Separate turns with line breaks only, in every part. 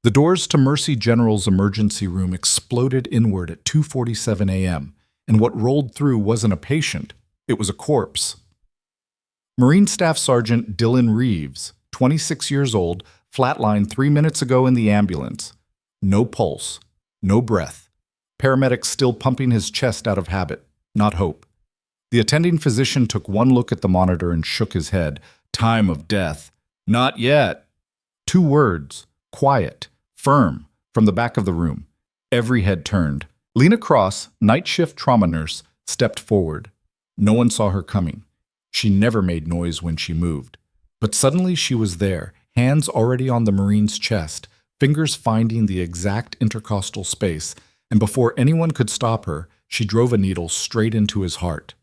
The doors to Mercy General's emergency room exploded inward at 2:47 a.m., and what rolled through wasn't a patient, it was a corpse. Marine Staff Sergeant Dylan Reeves, 26 years old, flatlined 3 minutes ago in the ambulance. No pulse, no breath. Paramedics still pumping his chest out of habit, not hope. The attending physician took one look at the monitor and shook his head. Time of death. Not yet. 2 words. Quiet. Firm. From the back of the room. Every head turned. Lena Cross, night shift trauma nurse, stepped forward. No one saw her coming. She never made noise when she moved. But suddenly she was there, hands already on the Marine's chest, fingers finding the exact intercostal space, and before anyone could stop her, she drove a needle straight into his heart.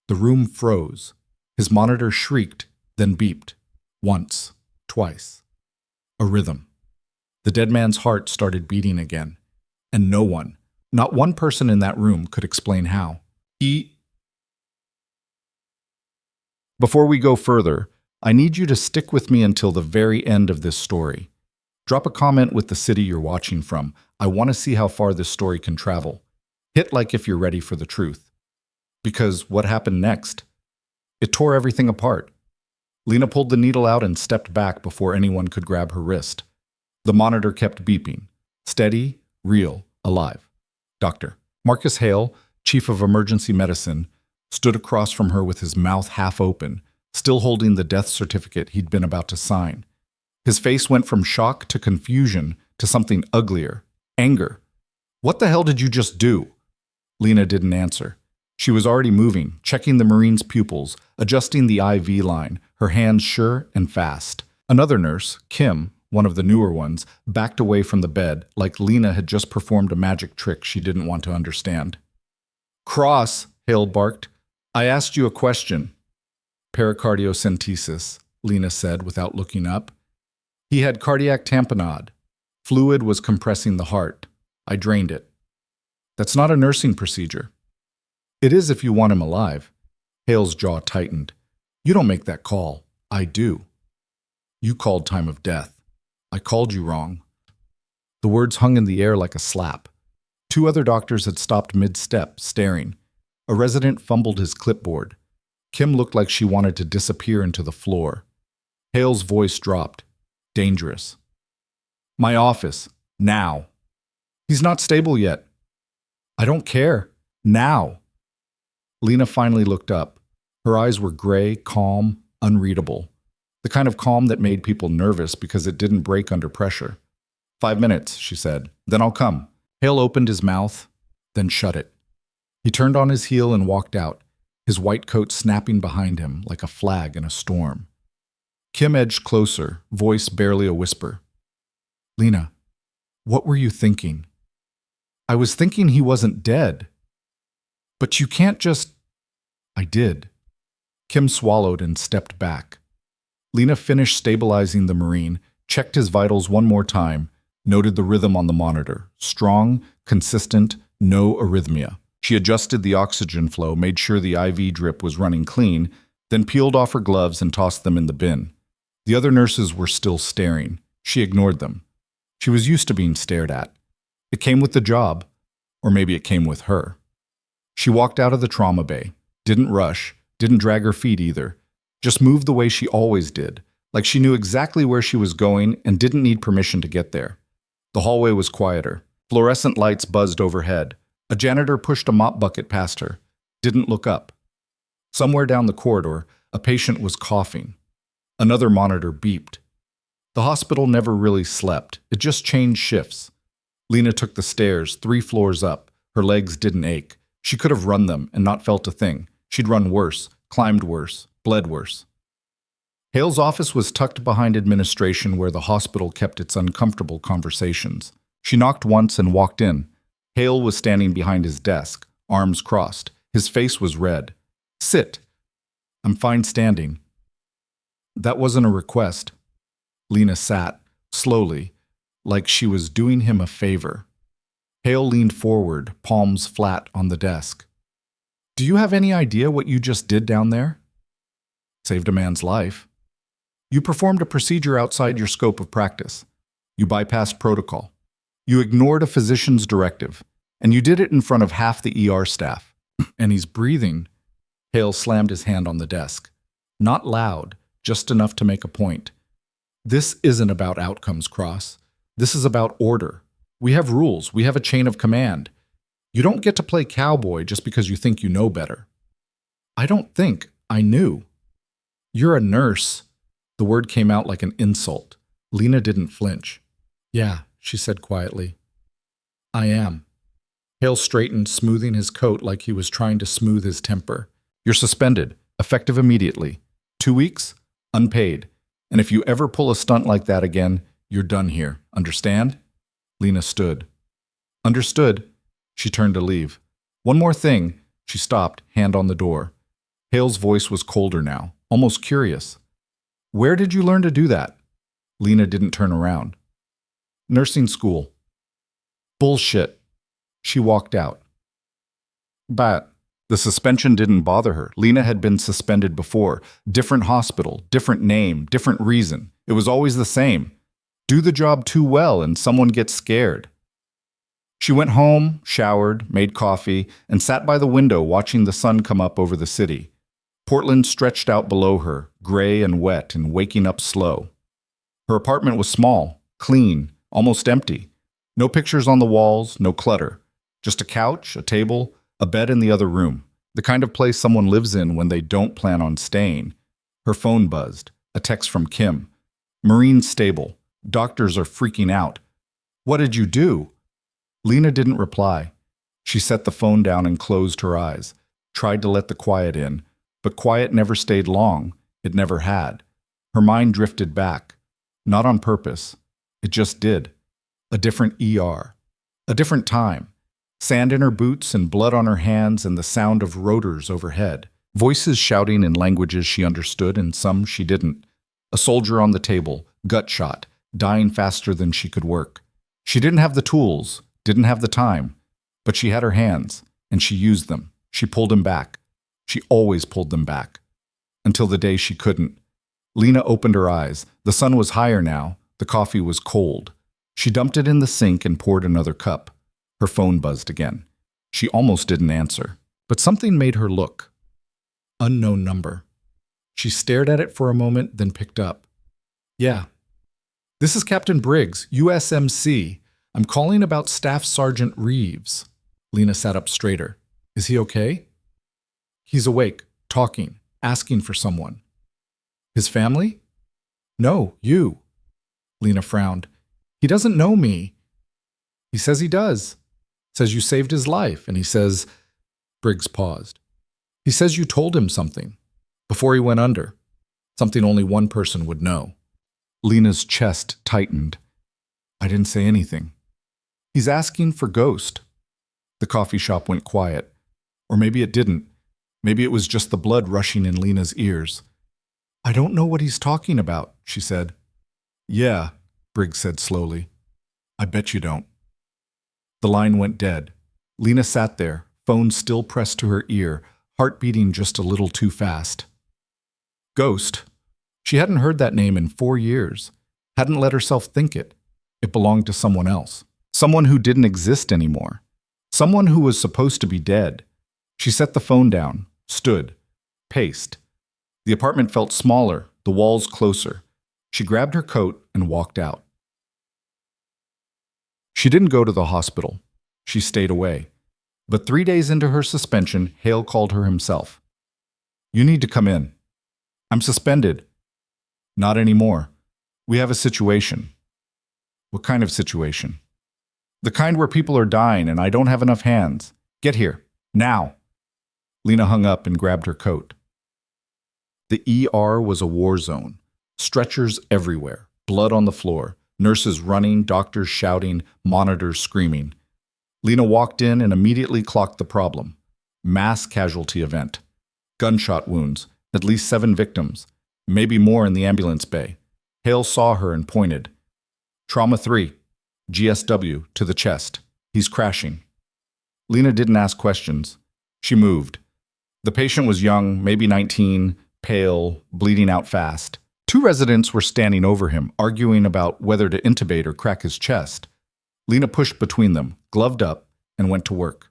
The room froze. His monitor shrieked, then beeped. Once, twice. A rhythm. The dead man's heart started beating again. And no one, not one person in that room could explain how. Before we go further, I need you to stick with me until the very end of this story. Drop a comment with the city you're watching from. I want to see how far this story can travel. Hit like if you're ready for the truth. Because what happened next? It tore everything apart. Lena pulled the needle out and stepped back before anyone could grab her wrist. The monitor kept beeping. Steady, real, alive. Dr. Marcus Hale, Chief of Emergency Medicine, stood across from her with his mouth half open, still holding the death certificate he'd been about to sign. His face went from shock to confusion to something uglier. Anger. What the hell did you just do? Lena didn't answer. She was already moving, checking the Marine's pupils, adjusting the IV line, her hands sure and fast. Another nurse, Kim, one of the newer ones, backed away from the bed like Lena had just performed a magic trick she didn't want to understand. Cross, Hale barked. I asked you a question. Pericardiocentesis, Lena said without looking up. He had cardiac tamponade. Fluid was compressing the heart. I drained it. That's not a nursing procedure. It is if you want him alive. Hale's jaw tightened. You don't make that call. I do. You called time of death. I called you wrong. The words hung in the air like a slap. 2 other doctors had stopped mid-step, staring. A resident fumbled his clipboard. Kim looked like she wanted to disappear into the floor. Hale's voice dropped. Dangerous. My office. Now. He's not stable yet. I don't care. Now. Lena finally looked up. Her eyes were gray, calm, unreadable. The kind of calm that made people nervous because it didn't break under pressure. 5 minutes, she said. Then I'll come. Hale opened his mouth, then shut it. He turned on his heel and walked out, his white coat snapping behind him like a flag in a storm. Kim edged closer, voice barely a whisper. Lena, what were you thinking? I was thinking he wasn't dead. But you can't just... I did. Kim swallowed and stepped back. Lena finished stabilizing the Marine, checked his vitals one more time, noted the rhythm on the monitor. Strong, consistent, no arrhythmia. She adjusted the oxygen flow, made sure the IV drip was running clean, then peeled off her gloves and tossed them in the bin. The other nurses were still staring. She ignored them. She was used to being stared at. It came with the job, or maybe it came with her. She walked out of the trauma bay, didn't rush, didn't drag her feet either, just moved the way she always did, like she knew exactly where she was going and didn't need permission to get there. The hallway was quieter. Fluorescent lights buzzed overhead. A janitor pushed a mop bucket past her, didn't look up. Somewhere down the corridor, a patient was coughing. Another monitor beeped. The hospital never really slept. It just changed shifts. Lena took the stairs 3 floors up. Her legs didn't ache. She could have run them and not felt a thing. She'd run worse, climbed worse, bled worse. Hale's office was tucked behind administration where the hospital kept its uncomfortable conversations. She knocked once and walked in. Hale was standing behind his desk, arms crossed. His face was red. Sit. I'm fine standing. That wasn't a request. Lena sat, slowly, like she was doing him a favor. Hale leaned forward, palms flat on the desk. Do you have any idea what you just did down there? Saved a man's life. You performed a procedure outside your scope of practice. You bypassed protocol. You ignored a physician's directive, and you did it in front of half the ER staff. And he's breathing. Hale slammed his hand on the desk. Not loud, just enough to make a point. This isn't about outcomes, Cross. This is about order. We have rules. We have a chain of command. You don't get to play cowboy just because you think you know better. I don't think. I knew. You're a nurse. The word came out like an insult. Lena didn't flinch. Yeah, she said quietly. I am. Hale straightened, smoothing his coat like he was trying to smooth his temper. You're suspended, effective immediately. 2 weeks, unpaid. And if you ever pull a stunt like that again, you're done here. Understand? Lena stood. Understood. She turned to leave. One more thing. She stopped, hand on the door. Hale's voice was colder now, almost curious. Where did you learn to do that? Lena didn't turn around. Nursing school. Bullshit. She walked out. But the suspension didn't bother her. Lena had been suspended before. Different hospital, different name, different reason. It was always the same. Do the job too well and someone gets scared. She went home, showered, made coffee, and sat by the window watching the sun come up over the city. Portland stretched out below her, gray and wet and waking up slow. Her apartment was small, clean, almost empty. No pictures on the walls, no clutter. Just a couch, a table, a bed in the other room. The kind of place someone lives in when they don't plan on staying. Her phone buzzed. A text from Kim. Marine's stable. Doctors are freaking out. What did you do? Lena didn't reply. She set the phone down and closed her eyes. Tried to let the quiet in. But quiet never stayed long. It never had. Her mind drifted back. Not on purpose. It just did. A different ER. A different time. Sand in her boots and blood on her hands and the sound of rotors overhead. Voices shouting in languages she understood and some she didn't. A soldier on the table, gut shot, dying faster than she could work. She didn't have the tools, didn't have the time, but she had her hands, and she used them. She pulled them back. She always pulled them back. Until the day she couldn't. Lena opened her eyes. The sun was higher now. The coffee was cold. She dumped it in the sink and poured another cup. Her phone buzzed again. She almost didn't answer, but something made her look. Unknown number. She stared at it for a moment, then picked up. Yeah. This is Captain Briggs, USMC. I'm calling about Staff Sergeant Reeves. Lena sat up straighter. Is he okay? He's awake, talking, asking for someone. His family? No, you. Lena frowned. He doesn't know me. He says he does. Says you saved his life, and he says... Briggs paused. He says you told him something. Before he went under. Something only one person would know. Lena's chest tightened. I didn't say anything. He's asking for Ghost. The coffee shop went quiet. Or maybe it didn't. Maybe it was just the blood rushing in Lena's ears. I don't know what he's talking about, she said. Yeah, Briggs said slowly. I bet you don't. The line went dead. Lena sat there, phone still pressed to her ear, heart beating just a little too fast. Ghost. She hadn't heard that name in 4 years. Hadn't let herself think it. It belonged to someone else. Someone who didn't exist anymore. Someone who was supposed to be dead. She set the phone down, stood, paced. The apartment felt smaller, the walls closer. She grabbed her coat and walked out. She didn't go to the hospital. She stayed away. But 3 days into her suspension, Hale called her himself. You need to come in. I'm suspended. Not anymore. We have a situation. What kind of situation? The kind where people are dying and I don't have enough hands. Get here. Now. Lena hung up and grabbed her coat. The ER was a war zone. Stretchers everywhere. Blood on the floor. Nurses running, doctors shouting, monitors screaming. Lena walked in and immediately clocked the problem. Mass casualty event. Gunshot wounds. At least 7 victims. Maybe more in the ambulance bay. Hale saw her and pointed. Trauma 3. GSW to the chest. He's crashing. Lena didn't ask questions. She moved. The patient was young, maybe 19, pale, bleeding out fast. Two residents were standing over him, arguing about whether to intubate or crack his chest. Lena pushed between them, gloved up, and went to work.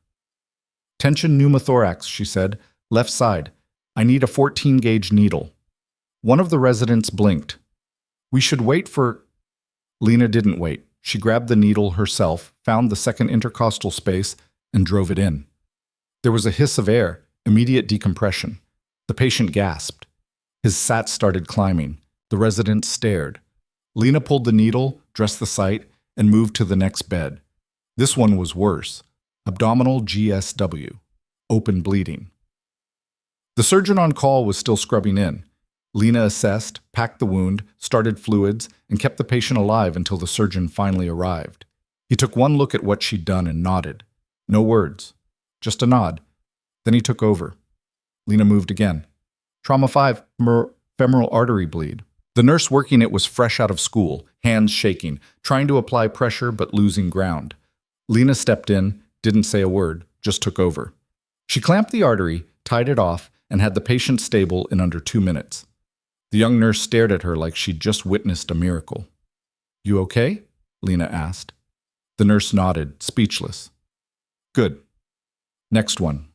Tension pneumothorax, she said. Left side. I need a 14-gauge needle. One of the residents blinked. We should wait for... Lena didn't wait. She grabbed the needle herself, found the second intercostal space, and drove it in. There was a hiss of air, immediate decompression. The patient gasped. His sats started climbing. The resident stared. Lena pulled the needle, dressed the site, and moved to the next bed. This one was worse. Abdominal GSW. Open bleeding. The surgeon on call was still scrubbing in. Lena assessed, packed the wound, started fluids, and kept the patient alive until the surgeon finally arrived. He took one look at what she'd done and nodded. No words. Just a nod. Then he took over. Lena moved again. Trauma 5, femoral artery bleed. The nurse working it was fresh out of school, hands shaking, trying to apply pressure but losing ground. Lena stepped in, didn't say a word, just took over. She clamped the artery, tied it off, and had the patient stable in under 2 minutes. The young nurse stared at her like she'd just witnessed a miracle. You okay? Lena asked. The nurse nodded, speechless. Good. Next one.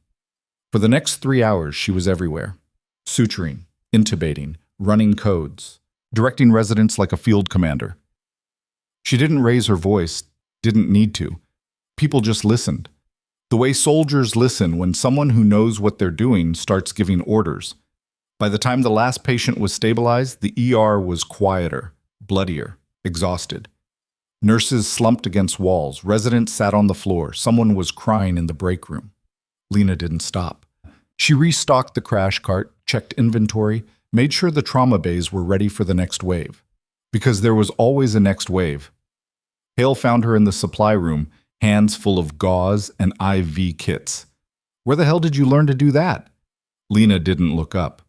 For the next 3 hours, she was everywhere. Suturing, intubating, running codes, directing residents like a field commander. She didn't raise her voice, didn't need to. People just listened. The way soldiers listen when someone who knows what they're doing starts giving orders. By the time the last patient was stabilized, the ER was quieter, bloodier, exhausted. Nurses slumped against walls. Residents sat on the floor. Someone was crying in the break room. Lena didn't stop. She restocked the crash cart, checked inventory, made sure the trauma bays were ready for the next wave. Because there was always a next wave. Hale found her in the supply room, hands full of gauze and IV kits. Where the hell did you learn to do that? Lena didn't look up.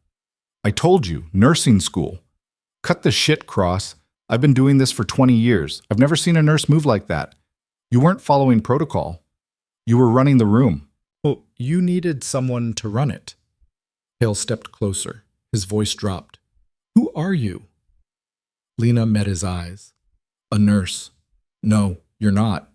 I told you, nursing school. Cut the shit, Cross. I've been doing this for 20 years. I've never seen a nurse move like that. You weren't following protocol. You were running the room. Well, you needed someone to run it. Hale stepped closer. His voice dropped. Who are you? Lena met his eyes. A nurse. No, you're not.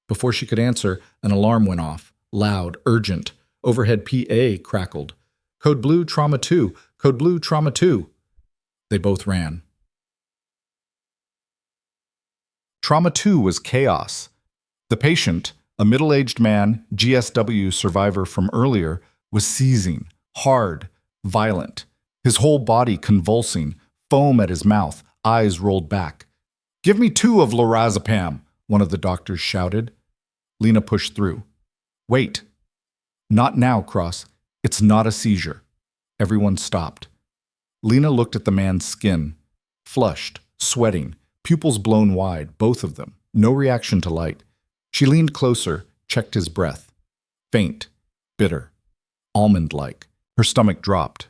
Before she could answer, an alarm went off. Loud, urgent. Overhead PA crackled. Code Blue, Trauma 2. Code Blue, Trauma 2. They both ran. Trauma 2 was chaos. The patient, a middle-aged man, GSW survivor from earlier, was seizing, hard, violent. His whole body convulsing, foam at his mouth, eyes rolled back. Give me 2 of lorazepam, one of the doctors shouted. Lena pushed through. Wait. Not now, Cross. It's not a seizure. Everyone stopped. Lena looked at the man's skin. Flushed, sweating, pupils blown wide, both of them. No reaction to light. She leaned closer, checked his breath. Faint, bitter, almond-like. Her stomach dropped.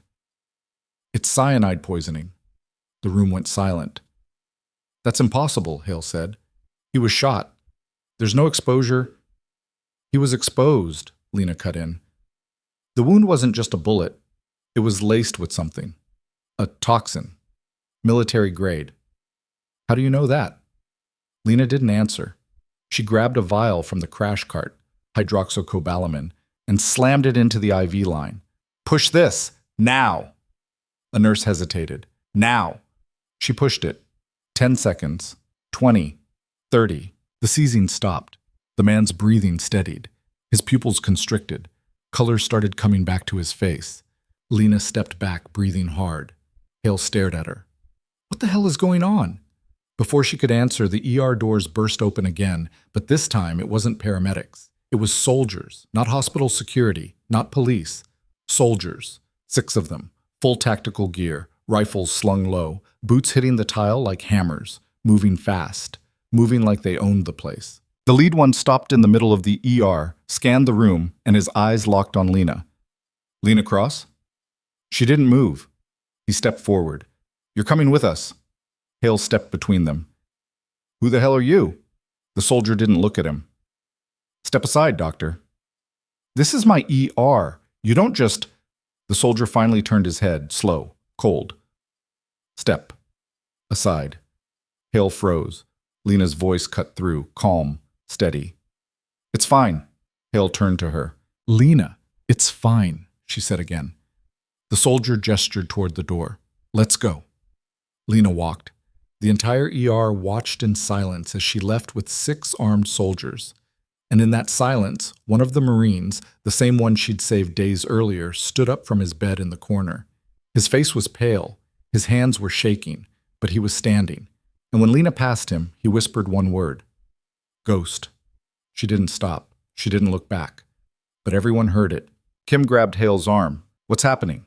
It's cyanide poisoning. The room went silent. That's impossible, Hale said. He was shot. There's no exposure. He was exposed, Lena cut in. The wound wasn't just a bullet. It was laced with something. A toxin. Military grade. How do you know that? Lena didn't answer. She grabbed a vial from the crash cart, hydroxycobalamin, and slammed it into the IV line. Push this, now! A nurse hesitated. Now! She pushed it. 10 seconds. 20. 30. The seizing stopped. The man's breathing steadied. His pupils constricted. Color started coming back to his face. Lena stepped back, breathing hard. Hale stared at her. What the hell is going on? Before she could answer, the ER doors burst open again, but this time it wasn't paramedics. It was soldiers, not hospital security, not police. Soldiers, 6 of them, full tactical gear, rifles slung low, boots hitting the tile like hammers, moving fast, moving like they owned the place. The lead one stopped in the middle of the ER, scanned the room, and his eyes locked on Lena. Lena Cross? She didn't move. He stepped forward. You're coming with us. Hale stepped between them. Who the hell are you? The soldier didn't look at him. Step aside, doctor. This is my ER. You don't just... The soldier finally turned his head, slow, cold. Step. Aside. Hale froze. Lena's voice cut through, calm, steady. It's fine. Hale turned to her. Lena, it's fine, she said again. The soldier gestured toward the door. Let's go. Lena walked. The entire ER watched in silence as she left with 6 armed soldiers. And in that silence, one of the Marines, the same one she'd saved days earlier, stood up from his bed in the corner. His face was pale, his hands were shaking, but he was standing. And when Lena passed him, he whispered one word. Ghost. She didn't stop. She didn't look back. But everyone heard it. Kim grabbed Hale's arm. What's happening?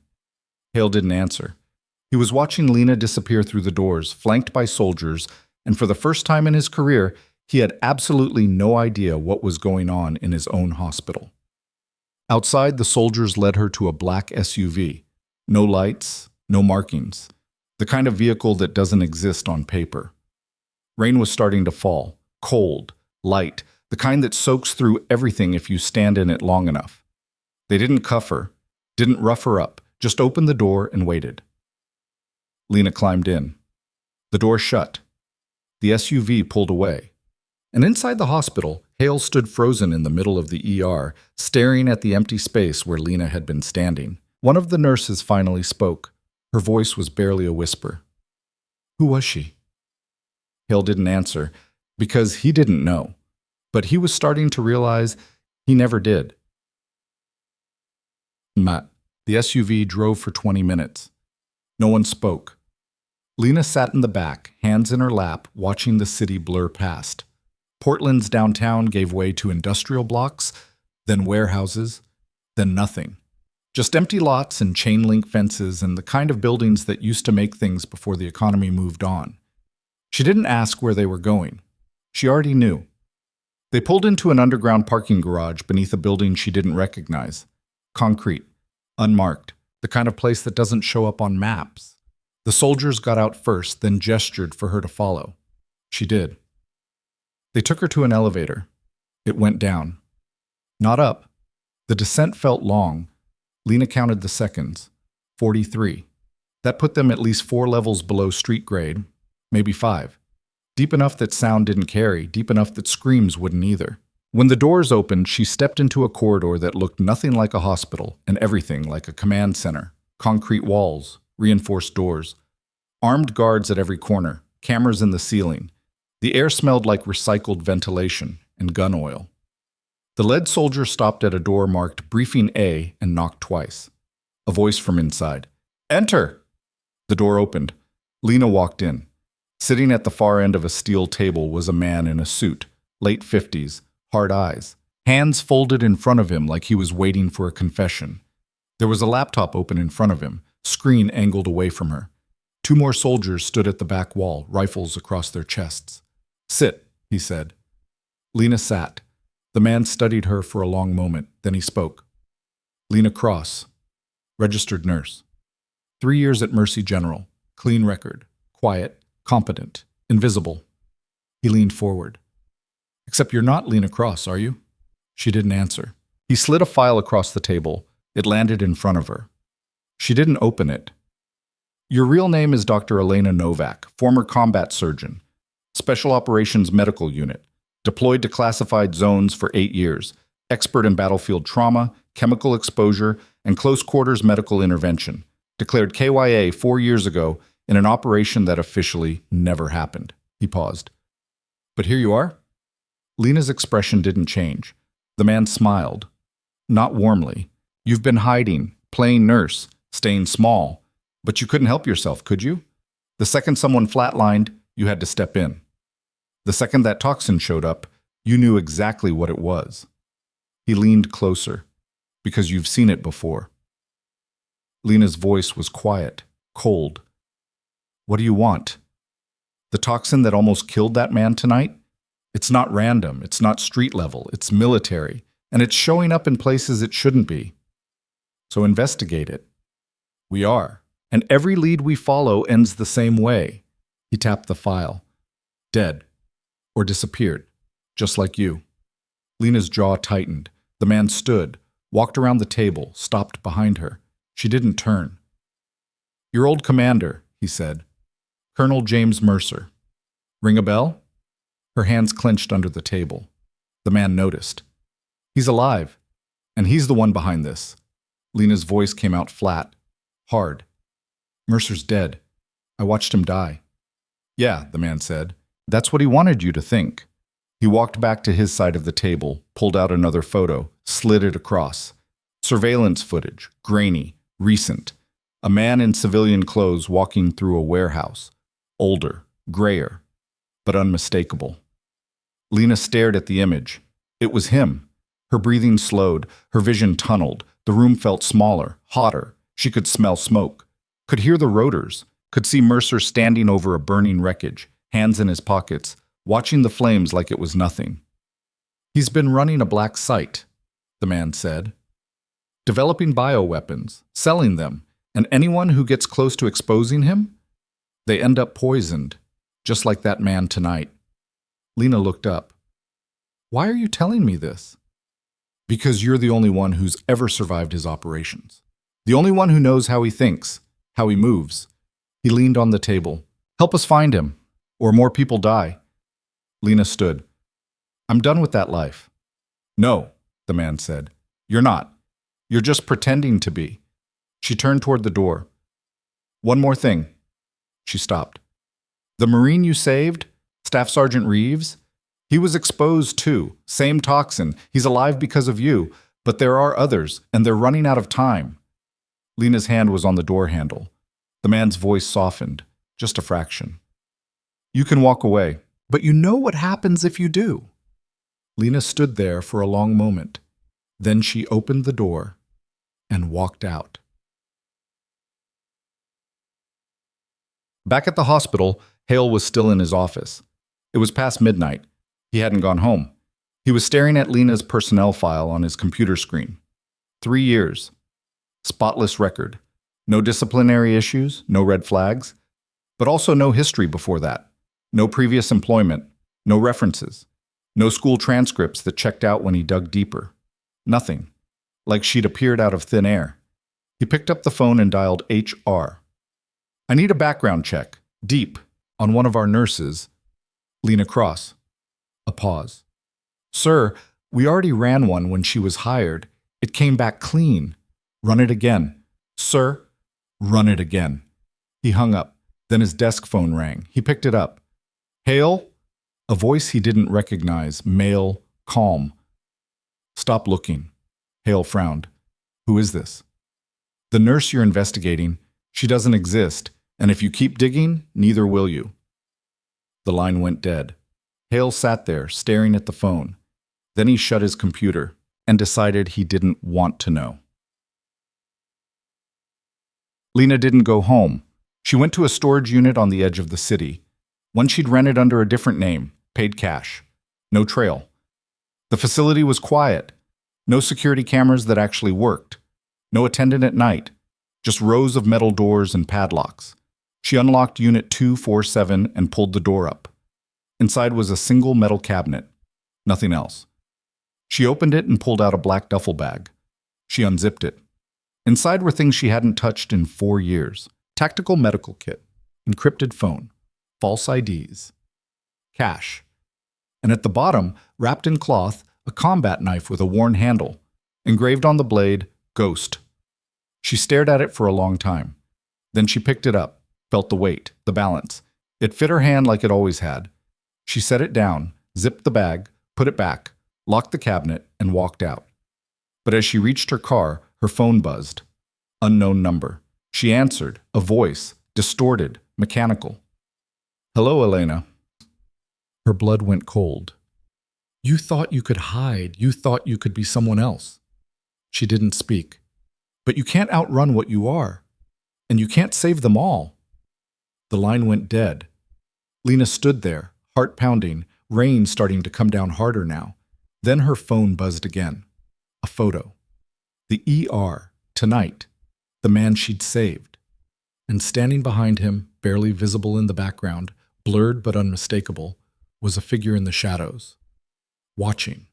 Hale didn't answer. He was watching Lena disappear through the doors, flanked by soldiers, and for the first time in his career, he had absolutely no idea what was going on in his own hospital. Outside, the soldiers led her to a black SUV. No lights, no markings. The kind of vehicle that doesn't exist on paper. Rain was starting to fall, cold, light, the kind that soaks through everything if you stand in it long enough. They didn't cuff her, didn't rough her up, just opened the door and waited. Lena climbed in. The door shut. The SUV pulled away. And inside the hospital, Hale stood frozen in the middle of the ER, staring at the empty space where Lena had been standing. One of the nurses finally spoke. Her voice was barely a whisper. Who was she? Hale didn't answer, because he didn't know. But he was starting to realize he never did. Matt. The SUV drove for 20 minutes. No one spoke. Lena sat in the back, hands in her lap, watching the city blur past. Portland's downtown gave way to industrial blocks, then warehouses, then nothing. Just empty lots and chain-link fences and the kind of buildings that used to make things before the economy moved on. She didn't ask where they were going. She already knew. They pulled into an underground parking garage beneath a building she didn't recognize. Concrete, unmarked, the kind of place that doesn't show up on maps. The soldiers got out first, then gestured for her to follow. She did. They took her to an elevator. It went down. Not up. The descent felt long. Lena counted the seconds. 43. That put them at least 4 levels below street grade, maybe 5. Deep enough that sound didn't carry, deep enough that screams wouldn't either. When the doors opened, she stepped into a corridor that looked nothing like a hospital and everything like a command center. Concrete walls, reinforced doors, armed guards at every corner, cameras in the ceiling. The air smelled like recycled ventilation and gun oil. The lead soldier stopped at a door marked Briefing A and knocked twice. A voice from inside. Enter! The door opened. Lena walked in. Sitting at the far end of a steel table was a man in a suit, late 50s, hard eyes, hands folded in front of him like he was waiting for a confession. There was a laptop open in front of him, screen angled away from her. 2 more soldiers stood at the back wall, rifles across their chests. Sit, he said. Lena sat. The man studied her for a long moment, then he spoke. Lena Cross, registered nurse. 3 years at Mercy General, clean record, quiet, competent, invisible. He leaned forward. Except you're not Lena Cross, are you? She didn't answer. He slid a file across the table. It landed in front of her. She didn't open it. Your real name is Dr. Elena Novak, former combat surgeon, Special Operations Medical Unit, deployed to classified zones for 8 years, expert in battlefield trauma, chemical exposure, and close quarters medical intervention, declared KYA 4 years ago in an operation that officially never happened. He paused. But here you are? Lena's expression didn't change. The man smiled. Not warmly. You've been hiding, playing nurse, staying small. But you couldn't help yourself, could you? The second someone flatlined, you had to step in. The second that toxin showed up, you knew exactly what it was. He leaned closer. Because you've seen it before. Lena's voice was quiet, cold. What do you want? The toxin that almost killed that man tonight? It's not random, it's not street level, it's military, and it's showing up in places it shouldn't be. So investigate it. We are. And every lead we follow ends the same way. He tapped the file. Dead. Or disappeared. Just like you. Lena's jaw tightened. The man stood, walked around the table, stopped behind her. She didn't turn. Your old commander, he said. Colonel James Mercer. Ring a bell? Her hands clenched under the table. The man noticed. He's alive, and he's the one behind this. Lena's voice came out flat, hard. Mercer's dead. I watched him die. Yeah, the man said. That's what he wanted you to think. He walked back to his side of the table, pulled out another photo, slid it across. Surveillance footage, grainy, recent. A man in civilian clothes walking through a warehouse. Older, grayer, but unmistakable. Lena stared at the image. It was him. Her breathing slowed, her vision tunneled. The room felt smaller, hotter. She could smell smoke, could hear the rotors, could see Mercer standing over a burning wreckage, hands in his pockets, watching the flames like it was nothing. He's been running a black site, the man said. Developing bioweapons, selling them, and anyone who gets close to exposing him, they end up poisoned, just like that man tonight. Lena looked up. Why are you telling me this? Because you're the only one who's ever survived his operations. The only one who knows how he thinks, how he moves. He leaned on the table. Help us find him, or more people die. Lena stood. I'm done with that life. No, the man said. You're not. You're just pretending to be. She turned toward the door. One more thing. She stopped. The Marine you saved, Staff Sergeant Reeves, he was exposed too. Same toxin. He's alive because of you. But there are others, and they're running out of time. Lena's hand was on the door handle. The man's voice softened, just a fraction. You can walk away, but you know what happens if you do. Lena stood there for a long moment. Then she opened the door and walked out. Back at the hospital, Hale was still in his office. It was past midnight. He hadn't gone home. He was staring at Lena's personnel file on his computer screen. 3 years. Spotless record. No disciplinary issues, no red flags, but also no history before that. No previous employment, no references, no school transcripts that checked out when he dug deeper. Nothing. Like she'd appeared out of thin air. He picked up the phone and dialed HR. I need a background check, deep, on one of our nurses. Lena Cross. A pause. Sir, we already ran one when she was hired. It came back clean. Run it again. Sir, run it again. He hung up. Then his desk phone rang. He picked it up. Hale? A voice he didn't recognize, male, calm. Stop looking. Hale frowned. Who is this? The nurse you're investigating. She doesn't exist, and if you keep digging, neither will you. The line went dead. Hale sat there, staring at the phone. Then he shut his computer and decided he didn't want to know. Lena didn't go home. She went to a storage unit on the edge of the city. One she'd rented under a different name, paid cash. No trail. The facility was quiet. No security cameras that actually worked. No attendant at night. Just rows of metal doors and padlocks. She unlocked Unit 247 and pulled the door up. Inside was a single metal cabinet. Nothing else. She opened it and pulled out a black duffel bag. She unzipped it. Inside were things she hadn't touched in 4 years. Tactical medical kit, encrypted phone, false IDs, cash. And at the bottom, wrapped in cloth, a combat knife with a worn handle. Engraved on the blade, Ghost. She stared at it for a long time. Then she picked it up, felt the weight, the balance. It fit her hand like it always had. She set it down, zipped the bag, put it back, locked the cabinet, and walked out. But as she reached her car, her phone buzzed. Unknown number. She answered, a voice, distorted, mechanical. Hello, Elena. Her blood went cold. You thought you could hide. You thought you could be someone else. She didn't speak. But you can't outrun what you are. And you can't save them all. The line went dead. Lena stood there, heart pounding, rain starting to come down harder now. Then her phone buzzed again. A photo. The ER, tonight. The man she'd saved. And standing behind him, barely visible in the background, blurred but unmistakable, was a figure in the shadows. Watching.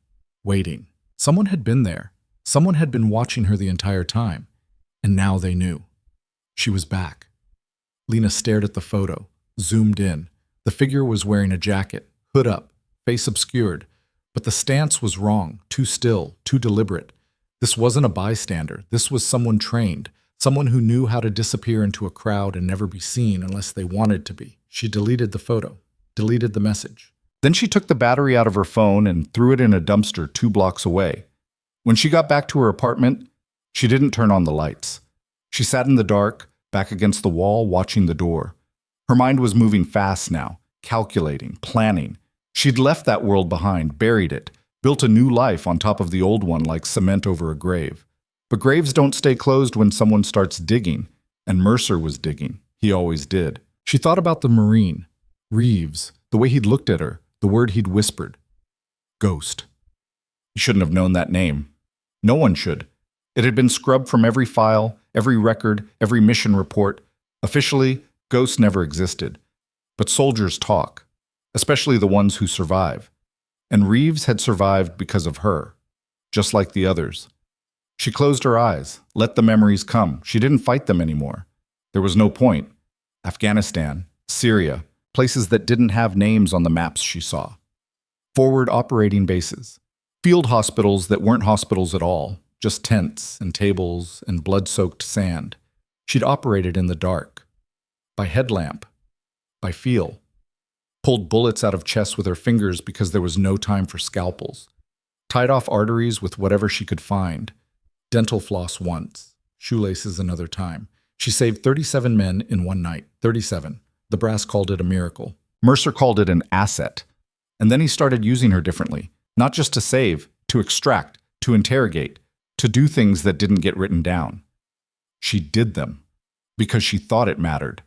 Waiting. Someone had been there. Someone had been watching her the entire time. And now they knew. She was back. Lena stared at the photo, zoomed in. The figure was wearing a jacket, hood up, face obscured. But the stance was wrong, too still, too deliberate. This wasn't a bystander. This was someone trained, someone who knew how to disappear into a crowd and never be seen unless they wanted to be. She deleted the photo, deleted the message. Then she took the battery out of her phone and threw it in a dumpster 2 blocks away. When she got back to her apartment, she didn't turn on the lights. She sat in the dark, back against the wall, watching the door. Her mind was moving fast now, calculating, planning. She'd left that world behind, buried it, built a new life on top of the old one like cement over a grave. But graves don't stay closed when someone starts digging, and Mercer was digging. He always did. She thought about the Marine, Reeves, the way he'd looked at her, the word he'd whispered. Ghost. He shouldn't have known that name. No one should. It had been scrubbed from every file, every record, every mission report. Officially, ghosts never existed. But soldiers talk, especially the ones who survive. And Reeves had survived because of her, just like the others. She closed her eyes, let the memories come. She didn't fight them anymore. There was no point. Afghanistan, Syria, places that didn't have names on the maps she saw. Forward operating bases. Field hospitals that weren't hospitals at all, just tents and tables and blood-soaked sand. She'd operated in the dark. By headlamp. By feel. Pulled bullets out of chests with her fingers because there was no time for scalpels. Tied off arteries with whatever she could find. Dental floss once. Shoelaces another time. She saved 37 men in one night. 37. The brass called it a miracle. Mercer called it an asset. And then he started using her differently. Not just to save, to extract, to interrogate, to do things that didn't get written down. She did them. Because she thought it mattered.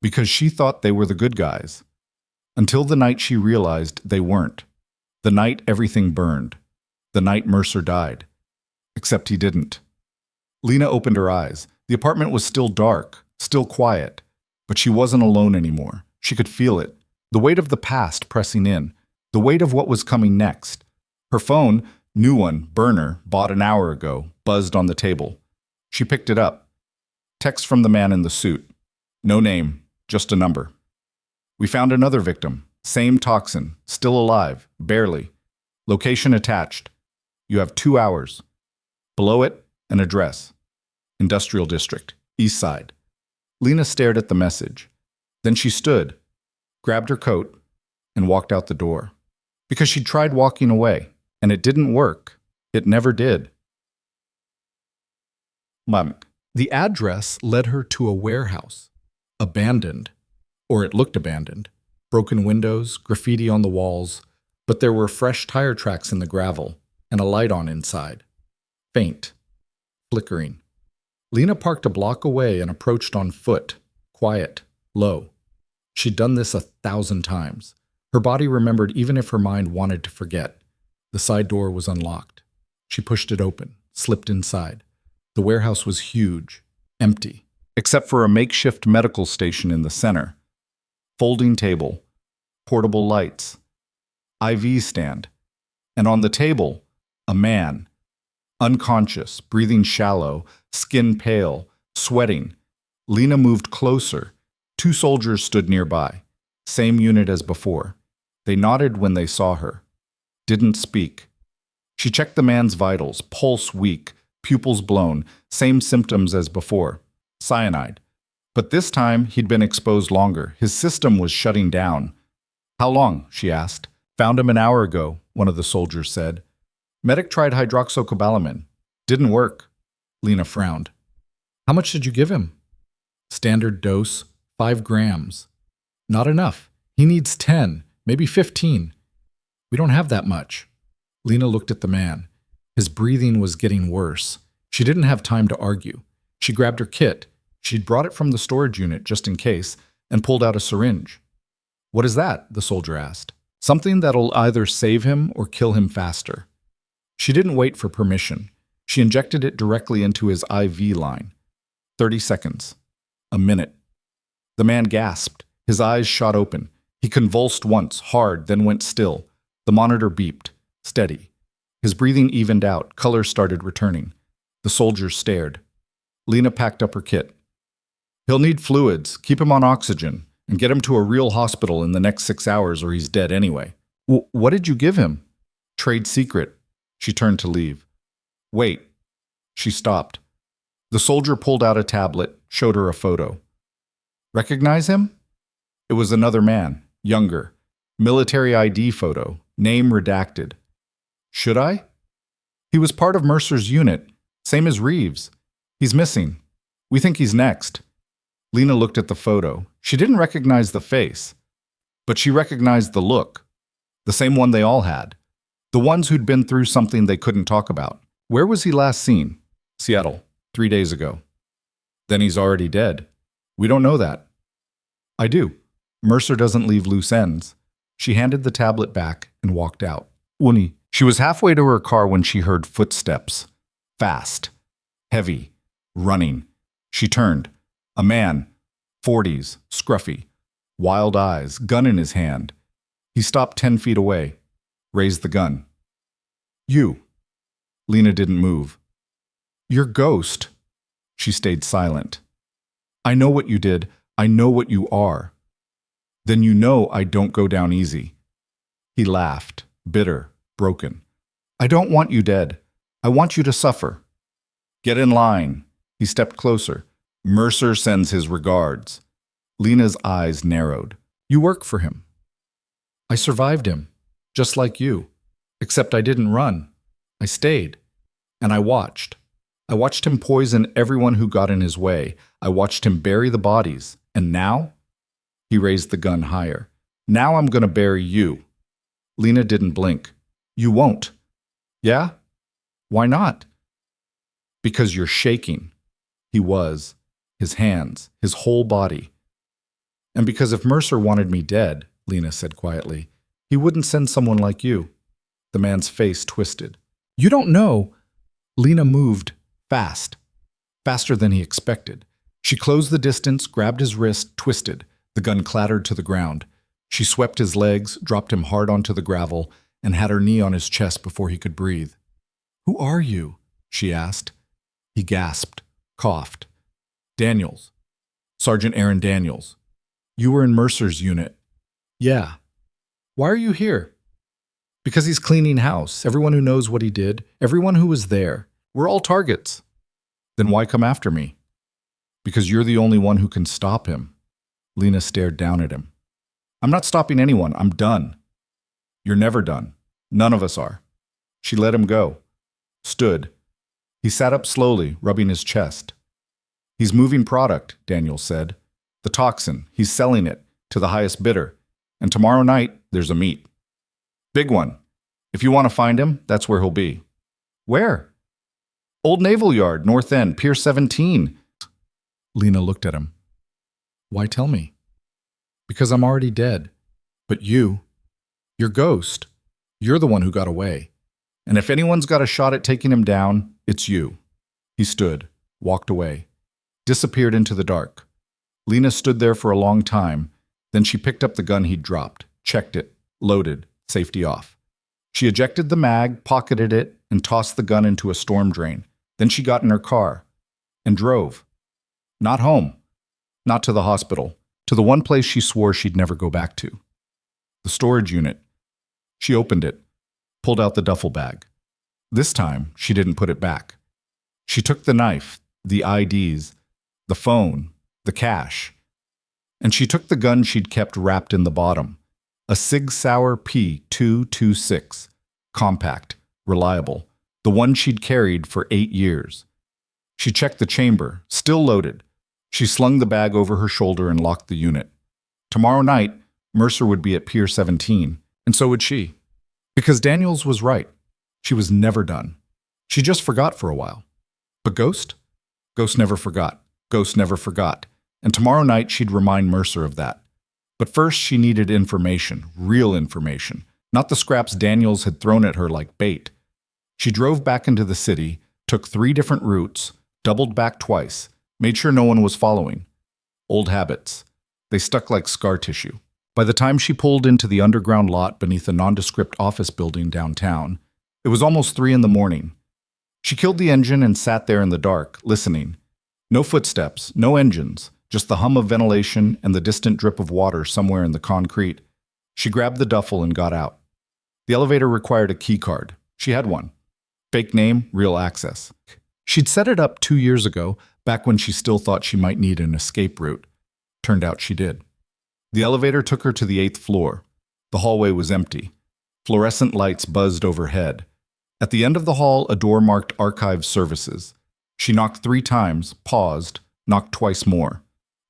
Because she thought they were the good guys. Until the night she realized they weren't. The night everything burned. The night Mercer died. Except he didn't. Lena opened her eyes. The apartment was still dark, still quiet. But she wasn't alone anymore. She could feel it. The weight of the past pressing in. The weight of what was coming next. Her phone, new one, burner, bought an hour ago, buzzed on the table. She picked it up. Text from the man in the suit. No name, just a number. We found another victim. Same toxin, still alive, barely. Location attached. You have 2 hours. Below it, an address. Industrial District, East Side. Lena stared at the message. Then she stood, grabbed her coat, and walked out the door. Because she'd tried walking away, and it didn't work. It never did. The address led her to a warehouse. Abandoned. Or it looked abandoned. Broken windows, graffiti on the walls, but there were fresh tire tracks in the gravel, and a light on inside. Faint. Flickering. Lena parked a block away and approached on foot, quiet, low. She'd done this 1,000 times. Her body remembered even if her mind wanted to forget. The side door was unlocked. She pushed it open, slipped inside. The warehouse was huge, empty, except for a makeshift medical station in the center. Folding table, portable lights, IV stand, and on the table, a man. Unconscious, breathing shallow, skin pale, sweating. Lena moved closer. 2 soldiers stood nearby. Same unit as before. They nodded when they saw her. Didn't speak. She checked the man's vitals, pulse weak, pupils blown, same symptoms as before. Cyanide. But this time, he'd been exposed longer. His system was shutting down. How long? She asked. Found him an hour ago, one of the soldiers said. Medic tried hydroxycobalamin. Didn't work. Lena frowned. How much did you give him? Standard dose, 5 grams. Not enough. He needs 10, maybe 15. We don't have that much. Lena looked at the man. His breathing was getting worse. She didn't have time to argue. She grabbed her kit. She'd brought it from the storage unit just in case, and pulled out a syringe. What is that? The soldier asked. Something that'll either save him or kill him faster. She didn't wait for permission. She injected it directly into his IV line. 30 seconds. A minute. The man gasped. His eyes shot open. He convulsed once, hard, then went still. The monitor beeped. Steady. His breathing evened out. Color started returning. The soldier stared. Lena packed up her kit. He'll need fluids. Keep him on oxygen. and get him to a real hospital in the next 6 hours or he's dead anyway. What did you give him? Trade secret. She turned to leave. Wait. She stopped. The soldier pulled out a tablet, showed her a photo. Recognize him? It was another man, younger. Military ID photo, name redacted. Should I? He was part of Mercer's unit, same as Reeves. He's missing. We think he's next. Lena looked at the photo. She didn't recognize the face, but she recognized the look. The same one they all had. The ones who'd been through something they couldn't talk about. Where was he last seen? Seattle, 3 days ago. Then he's already dead. We don't know that. I do. Mercer doesn't leave loose ends. She handed the tablet back and walked out. Uni. She was halfway to her car when she heard footsteps. Fast. Heavy. Running. She turned. A man. 40s. Scruffy. Wild eyes. Gun in his hand. He stopped 10 feet away. Raised the gun. You. Lena didn't move. You're Ghost. She stayed silent. I know what you did. I know what you are. Then you know I don't go down easy. He laughed, bitter, broken. I don't want you dead. I want you to suffer. Get in line. He stepped closer. Mercer sends his regards. Lena's eyes narrowed. You work for him. I survived him, just like you. Except I didn't run. I stayed. And I watched. I watched him poison everyone who got in his way. I watched him bury the bodies. And now? He raised the gun higher. Now I'm going to bury you. Lena didn't blink. You won't. Yeah? Why not? Because you're shaking. He was. His hands. His whole body. And because if Mercer wanted me dead, Lena said quietly, he wouldn't send someone like you. The man's face twisted. You don't know. Lena moved fast. Faster than he expected. She closed the distance, grabbed his wrist, twisted. The gun clattered to the ground. She swept his legs, dropped him hard onto the gravel, and had her knee on his chest before he could breathe. Who are you? She asked. He gasped, coughed. Daniels. Sergeant Aaron Daniels. You were in Mercer's unit. Yeah. Why are you here? Because he's cleaning house. Everyone who knows what he did, everyone who was there. We're all targets. Then why come after me? Because you're the only one who can stop him. Lena stared down at him. I'm not stopping anyone. I'm done. You're never done. None of us are. She let him go. Stood. He sat up slowly, rubbing his chest. He's moving product, Daniel said. The toxin. He's selling it to the highest bidder. And tomorrow night, there's a meet. Big one. If you want to find him, that's where he'll be. Where? Old Naval Yard, North End, Pier 17. Lena looked at him. Why tell me? Because I'm already dead. But you're Ghost. You're the one who got away. And if anyone's got a shot at taking him down, it's you. He stood, walked away, disappeared into the dark. Lena stood there for a long time. Then she picked up the gun he'd dropped, checked it, loaded, safety off. She ejected the mag, pocketed it, and tossed the gun into a storm drain. Then she got in her car and drove. Not home. Not to the hospital. To the one place she swore she'd never go back to. The storage unit. She opened it, pulled out the duffel bag. This time, she didn't put it back. She took the knife, the IDs, the phone, the cash. And she took the gun she'd kept wrapped in the bottom. A Sig Sauer P226. Compact, reliable. The one she'd carried for 8 years. She checked the chamber, still loaded. She slung the bag over her shoulder and locked the unit. Tomorrow night, Mercer would be at Pier 17, and so would she. Because Daniels was right. She was never done. She just forgot for a while. But Ghost? Ghost never forgot. Ghost never forgot. And tomorrow night, she'd remind Mercer of that. But first, she needed information, real information, not the scraps Daniels had thrown at her like bait. She drove back into the city, took 3 different routes, doubled back twice, made sure no one was following. Old habits. They stuck like scar tissue. By the time she pulled into the underground lot beneath a nondescript office building downtown, it was almost 3 a.m. She killed the engine and sat there in the dark, listening. No footsteps, no engines, just the hum of ventilation and the distant drip of water somewhere in the concrete. She grabbed the duffel and got out. The elevator required a key card. She had one. Fake name, real access. She'd set it up 2 years ago, back when she still thought she might need an escape route. Turned out she did. The elevator took her to the 8th floor. The hallway was empty. Fluorescent lights buzzed overhead. At the end of the hall, a door marked Archive Services. She knocked 3 times, paused, knocked twice more.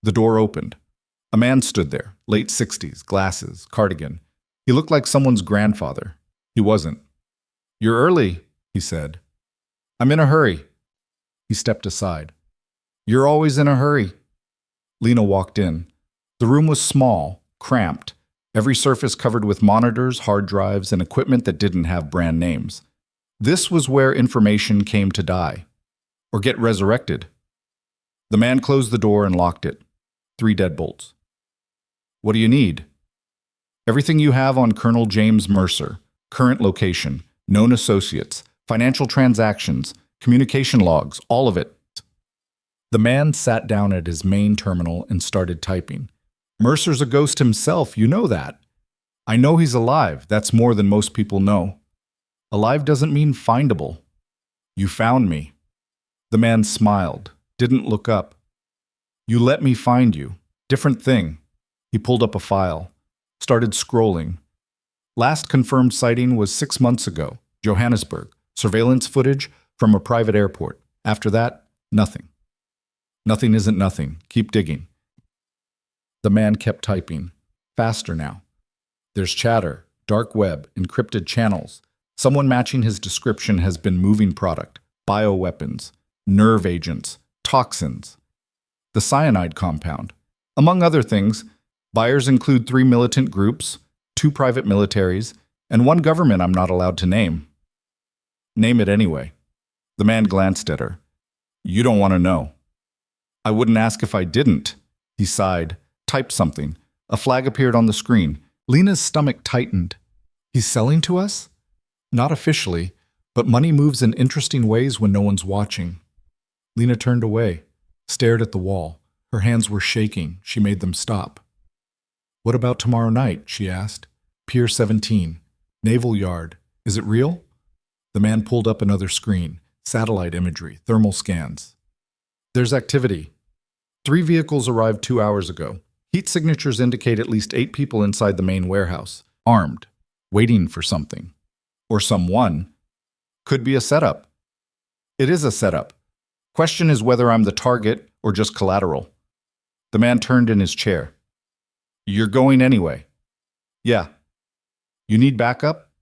The door opened. A man stood there, late 60s, glasses, cardigan. He looked like someone's grandfather. He wasn't. "You're early," he said. "I'm in a hurry." He stepped aside. "You're always in a hurry." Lena walked in. The room was small, cramped, every surface covered with monitors, hard drives, and equipment that didn't have brand names. This was where information came to die, or get resurrected. The man closed the door and locked it. 3 deadbolts. "What do you need?" "Everything you have on Colonel James Mercer, current location, known associates, financial transactions, communication logs, all of it." The man sat down at his main terminal and started typing. "Mercer's a ghost himself, you know that." "I know he's alive, that's more than most people know." "Alive doesn't mean findable." "You found me." The man smiled, didn't look up. "You let me find you. Different thing." He pulled up a file, started scrolling. Last confirmed sighting was 6 months ago, Johannesburg. Surveillance footage from a private airport. After that, nothing. Nothing isn't nothing. Keep digging. The man kept typing. Faster now. There's chatter, dark web, encrypted channels. Someone matching his description has been moving product, bioweapons, nerve agents, toxins. The cyanide compound. Among other things, buyers include 3 militant groups, 2 private militaries, and 1 government I'm not allowed to name. Name it anyway. The man glanced at her. "You don't want to know." "I wouldn't ask if I didn't." He sighed, typed something. A flag appeared on the screen. Lena's stomach tightened. "He's selling to us?" "Not officially, but money moves in interesting ways when no one's watching." Lena turned away, stared at the wall. Her hands were shaking. She made them stop. "What about tomorrow night?" she asked. "Pier 17. Naval Yard. Is it real?" The man pulled up another screen. Satellite imagery, thermal scans. "There's activity. 3 vehicles arrived 2 hours ago. Heat signatures indicate at least 8 people inside the main warehouse, armed, waiting for something. Or someone. Could be a setup." "It is a setup. Question is whether I'm the target or just collateral." The man turned in his chair. "You're going anyway." "Yeah." "You need backup?"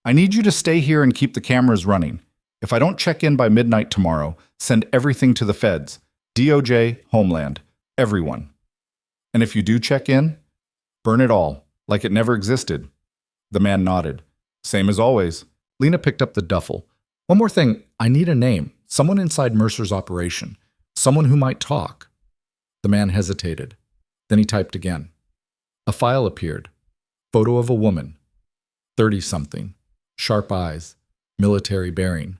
"I need you to stay here and keep the cameras running. If I don't check in by midnight tomorrow, send everything to the feds. DOJ, Homeland, everyone. And if you do check in, burn it all, like it never existed." The man nodded. "Same as always." Lena picked up the duffel. "One more thing, I need a name. Someone inside Mercer's operation. Someone who might talk." The man hesitated. Then he typed again. A file appeared. Photo of a woman. 30-something. Sharp eyes. Military bearing.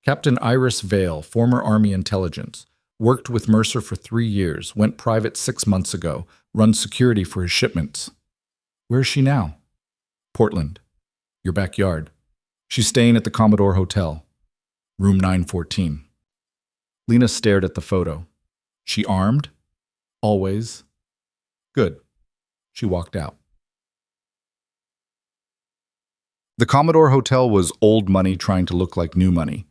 Captain Iris Vale, former Army intelligence. Worked with Mercer for 3 years. Went private 6 months ago. Runs security for his shipments. "Where is she now?" "Portland. Your backyard. She's staying at the Commodore Hotel. Room 914. Lena stared at the photo. "She armed?" "Always." "Good." She walked out. The Commodore Hotel was old money trying to look like new money.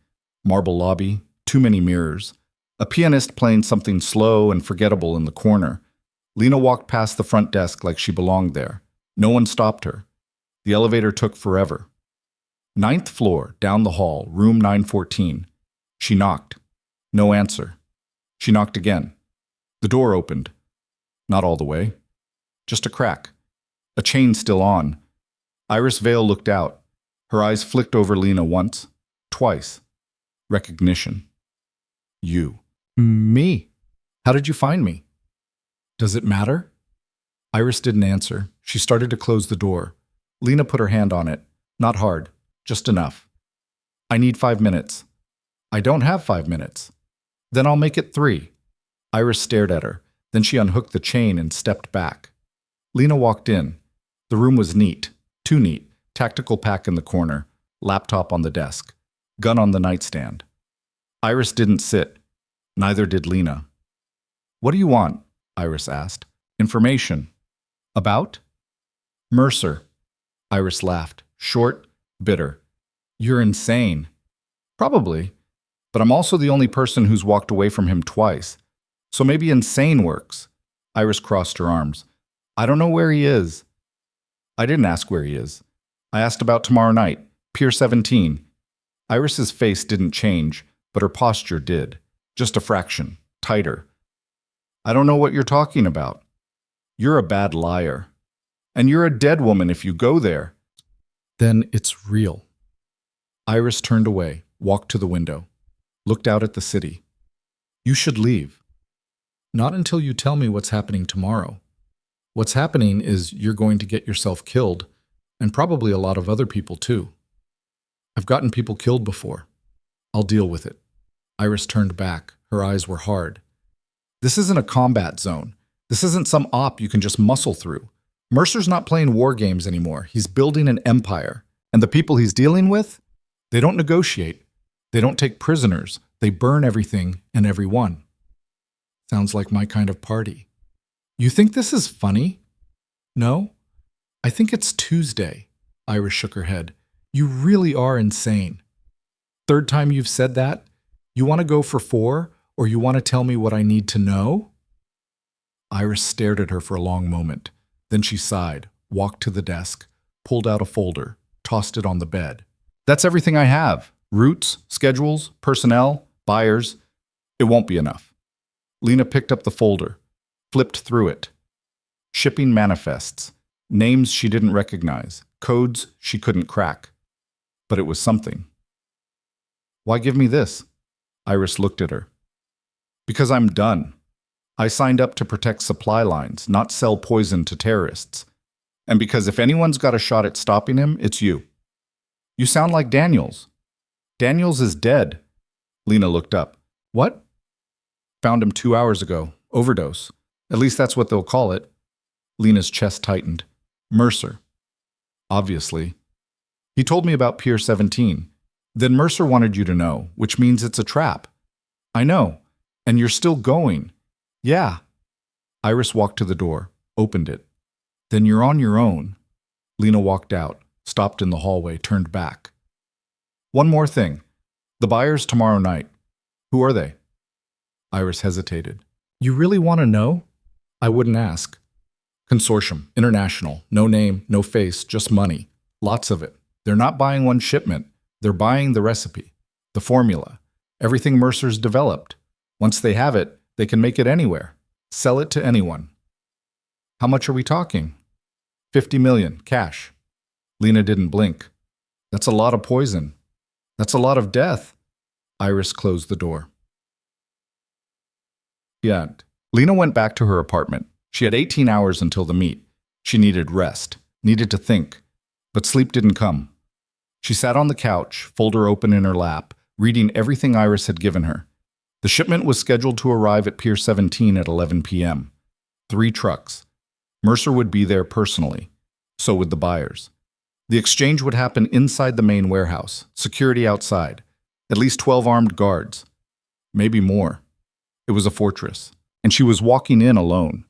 Marble lobby, too many mirrors. A pianist playing something slow and forgettable in the corner. Lena walked past the front desk like she belonged there. No one stopped her. The elevator took forever. 9th floor, down the hall, room 914. She knocked. No answer. She knocked again. The door opened. Not all the way. Just a crack. A chain still on. Iris Vale looked out. Her eyes flicked over Lena once, twice. Recognition. "You." "Me? How did you find me?" "Does it matter?" Iris didn't answer. She started to close the door. Lena put her hand on it. Not hard, just enough. "I need 5 minutes." "I don't have 5 minutes." "Then I'll make it 3. Iris stared at her. Then she unhooked the chain and stepped back. Lena walked in. The room was neat. Too neat. Tactical pack in the corner. Laptop on the desk. Gun on the nightstand. Iris didn't sit. Neither did Lena. "What do you want?" Iris asked. "Information." "About?" "Mercer." Iris laughed. Short, bitter. "You're insane." "Probably. But I'm also the only person who's walked away from him twice. So maybe insane works." Iris crossed her arms. "I don't know where he is." "I didn't ask where he is. I asked about tomorrow night. Pier 17. Iris's face didn't change, but her posture did. Just a fraction. Tighter. "I don't know what you're talking about." "You're a bad liar. And you're a dead woman if you go there." "Then it's real." Iris turned away, walked to the window, looked out at the city. "You should leave." "Not until you tell me what's happening tomorrow. What's happening is you're going to get yourself killed, and probably a lot of other people too. I've gotten people killed before. I'll deal with it." Iris turned back. Her eyes were hard. "This isn't a combat zone. This isn't some op you can just muscle through. Mercer's not playing war games anymore. He's building an empire. And the people he's dealing with, they don't negotiate. They don't take prisoners. They burn everything and everyone." "Sounds like my kind of party." "You think this is funny?" "No. I think it's Tuesday." Iris shook her head. "You really are insane. Third time you've said that? You want to go for 4, or you want to tell me what I need to know?" Iris stared at her for a long moment. Then she sighed, walked to the desk, pulled out a folder, tossed it on the bed. "That's everything I have. Routes, schedules, personnel, buyers. It won't be enough." Lena picked up the folder, flipped through it. Shipping manifests, names she didn't recognize, codes she couldn't crack. But it was something. "Why give me this?" Iris looked at her. "Because I'm done. I signed up to protect supply lines, not sell poison to terrorists. And because if anyone's got a shot at stopping him, it's you. You sound like Daniels." "Daniels is dead." Lena looked up. "What?" "Found him 2 hours ago. Overdose. At least that's what they'll call it." Lena's chest tightened. "Mercer." "Obviously. He told me about Pier 17. Then Mercer wanted you to know, which means it's a trap." "I know. And you're still going." "Yeah." Iris walked to the door, opened it. "Then you're on your own." Lena walked out, stopped in the hallway, turned back. "One more thing. The buyers tomorrow night. Who are they?" Iris hesitated. "You really want to know?" "I wouldn't ask." "Consortium, international, no name, no face, just money. Lots of it. They're not buying one shipment. They're buying the recipe, the formula, everything Mercer's developed. Once they have it, they can make it anywhere, sell it to anyone." "How much are we talking?" $50 million, cash." Lena didn't blink. "That's a lot of poison. That's a lot of death." Iris closed the door. Yeah. Lena went back to her apartment. She had 18 hours until the meet. She needed rest, needed to think. But sleep didn't come. She sat on the couch, folder open in her lap, reading everything Iris had given her. The shipment was scheduled to arrive at Pier 17 at 11 p.m. 3 trucks. Mercer would be there personally. So would the buyers. The exchange would happen inside the main warehouse, security outside, at least 12 armed guards. Maybe more. It was a fortress, and she was walking in alone.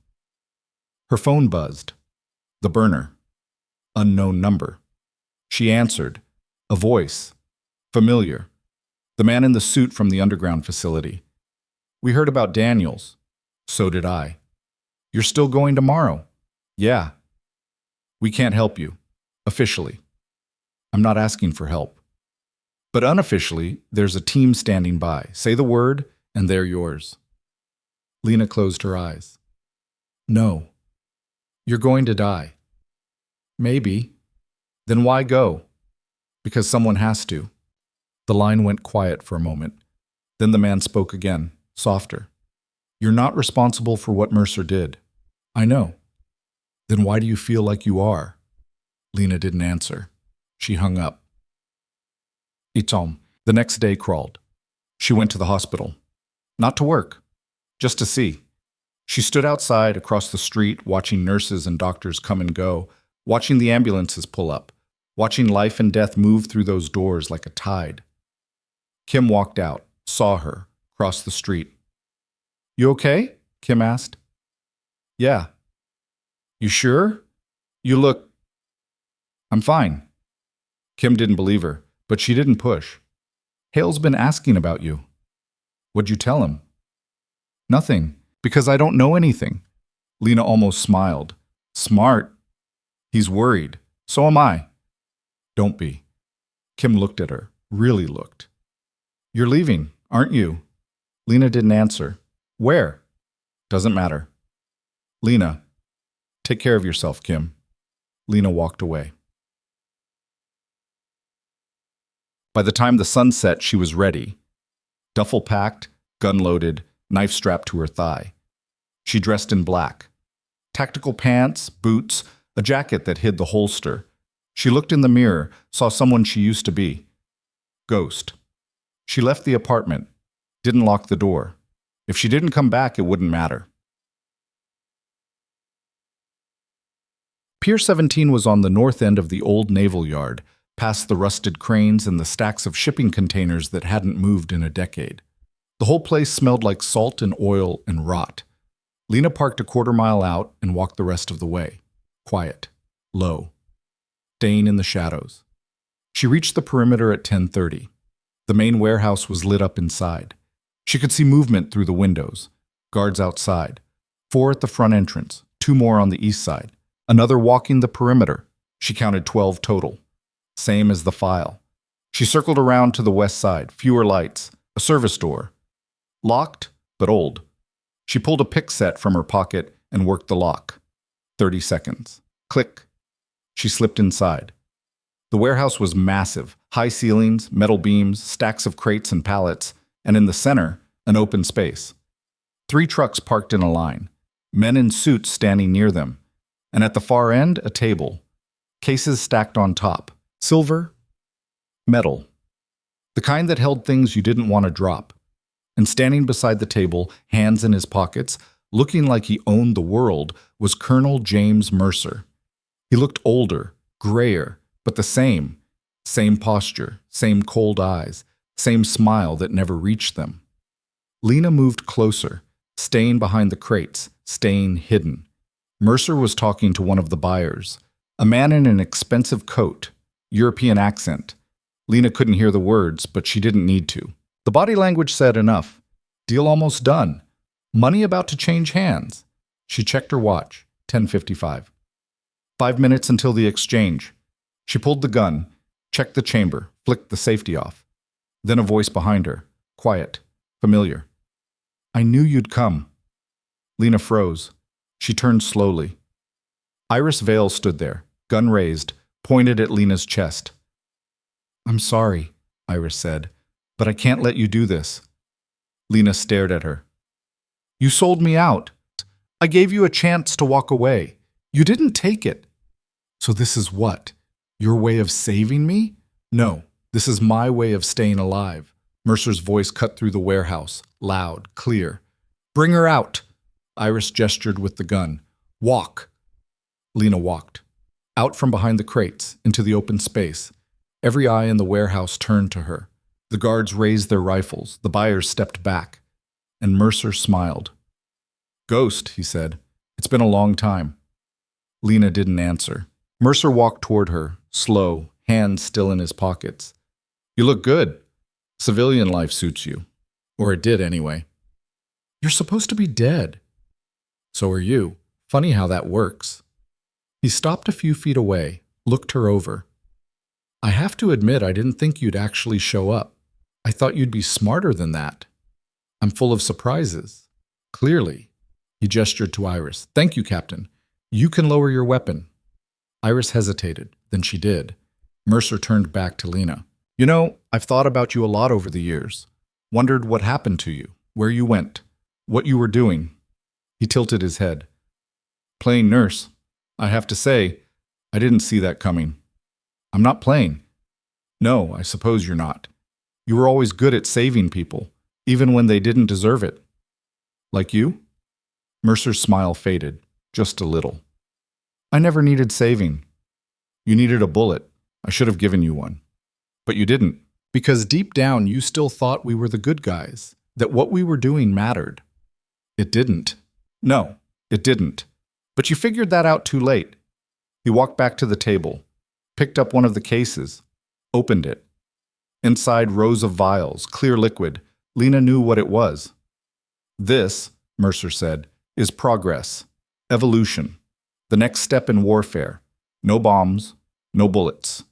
Her phone buzzed. The burner. Unknown number. She answered. A voice. Familiar. The man in the suit from the underground facility. "We heard about Daniels." "So did I." "You're still going tomorrow?" "Yeah." "We can't help you. Officially." "I'm not asking for help." "But unofficially, there's a team standing by. Say the word, and they're yours." Lena closed her eyes. "No. You're going to die." "Maybe." "Then why go?" "Because someone has to." The line went quiet for a moment. Then the man spoke again, softer. "You're not responsible for what Mercer did." "I know." "Then why do you feel like you are?" Lena didn't answer. She hung up. The next day crawled. She went to the hospital. Not to work. just to see. She stood outside across the street, watching nurses and doctors come and go, watching the ambulances pull up, watching life and death move through those doors like a tide. Kim walked out, saw her, crossed the street. "You okay?" Kim asked. "Yeah." "You sure? You look—" "I'm fine." Kim didn't believe her, but she didn't push. "Hale's been asking about you." "What'd you tell him?" "Nothing, because I don't know anything." Lena almost smiled. "Smart. He's worried. So am I." "Don't be." Kim looked at her, really looked. "You're leaving, aren't you?" Lena didn't answer. "Where?" "Doesn't matter." "Lena, take care of yourself, Kim." Lena walked away. By the time the sun set, she was ready. Duffel packed, gun loaded, knife strapped to her thigh. She dressed in black. Tactical pants, boots, a jacket that hid the holster. She looked in the mirror, saw someone she used to be. Ghost. She left the apartment, didn't lock the door. If she didn't come back, it wouldn't matter. Pier 17 was on the north end of the old naval yard, past the rusted cranes and the stacks of shipping containers that hadn't moved in a decade. The whole place smelled like salt and oil and rot. Lena parked a quarter-mile out and walked the rest of the way. Quiet. Low. Staying in the shadows. She reached the perimeter at 10:30. The main warehouse was lit up inside. She could see movement through the windows. Guards outside. 4 at the front entrance, 2 more on the east side. Another walking the perimeter. She counted 12 total. Same as the file. She circled around to the west side, fewer lights, a service door. Locked, but old. She pulled a pick set from her pocket and worked the lock. 30 seconds. Click. She slipped inside. The warehouse was massive, high ceilings, metal beams, stacks of crates and pallets, and in the center, an open space. 3 trucks parked in a line, men in suits standing near them, and at the far end, a table. Cases stacked on top. Silver, metal. The kind that held things you didn't want to drop. And standing beside the table, hands in his pockets, looking like he owned the world, was Colonel James Mercer. He looked older, grayer, but the same. Same posture, same cold eyes, same smile that never reached them. Lena moved closer, staying behind the crates, staying hidden. Mercer was talking to one of the buyers, a man in an expensive coat, European accent. Lena couldn't hear the words, but she didn't need to. The body language said enough. Deal almost done. Money about to change hands. She checked her watch, 10:55. 5 minutes until the exchange. She pulled the gun, checked the chamber, flicked the safety off. Then a voice behind her, quiet, familiar. "I knew you'd come." Lena froze. She turned slowly. Iris Vale stood there, gun raised, pointed at Lena's chest. "I'm sorry," Iris said, "but I can't let you do this." Lena stared at her. "You sold me out. I gave you a chance to walk away. You didn't take it. So this is what? Your way of saving me? No, this is my way of staying alive." Mercer's voice cut through the warehouse, loud, clear. "Bring her out." Iris gestured with the gun. "Walk." Lena walked. Out from behind the crates, into the open space. Every eye in the warehouse turned to her. The guards raised their rifles, the buyers stepped back. And Mercer smiled. "Ghost," he said. "It's been a long time." Lena didn't answer. Mercer walked toward her, slow, hands still in his pockets. "You look good. Civilian life suits you. Or it did anyway." "You're supposed to be dead." "So are you. Funny how that works." He stopped a few feet away, looked her over. "I have to admit I didn't think you'd actually show up. I thought you'd be smarter than that. I'm full of surprises." "Clearly." He gestured to Iris. "Thank you, Captain. You can lower your weapon." Iris hesitated, then she did. Mercer turned back to Lena. "You know, I've thought about you a lot over the years. Wondered what happened to you, where you went, what you were doing." He tilted his head. "Playing nurse. I have to say, I didn't see that coming." "I'm not playing." "No, I suppose you're not. You were always good at saving people, even when they didn't deserve it." Like you? Mercer's smile faded, just a little. I never needed saving. You needed a bullet. I should have given you one. But you didn't. Because deep down you still thought we were the good guys, that what we were doing mattered. It didn't. No, it didn't. But you figured that out too late. He walked back to the table, picked up one of the cases, opened it. Inside rows of vials, clear liquid. Lena knew what it was. This, Mercer said, is progress, evolution, the next step in warfare. No bombs, no bullets.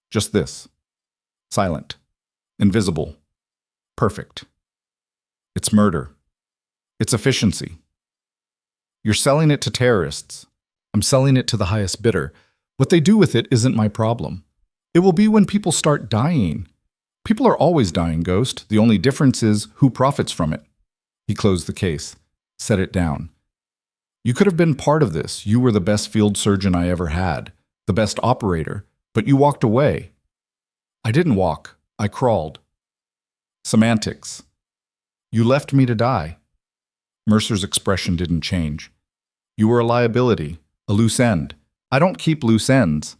Just this. Silent. Invisible. Perfect. It's murder. It's efficiency. You're selling it to terrorists. I'm selling it to the highest bidder. What they do with it isn't my problem. It will be when people start dying. People are always dying, Ghost. The only difference is who profits from it. He closed the case, set it down. You could have been part of this. You were the best field surgeon I ever had, the best operator, but you walked away. I didn't walk. I crawled. Semantics. You left me to die. Mercer's expression didn't change. You were a liability, a loose end. I don't keep loose ends.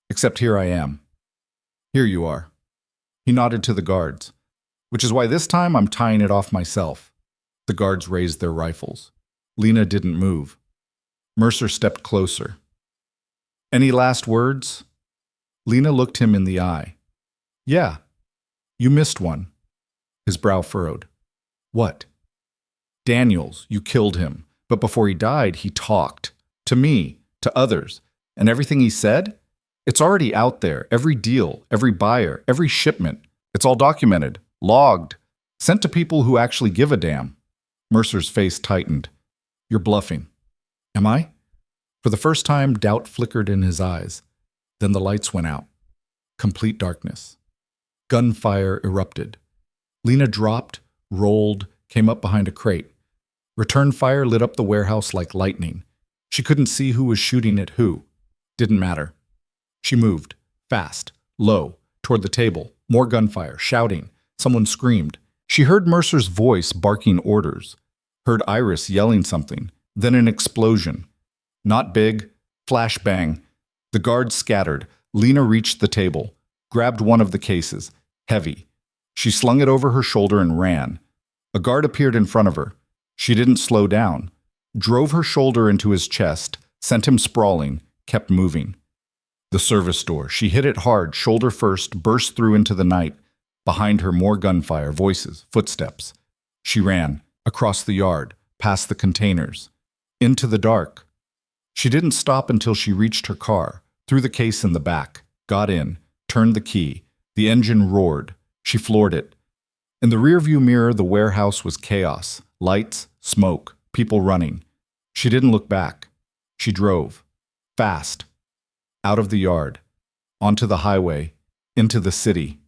Except here I am. Here you are. He nodded to the guards, which is why this time I'm tying it off myself. The guards raised their rifles. Lena didn't move. Mercer stepped closer. Any last words? Lena looked him in the eye. Yeah, you missed one. His brow furrowed. What? Daniels, you killed him. But before he died, he talked. To me, to others. And everything he said? It's already out there. Every deal, every buyer, every shipment. It's all documented, logged, sent to people who actually give a damn. Mercer's face tightened. You're bluffing. Am I? For the first time, doubt flickered in his eyes. Then the lights went out. Complete darkness. Gunfire erupted. Lena dropped, rolled, came up behind a crate. Return fire lit up the warehouse like lightning. She couldn't see who was shooting at who. Didn't matter. She moved, fast, low, toward the table. More gunfire, shouting. Someone screamed. She heard Mercer's voice barking orders. Heard Iris yelling something. Then an explosion. Not big. Flash bang. The guards scattered. Lena reached the table, grabbed one of the cases. Heavy. She slung it over her shoulder and ran. A guard appeared in front of her. She didn't slow down. Drove her shoulder into his chest, sent him sprawling, kept moving. The service door. She hit it hard, shoulder first, burst through into the night. Behind her, more gunfire, voices, footsteps. She ran, across the yard, past the containers, into the dark. She didn't stop until she reached her car, threw the case in the back, got in, turned the key. The engine roared. She floored it. In the rearview mirror, the warehouse was chaos. Lights, smoke, people running. She didn't look back. She drove. Fast. Out of the yard. Onto the highway. Into the city.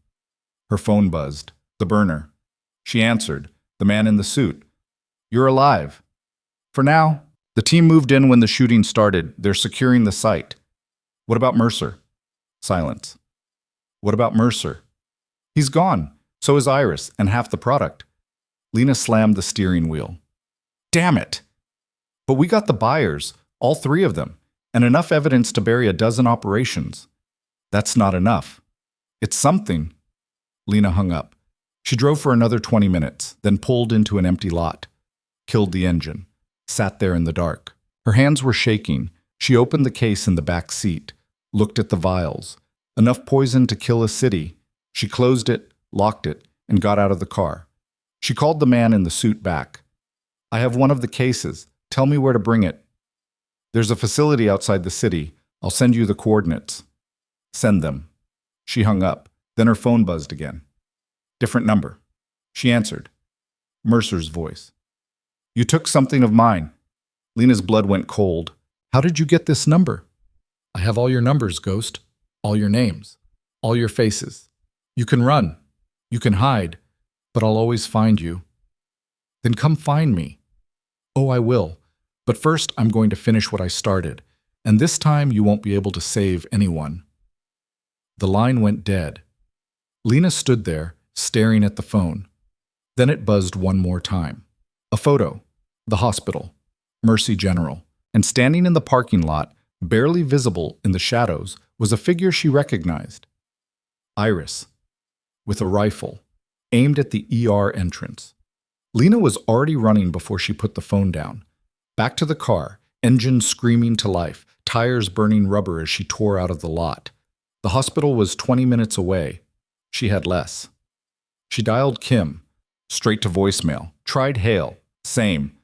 Her phone buzzed. The burner. She answered. The man in the suit. You're alive. For now. The team moved in when the shooting started. They're securing the site. What about Mercer? Silence. What about Mercer? He's gone. So is Iris, and half the product. Lena slammed the steering wheel. Damn it! But we got the buyers, all three of them, and enough evidence to bury a dozen operations. That's not enough. It's something. Lena hung up. She drove for another 20 minutes, then pulled into an empty lot. Killed the engine. Sat there in the dark. Her hands were shaking. She opened the case in the back seat. Looked at the vials. Enough poison to kill a city. She closed it, locked it, and got out of the car. She called the man in the suit back. I have one of the cases. Tell me where to bring it. There's a facility outside the city. I'll send you the coordinates. Send them. She hung up. Then her phone buzzed again. Different number. She answered. Mercer's voice. You took something of mine. Lena's blood went cold. How did you get this number? I have all your numbers, Ghost. All your names. All your faces. You can run. You can hide. But I'll always find you. Then come find me. Oh, I will. But first, I'm going to finish what I started. And this time, you won't be able to save anyone. The line went dead. Lena stood there, staring at the phone. Then it buzzed one more time. A photo. The hospital, Mercy General, and standing in the parking lot, barely visible in the shadows, was a figure she recognized. Iris, with a rifle, aimed at the ER entrance. Lena was already running before she put the phone down. Back to the car, engine screaming to life, tires burning rubber as she tore out of the lot. The hospital was 20 minutes away. She had less. She dialed Kim, straight to voicemail, tried Hale, same.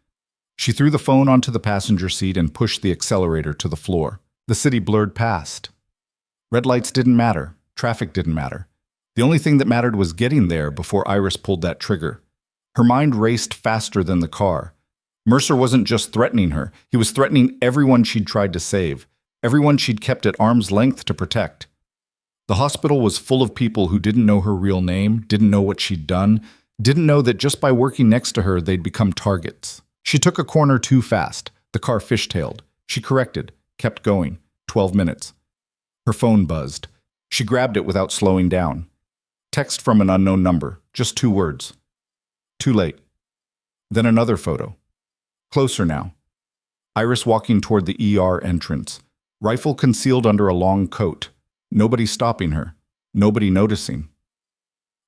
She threw the phone onto the passenger seat and pushed the accelerator to the floor. The city blurred past. Red lights didn't matter. Traffic didn't matter. The only thing that mattered was getting there before Iris pulled that trigger. Her mind raced faster than the car. Mercer wasn't just threatening her. He was threatening everyone she'd tried to save, everyone she'd kept at arm's length to protect. The hospital was full of people who didn't know her real name, didn't know what she'd done, didn't know that just by working next to her, they'd become targets. She took a corner too fast. The car fishtailed. She corrected, kept going. 12 minutes. Her phone buzzed. She grabbed it without slowing down. Text from an unknown number, just 2 words. Too late. Then another photo. Closer now. Iris walking toward the ER entrance, rifle concealed under a long coat. Nobody stopping her. Nobody noticing.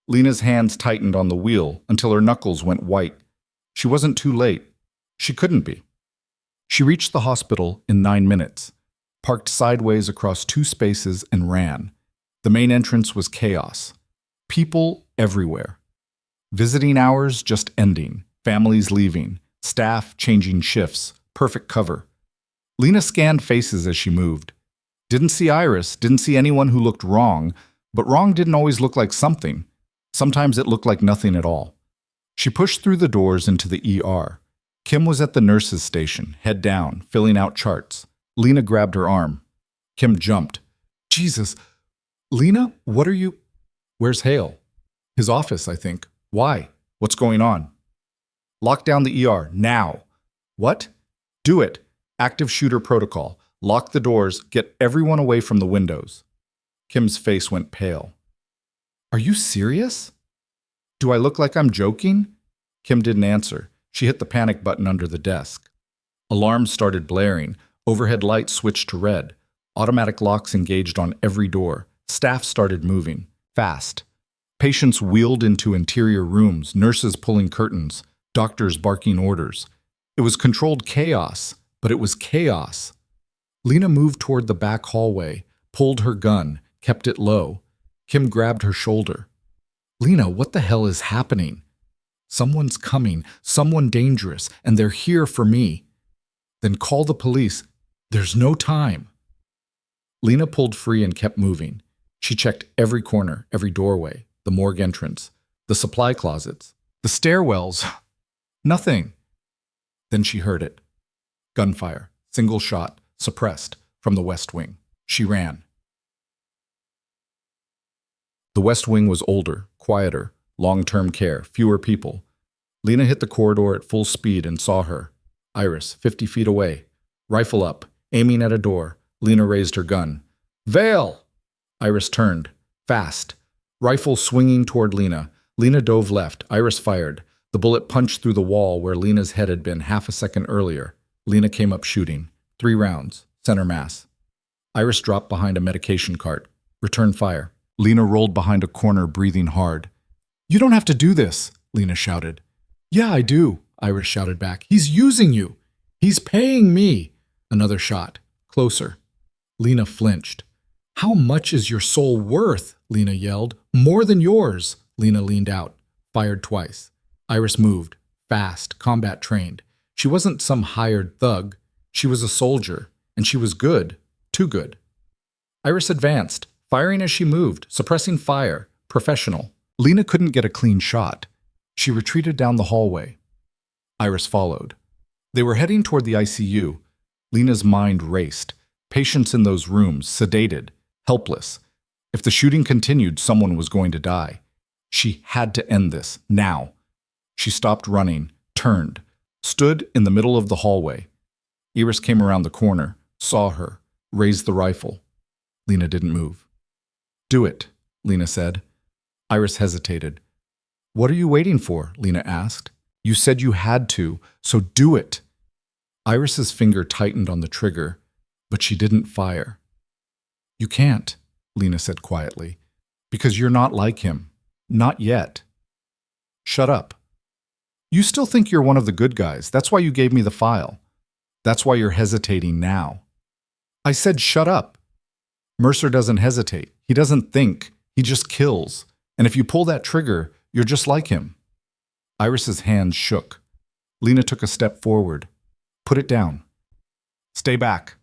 Lena's hands tightened on the wheel until her knuckles went white. She wasn't too late. She couldn't be. She reached the hospital in 9 minutes, parked sideways across 2 spaces and ran. The main entrance was chaos. People everywhere. Visiting hours just ending, families leaving, staff changing shifts, perfect cover. Lena scanned faces as she moved. Didn't see Iris, didn't see anyone who looked wrong, but wrong didn't always look like something. Sometimes it looked like nothing at all. She pushed through the doors into the ER. Kim was at the nurse's station, head down, filling out charts. Lena grabbed her arm. Kim jumped. Jesus. Lena, what are you? Where's Hale? His office, I think. Why? What's going on? Lock down the ER, now. What? Do it. Active shooter protocol. Lock the doors, get everyone away from the windows. Kim's face went pale. Are you serious? Do I look like I'm joking? Kim didn't answer. She hit the panic button under the desk. Alarms started blaring. Overhead lights switched to red. Automatic locks engaged on every door. Staff started moving. Fast. Patients wheeled into interior rooms, nurses pulling curtains, doctors barking orders. It was controlled chaos, but it was chaos. Lena moved toward the back hallway, pulled her gun, kept it low. Kim grabbed her shoulder. Lena, what the hell is happening? Someone's coming, someone dangerous, and they're here for me. Then call the police. There's no time. Lena pulled free and kept moving. She checked every corner, every doorway, the morgue entrance, the supply closets, the stairwells. Nothing. Then she heard it. Gunfire, single shot, suppressed, from the West Wing. She ran. The West Wing was older, quieter, long-term care, fewer people. Lena hit the corridor at full speed and saw her. Iris, 50 feet away. Rifle up, aiming at a door. Lena raised her gun. Vale! Iris turned. Fast. Rifle swinging toward Lena. Lena dove left. Iris fired. The bullet punched through the wall where Lena's head had been half a second earlier. Lena came up shooting. 3 rounds. Center mass. Iris dropped behind a medication cart. Return fire. Lena rolled behind a corner, breathing hard. You don't have to do this, Lena shouted. Yeah, I do, Iris shouted back. He's using you. He's paying me. Another shot. Closer. Lena flinched. How much is your soul worth? Lena yelled. More than yours. Lena leaned out. Fired twice. Iris moved. Fast. Combat trained. She wasn't some hired thug. She was a soldier. And she was good. Too good. Iris advanced, firing as she moved, suppressing fire. Professional. Lena couldn't get a clean shot. She retreated down the hallway. Iris followed. They were heading toward the ICU. Lena's mind raced. Patients in those rooms, sedated, helpless. If the shooting continued, someone was going to die. She had to end this, now. She stopped running, turned, stood in the middle of the hallway. Iris came around the corner, saw her, raised the rifle. Lena didn't move. Do it, Lena said. Iris hesitated. What are you waiting for? Lena asked. You said you had to, so do it. Iris's finger tightened on the trigger, but she didn't fire. You can't, Lena said quietly, because you're not like him. Not yet. Shut up. You still think you're one of the good guys. That's why you gave me the file. That's why you're hesitating now. I said shut up. Mercer doesn't hesitate. He doesn't think. He just kills. And if you pull that trigger, you're just like him. Iris's hands shook. Lena took a step forward. Put it down. Stay back.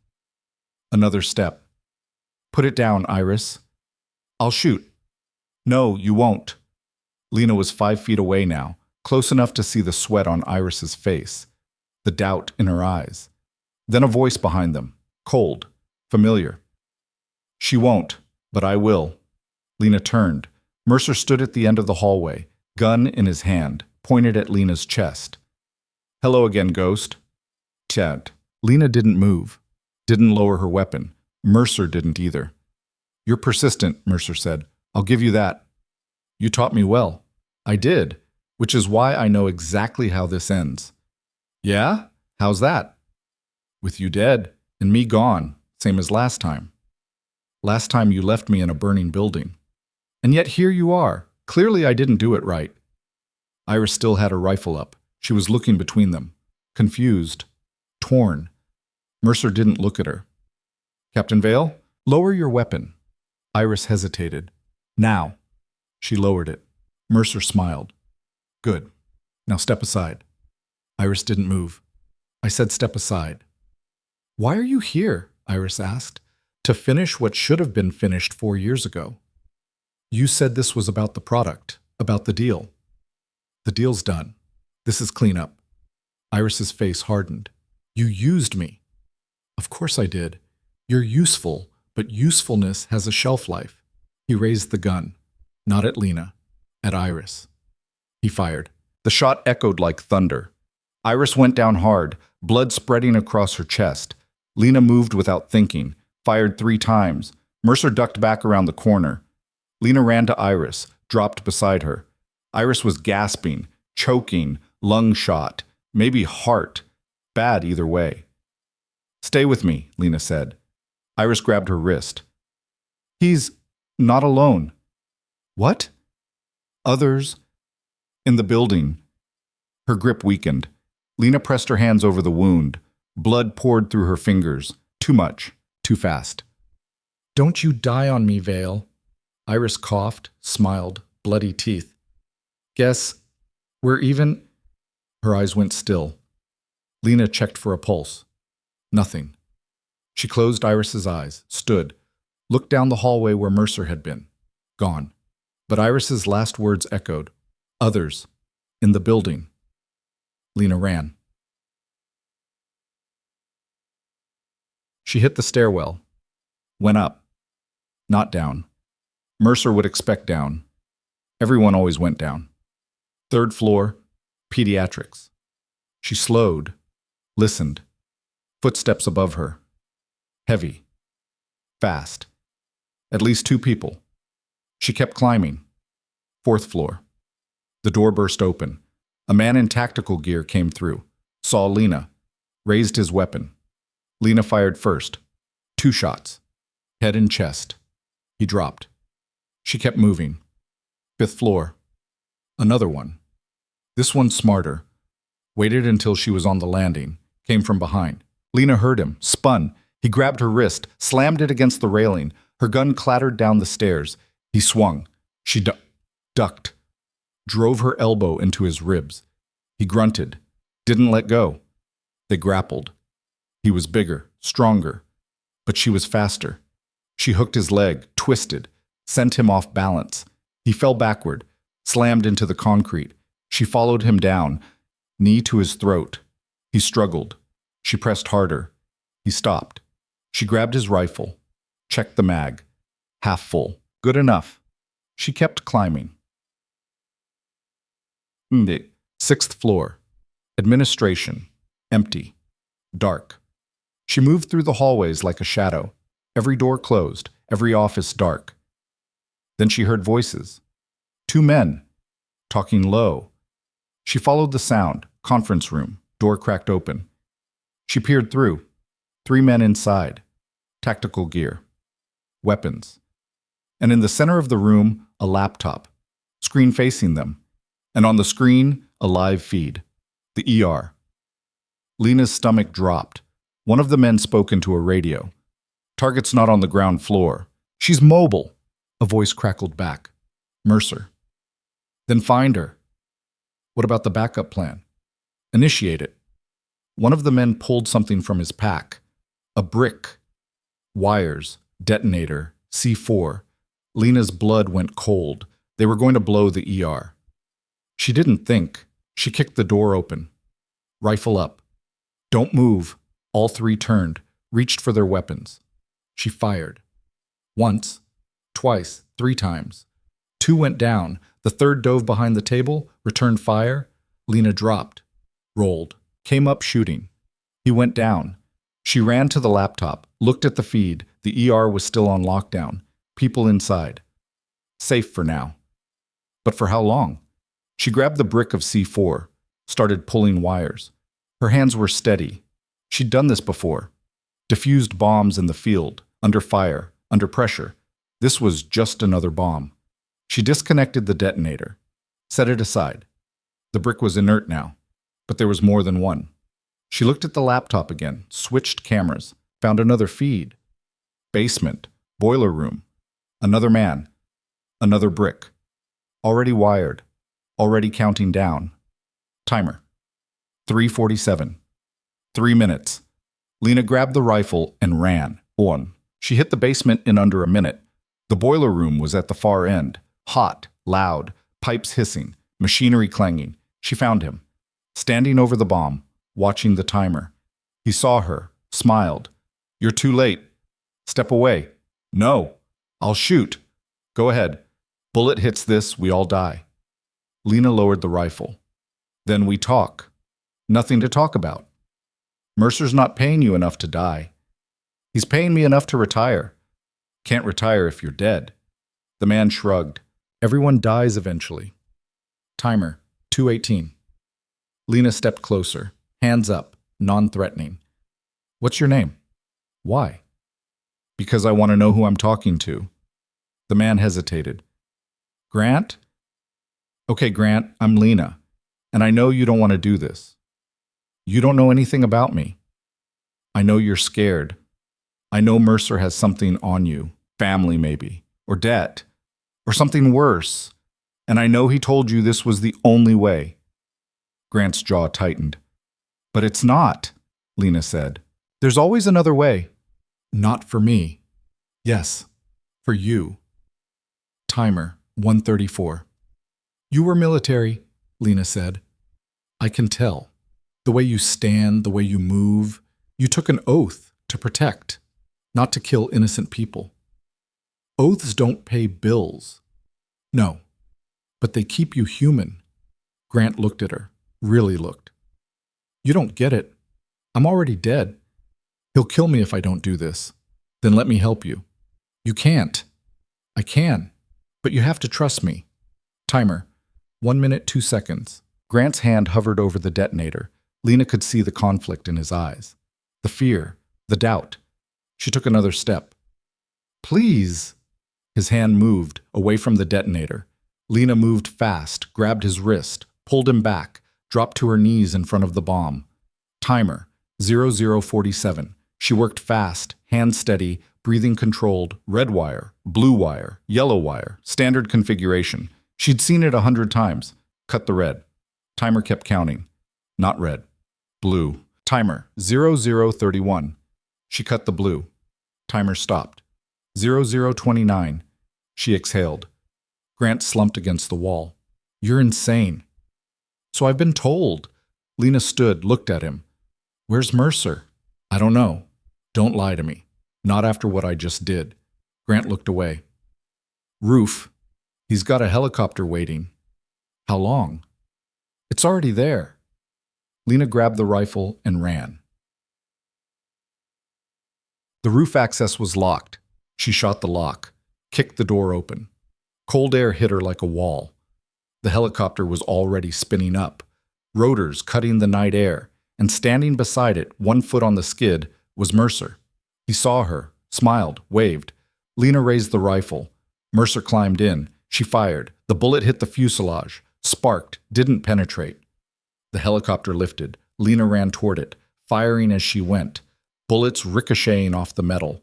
Another step. Put it down, Iris. I'll shoot. No, you won't. Lena was 5 feet away now, close enough to see the sweat on Iris's face, the doubt in her eyes. Then a voice behind them, cold, familiar. She won't, but I will. Lena turned. Mercer stood at the end of the hallway, gun in his hand, pointed at Lena's chest. Hello again, Ghost. Chad. Lena didn't move, didn't lower her weapon. Mercer didn't either. You're persistent, Mercer said. I'll give you that. You taught me well. I did, which is why I know exactly how this ends. Yeah? How's that? With you dead, and me gone, same as last time. Last time you left me in a burning building. And yet here you are. Clearly I didn't do it right. Iris still had her rifle up. She was looking between them, confused, torn. Mercer didn't look at her. Captain Vale, lower your weapon. Iris hesitated. Now. She lowered it. Mercer smiled. Good. Now step aside. Iris didn't move. I said step aside. Why are you here? Iris asked. To finish what should have been finished 4 years ago. You said this was about the product, about the deal. The deal's done. This is cleanup. Iris's face hardened. You used me. Of course I did. You're useful, but usefulness has a shelf life. He raised the gun. Not at Lena. At Iris. He fired. The shot echoed like thunder. Iris went down hard, blood spreading across her chest. Lena moved without thinking, fired 3 times. Mercer ducked back around the corner. Lena ran to Iris, dropped beside her. Iris was gasping, choking, lung shot, maybe heart. Bad either way. Stay with me, Lena said. Iris grabbed her wrist. He's not alone. What? Others in the building. Her grip weakened. Lena pressed her hands over the wound. Blood poured through her fingers. Too much. Too fast. Don't you die on me, Vale. Iris coughed, smiled, bloody teeth. Guess we're even. Her eyes went still. Lena checked for a pulse. Nothing. She closed Iris's eyes, stood, looked down the hallway where Mercer had been. Gone. But Iris's last words echoed. Others. In the building. Lena ran. She hit the stairwell. Went up. Not down. Mercer would expect down. Everyone always went down. 3rd floor, pediatrics. She slowed, listened. Footsteps above her. Heavy. Fast. At least 2 people. She kept climbing. 4th floor. The door burst open. A man in tactical gear came through. Saw Lena. Raised his weapon. Lena fired first. 2 shots. Head and chest. He dropped. She kept moving. 5th floor. Another one. This one smarter. Waited until she was on the landing. Came from behind. Lena heard him. Spun. He grabbed her wrist. Slammed it against the railing. Her gun clattered down the stairs. He swung. She ducked. Drove her elbow into his ribs. He grunted. Didn't let go. They grappled. He was bigger, stronger. But she was faster. She hooked his leg, twisted, sent him off balance. He fell backward, slammed into the concrete. She followed him down, knee to his throat. He struggled. She pressed harder. He stopped. She grabbed his rifle, checked the mag. Half full. Good enough. She kept climbing. The 6th floor. Administration. Empty. Dark. She moved through the hallways like a shadow. Every door closed, every office dark. Then she heard voices. 2 men, talking low. She followed the sound. Conference room. Door cracked open. She peered through. 3 men inside. Tactical gear. Weapons. And in the center of the room, a laptop. Screen facing them. And on the screen, a live feed. The ER. Lena's stomach dropped. One of the men spoke into a radio. Target's not on the ground floor. She's mobile. A voice crackled back. Mercer. Then find her. What about the backup plan? Initiate it. One of the men pulled something from his pack. A brick. Wires. Detonator. C4. Lena's blood went cold. They were going to blow the ER. She didn't think. She kicked the door open. Rifle up. Don't move. All 3 turned, reached for their weapons. She fired. Once, twice, 3 times. 2 went down. The 3rd dove behind the table, returned fire. Lena dropped, rolled, came up shooting. He went down. She ran to the laptop, looked at the feed. The ER was still on lockdown. People inside. Safe for now. But for how long? She grabbed the brick of C4, started pulling wires. Her hands were steady. She'd done this before. Diffused bombs in the field, under fire, under pressure. This was just another bomb. She disconnected the detonator, set it aside. The brick was inert now, but there was more than one. She looked at the laptop again, switched cameras, found another feed. Basement, boiler room, another man, another brick. Already wired, already counting down. Timer. 3:47. 3 minutes. Lena grabbed the rifle and ran. On. She hit the basement in under a minute. The boiler room was at the far end. Hot, loud, pipes hissing, machinery clanging. She found him, standing over the bomb, watching the timer. He saw her, smiled. You're too late. Step away. No. I'll shoot. Go ahead. Bullet hits this, we all die. Lena lowered the rifle. Then we talk. Nothing to talk about. Mercer's not paying you enough to die. He's paying me enough to retire. Can't retire if you're dead. The man shrugged. Everyone dies eventually. Timer, 2:18. Lena stepped closer, hands up, non-threatening. What's your name? Why? Because I want to know who I'm talking to. The man hesitated. Grant? Okay, Grant, I'm Lena, and I know you don't want to do this. You don't know anything about me. I know you're scared. I know Mercer has something on you, family maybe, or debt, or something worse, and I know he told you this was the only way. Grant's jaw tightened. But it's not, Lena said. There's always another way. Not for me. Yes, for you. Timer, 1:34. You were military, Lena said. I can tell. The way you stand, the way you move. You took an oath to protect, not to kill innocent people. Oaths don't pay bills. No, but they keep you human. Grant looked at her, really looked. You don't get it. I'm already dead. He'll kill me if I don't do this. Then let me help you. You can't. I can, but you have to trust me. Timer, 1 minute, 2 seconds. Grant's hand hovered over the detonator. Lena could see the conflict in his eyes. The fear, the doubt. She took another step. Please. His hand moved, away from the detonator. Lena moved fast, grabbed his wrist, pulled him back, dropped to her knees in front of the bomb. Timer, 00:47. She worked fast, hand steady, breathing controlled, red wire, blue wire, yellow wire, standard configuration. She'd seen it 100 times. Cut the red. Timer kept counting. Not red. Blue. Timer, 00:31. She cut the blue. Timer stopped. 00:29. She exhaled. Grant slumped against the wall. You're insane. So I've been told. Lena stood, looked at him. Where's Mercer? I don't know. Don't lie to me. Not after what I just did. Grant looked away. Roof. He's got a helicopter waiting. How long? It's already there. Lena grabbed the rifle and ran. The roof access was locked. She shot the lock, kicked the door open. Cold air hit her like a wall. The helicopter was already spinning up. rotors cutting the night air, and standing beside it, one foot on the skid, was Mercer. He saw her, smiled, waved. Lena raised the rifle. Mercer climbed in. She fired. The bullet hit the fuselage, sparked, didn't penetrate. The helicopter lifted. Lena ran toward it, firing as she went, bullets ricocheting off the metal.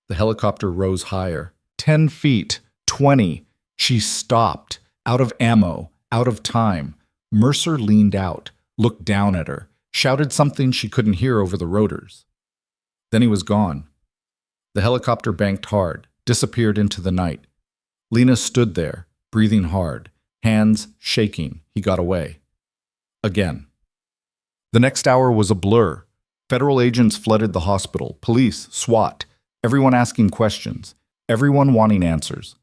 The helicopter rose higher. 10 feet, 20. She stopped, out of ammo, out of time. Mercer leaned out, looked down at her, shouted something she couldn't hear over the rotors. Then he was gone. The helicopter banked hard, disappeared into the night. Lena stood there, breathing hard, hands shaking. He got away. Again. The next hour was a blur. Federal agents flooded the hospital, police, SWAT, everyone asking questions, everyone wanting answers.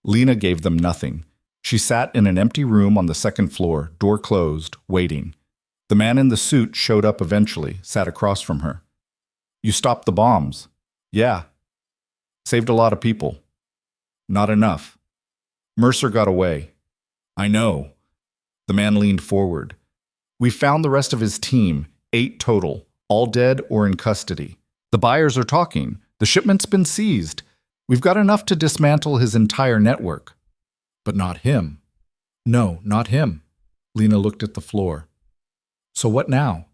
Lena gave them nothing. She sat in an empty room on the second floor, door closed, waiting. The man in the suit showed up eventually, sat across from her. "You stopped the bombs." "Yeah." "Saved a lot of people." "Not enough." "Mercer got away." "I know." The man leaned forward. "We found the rest of his team, 8 total, all dead or in custody. The buyers are talking. The shipment's been seized. We've got enough to dismantle his entire network." "But not him." "No, not him." Lena looked at the floor. "So what now?"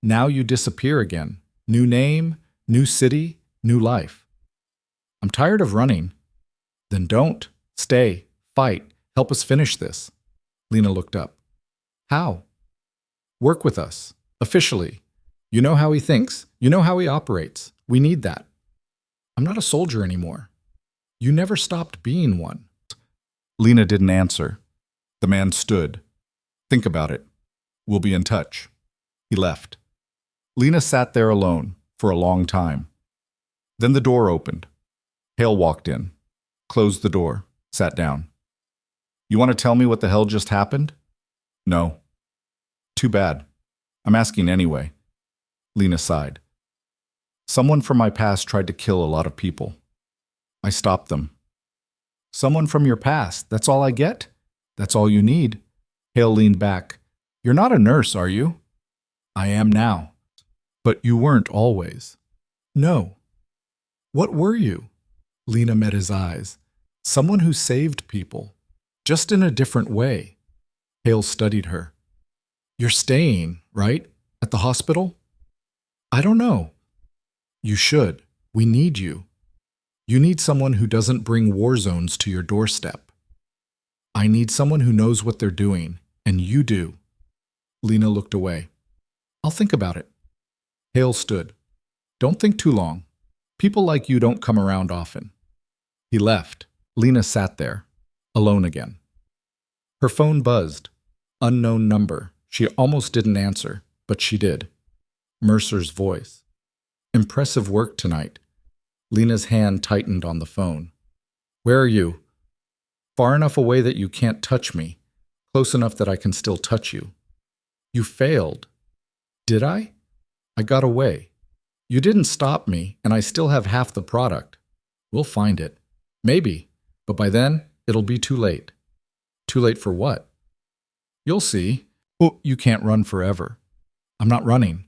"Now you disappear again. New name, new city, new life." "I'm tired of running." "Then don't. Stay. Fight. Help us finish this." Lena looked up. "How?" "Work with us. Officially. You know how he thinks. You know how he operates. We need that." "I'm not a soldier anymore." "You never stopped being one." Lena didn't answer. The man stood. "Think about it. We'll be in touch." He left. Lena sat there alone for a long time. Then the door opened. Hale walked in, closed the door, sat down. "You want to tell me what the hell just happened?" "No." "Too bad. I'm asking anyway." Lena sighed. "Someone from my past tried to kill a lot of people. I stopped them." "Someone from your past, that's all I get? That's all you need?" Hale leaned back. "You're not a nurse, are you?" "I am now." "But you weren't always." "No." "What were you?" Lena met his eyes. "Someone who saved people, just in a different way." Hale studied her. "You're staying, right? At the hospital?" "I don't know." "You should. We need you. You need someone who doesn't bring war zones to your doorstep." "I need someone who knows what they're doing, and you do." Lena looked away. "I'll think about it." Hale stood. "Don't think too long. People like you don't come around often." He left. Lena sat there, alone again. Her phone buzzed. Unknown number. She almost didn't answer, but she did. Mercer's voice. "Impressive work tonight." Lena's hand tightened on the phone. "Where are you?" "Far enough away that you can't touch me. Close enough that I can still touch you." "You failed." "Did I?" "I got away. You didn't stop me, and I still have half the product. We'll find it. Maybe, but by then, it'll be too late." "Too late for what?" "You'll see. Oh, you can't run forever." "I'm not running.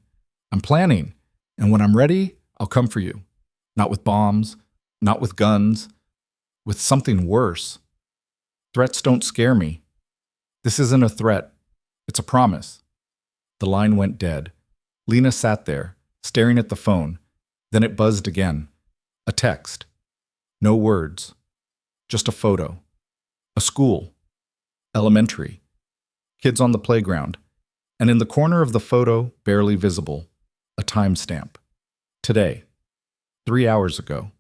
I'm planning, and when I'm ready, I'll come for you. Not with bombs, not with guns, with something worse. Threats don't scare me. This isn't a threat. It's a promise." The line went dead. Lena sat there, staring at the phone. Then it buzzed again. A text. No words. Just a photo. A school. Elementary. Kids on the playground. And in the corner of the photo, barely visible, a timestamp. Today. 3 hours ago.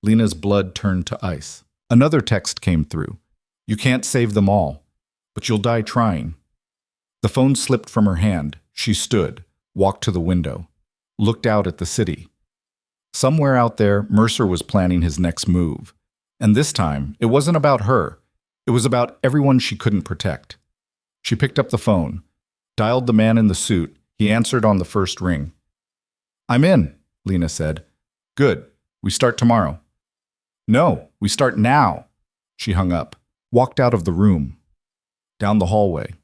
Lena's blood turned to ice. Another text came through. "You can't save them all, but you'll die trying." The phone slipped from her hand. She stood, walked to the window, looked out at the city. Somewhere out there, Mercer was planning his next move. And this time, it wasn't about her. It was about everyone she couldn't protect. She picked up the phone, dialed the man in the suit. He answered on the first ring. "I'm in," Lena said. "Good. We start tomorrow." "No, we start now." She hung up, walked out of the room, down the hallway.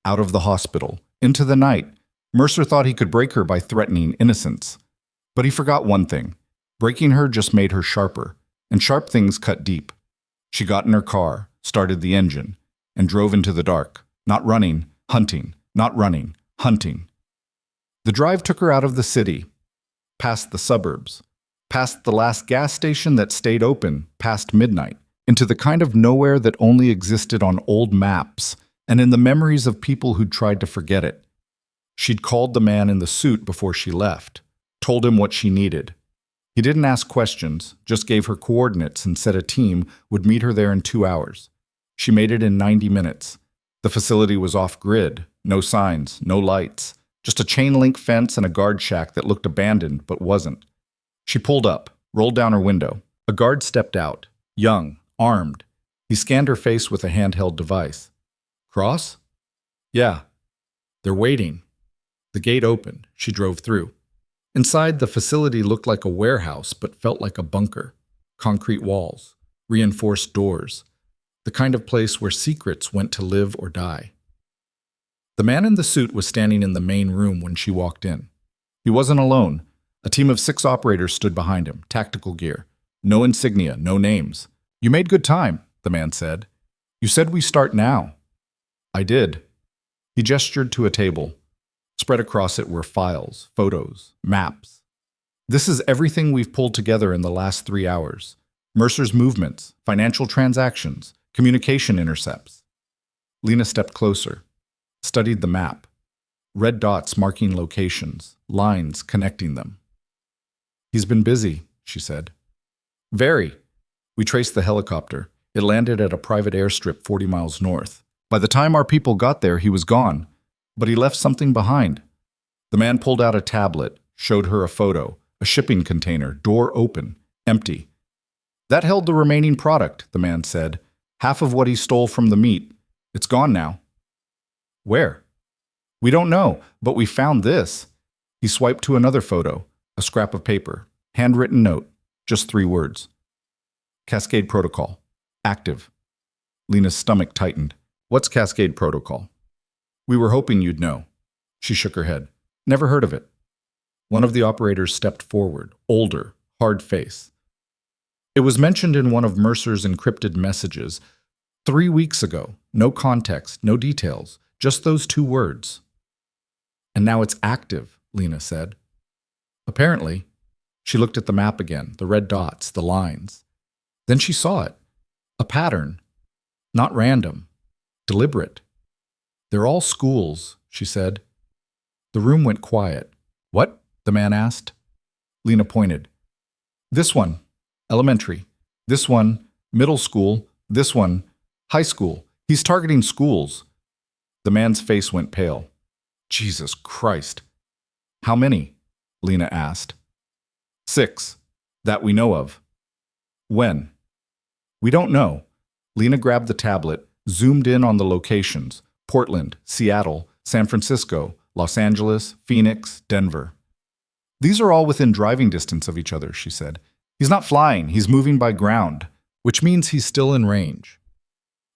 out of the hospital, into the night. Mercer thought he could break her by threatening innocence. But he forgot one thing. Breaking her just made her sharper, and sharp things cut deep. She got in her car, started the engine, and drove into the dark. Not running, hunting. Not running, hunting. The drive took her out of the city, past the suburbs, past the last gas station that stayed open past midnight, into the kind of nowhere that only existed on old maps and in the memories of people who'd tried to forget it. She'd called the man in the suit before she left, told him what she needed. He didn't ask questions, just gave her coordinates and said a team would meet her there in 2 hours. She made it in 90 minutes. The facility was off-grid, no signs, no lights, just a chain-link fence and a guard shack that looked abandoned but wasn't. She pulled up, rolled down her window. A guard stepped out, young, armed. He scanned her face with a handheld device. Cross? Yeah. They're waiting. The gate opened. She drove through. Inside, the facility looked like a warehouse but felt like a bunker. Concrete walls, reinforced doors, the kind of place where secrets went to live or die. The man in the suit was standing in the main room when she walked in. He wasn't alone. A team of 6 operators stood behind him, tactical gear. No insignia, no names. You made good time, the man said. You said we start now. I did. He gestured to a table. Spread across it were files, photos, maps. This is everything we've pulled together in the last 3 hours. Mercer's movements, financial transactions, communication intercepts. Lena stepped closer, studied the map. Red dots marking locations, lines connecting them. He's been busy, she said. Very. We traced the helicopter. It landed at a private airstrip 40 miles north. By the time our people got there, he was gone. But he left something behind. The man pulled out a tablet, showed her a photo, a shipping container, door open, empty. That held the remaining product, the man said. Half of what he stole from the meat. It's gone now. Where? We don't know, but we found this. He swiped to another photo, a scrap of paper, handwritten note, just 3 words. Cascade Protocol. Active. Lena's stomach tightened. What's Cascade Protocol? We were hoping you'd know. She shook her head. Never heard of it. One of the operators stepped forward, older, hard face. It was mentioned in one of Mercer's encrypted messages 3 weeks ago. No context, no details, just those 2 words. And now it's active, Lena said. Apparently. She looked at the map again, the red dots, the lines. Then she saw it. A pattern. Not random. Deliberate. They're all schools, she said. The room went quiet. What? The man asked. Lena pointed. This one, elementary. This one, middle school. This one, high school. He's targeting schools. The man's face went pale. Jesus Christ. How many? Lena asked. 6, that we know of. When? We don't know. Lena grabbed the tablet, zoomed in on the locations. Portland, Seattle, San Francisco, Los Angeles, Phoenix, Denver. These are all within driving distance of each other, she said. He's not flying, he's moving by ground, which means he's still in range.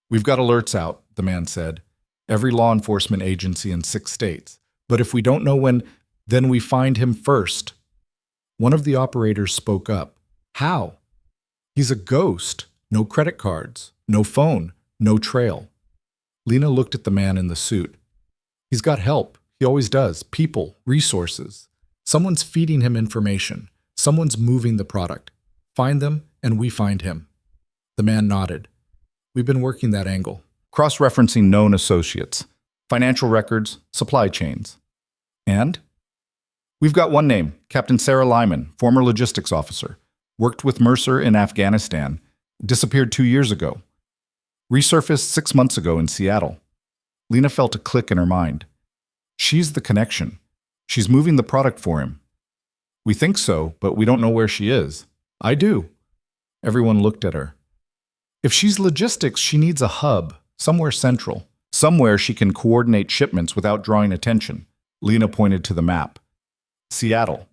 We've got alerts out, the man said. Every law enforcement agency in 6 states. But if we don't know when, then we find him first. One of the operators spoke up. How? He's a ghost. No credit cards, no phone, no trail. Lena looked at the man in the suit. He's got help. He always does. People, resources. Someone's feeding him information. Someone's moving the product. Find them, and we find him. The man nodded. We've been working that angle. Cross-referencing known associates. Financial records, supply chains. And? We've got one name, Captain Sarah Lyman, former logistics officer. Worked with Mercer in Afghanistan. Disappeared 2 years ago. Resurfaced 6 months ago in Seattle. Lena felt a click in her mind. She's the connection. She's moving the product for him. We think so, but we don't know where she is. I do. Everyone looked at her. If she's logistics, she needs a hub, somewhere central, somewhere she can coordinate shipments without drawing attention. Lena pointed to the map. Seattle.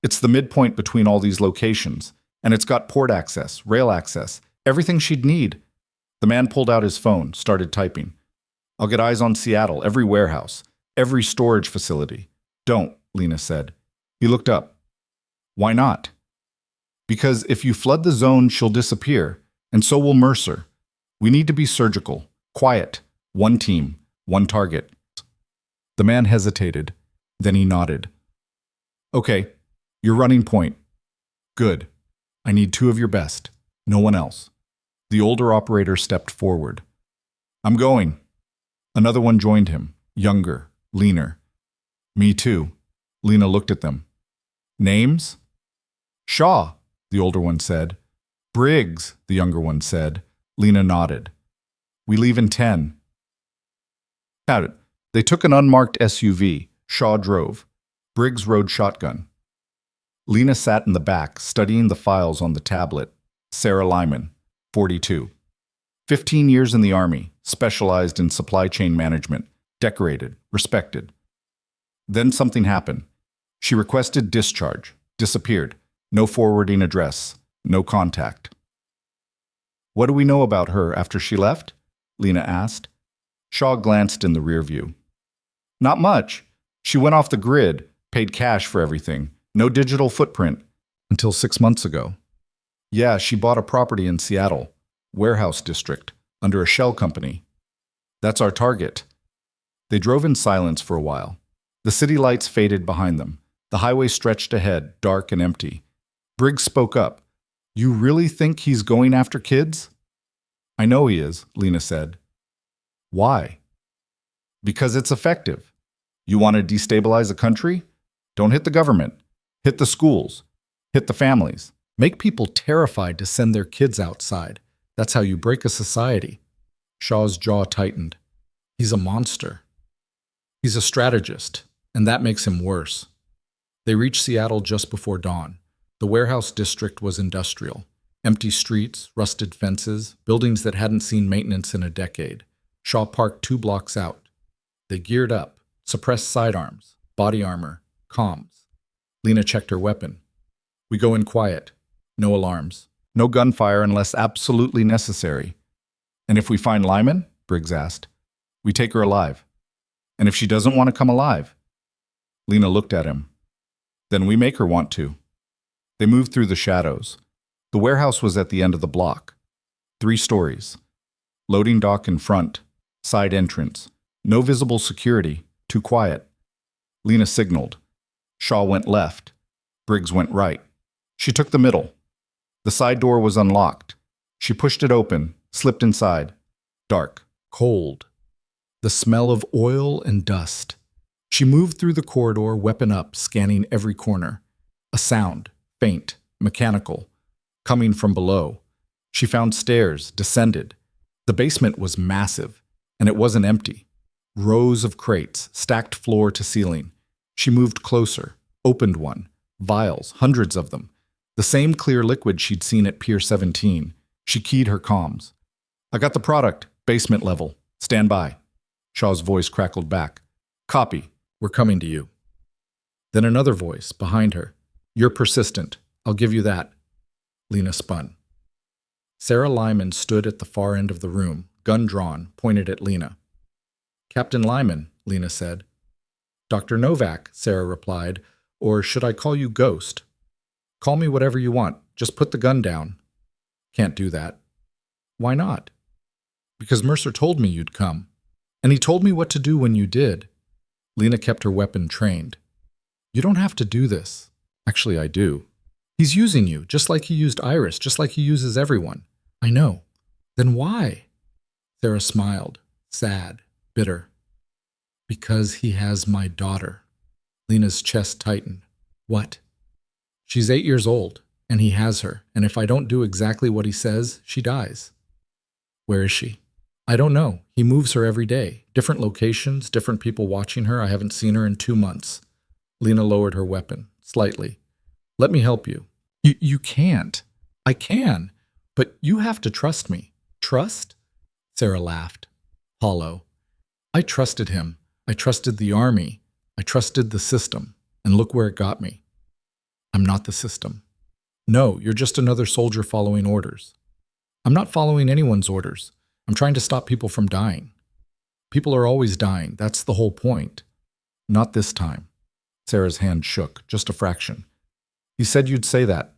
It's the midpoint between all these locations, and it's got port access, rail access, everything she'd need. The man pulled out his phone, started typing. I'll get eyes on Seattle, every warehouse, every storage facility. Don't, Lena said. He looked up. Why not? Because if you flood the zone, she'll disappear, and so will Mercer. We need to be surgical, quiet, one team, one target. The man hesitated. Then he nodded. Okay, your running point. Good. I need 2 of your best. No one else. The older operator stepped forward. I'm going. Another one joined him, younger, leaner. Me too. Lena looked at them. Names? Shaw, the older one said. Briggs, the younger one said. Lena nodded. We leave in 10. Got it. They took an unmarked SUV. Shaw drove. Briggs rode shotgun. Lena sat in the back, studying the files on the tablet. Sarah Lyman, 42. 15 years in the Army, specialized in supply chain management, decorated, respected. Then something happened. She requested discharge, disappeared, no forwarding address, no contact. What do we know about her after she left? Lena asked. Shaw glanced in the rear view. Not much. She went off the grid, paid cash for everything, no digital footprint, until 6 months ago. Yeah, she bought a property in Seattle, warehouse district, under a shell company. That's our target. They drove in silence for a while. The city lights faded behind them. The highway stretched ahead, dark and empty. Briggs spoke up. You really think he's going after kids? I know he is, Lena said. Why? Because it's effective. You want to destabilize a country? Don't hit the government. Hit the schools. Hit the families. Make people terrified to send their kids outside. That's how you break a society. Shaw's jaw tightened. He's a monster. He's a strategist, and that makes him worse. They reached Seattle just before dawn. The warehouse district was industrial. Empty streets, rusted fences, buildings that hadn't seen maintenance in a decade. Shaw parked 2 blocks out. They geared up, suppressed sidearms, body armor, comms. Lena checked her weapon. We go in quiet. No alarms. No gunfire unless absolutely necessary. And if we find Lyman? Briggs asked. We take her alive. And if she doesn't want to come alive? Lena looked at him. Then we make her want to. They moved through the shadows. The warehouse was at the end of the block. 3 stories. Loading dock in front. Side entrance. No visible security. Too quiet. Lena signaled. Shaw went left. Briggs went right. She took the middle. The side door was unlocked. She pushed it open, slipped inside. Dark. Cold. The smell of oil and dust. She moved through the corridor, weapon up, scanning every corner. A sound, faint, mechanical, coming from below. She found stairs, descended. The basement was massive, and it wasn't empty. Rows of crates, stacked floor to ceiling. She moved closer, opened one. Vials, hundreds of them. The same clear liquid she'd seen at Pier 17. She keyed her comms. I got the product, basement level. Stand by. Shaw's voice crackled back. Copy. We're coming to you. Then another voice, behind her. You're persistent. I'll give you that. Lena spun. Sarah Lyman stood at the far end of the room, gun drawn, pointed at Lena. Captain Lyman, Lena said. Dr. Novak, Sarah replied, or should I call you Ghost? Call me whatever you want. Just put the gun down. Can't do that. Why not? Because Mercer told me you'd come. And he told me what to do when you did. Lena kept her weapon trained. You don't have to do this. Actually, I do. He's using you, just like he used Iris, just like he uses everyone. I know. Then why? Sarah smiled, sad, bitter. Because he has my daughter. Lena's chest tightened. What? She's 8 years old, and he has her, and if I don't do exactly what he says, she dies. Where is she? I don't know. He moves her every day. Different locations, different people watching her. I haven't seen her in 2 months. Lena lowered her weapon, slightly. Let me help you. You can't. I can. But you have to trust me. Trust? Sarah laughed. Hollow. I trusted him. I trusted the army. I trusted the system. And look where it got me. I'm not the system. No, you're just another soldier following orders. I'm not following anyone's orders. I'm trying to stop people from dying. People are always dying. That's the whole point. Not this time. Sarah's hand shook, just a fraction. He said you'd say that.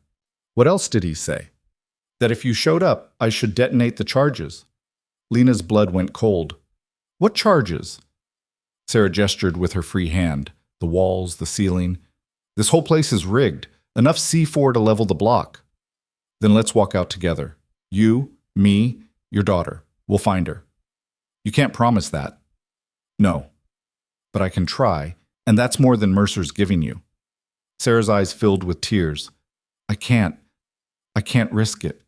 What else did he say? That if you showed up, I should detonate the charges. Lena's blood went cold. What charges? Sarah gestured with her free hand. The walls, the ceiling. This whole place is rigged. Enough C4 to level the block. Then let's walk out together. You, me, your daughter. We'll find her. You can't promise that. No. But I can try, and that's more than Mercer's giving you. Sarah's eyes filled with tears. I can't risk it.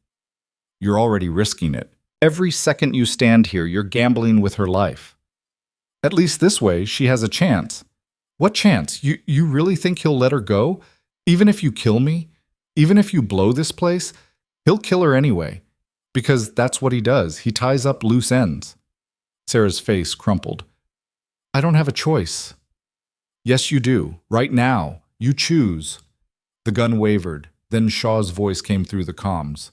You're already risking it. Every second you stand here, you're gambling with her life. At least this way, she has a chance. What chance? You really think he'll let her go? Even if you kill me? Even if you blow this place? He'll kill her anyway. Because that's what he does. He ties up loose ends. Sarah's face crumpled. I don't have a choice. Yes, you do. Right now. You choose. The gun wavered. Then Shaw's voice came through the comms.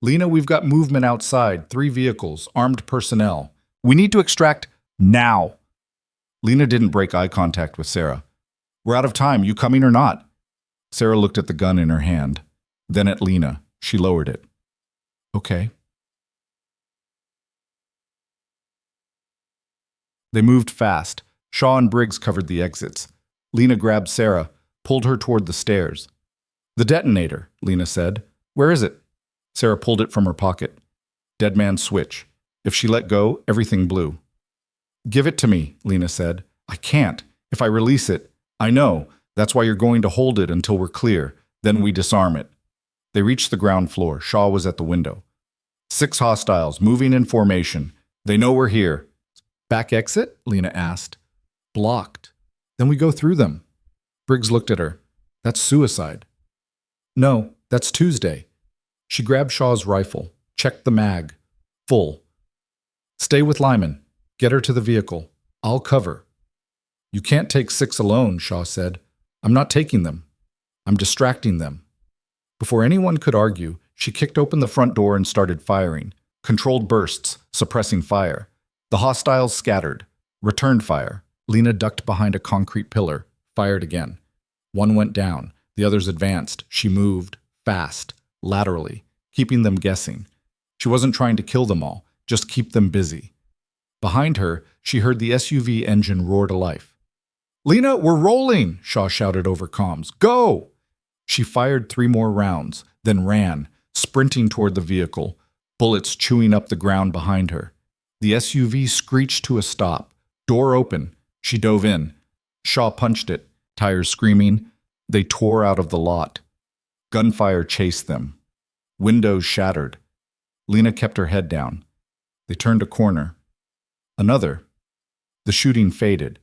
Lena, we've got movement outside. 3 vehicles. Armed personnel. We need to extract now. Lena didn't break eye contact with Sarah. We're out of time. You coming or not? Sarah looked at the gun in her hand. Then at Lena. She lowered it. Okay. They moved fast. Shaw and Briggs covered the exits. Lena grabbed Sarah, pulled her toward the stairs. The detonator, Lena said. Where is it? Sarah pulled it from her pocket. Dead man's switch. If she let go, everything blew. Give it to me, Lena said. I can't. If I release it, I know. That's why you're going to hold it until we're clear. Then we disarm it. They reached the ground floor. Shaw was at the window. 6 hostiles, moving in formation. They know we're here. Back exit? Lena asked. Blocked. Then we go through them. Briggs looked at her. That's suicide. No, that's Tuesday. She grabbed Shaw's rifle, checked the mag. Full. Stay with Lyman. Get her to the vehicle. I'll cover. You can't take 6 alone, Shaw said. I'm not taking them. I'm distracting them. Before anyone could argue, she kicked open the front door and started firing. Controlled bursts, suppressing fire. The hostiles scattered. Returned fire. Lena ducked behind a concrete pillar. Fired again. One went down. The others advanced. She moved. Fast. Laterally. Keeping them guessing. She wasn't trying to kill them all. Just keep them busy. Behind her, she heard the SUV engine roar to life. Lena, we're rolling, Shaw shouted over comms. Go! She fired 3 more rounds, then ran, sprinting toward the vehicle, bullets chewing up the ground behind her. The SUV screeched to a stop. Door open. She dove in. Shaw punched it, tires screaming. They tore out of the lot. Gunfire chased them. Windows shattered. Lena kept her head down. They turned a corner. Another. The shooting faded.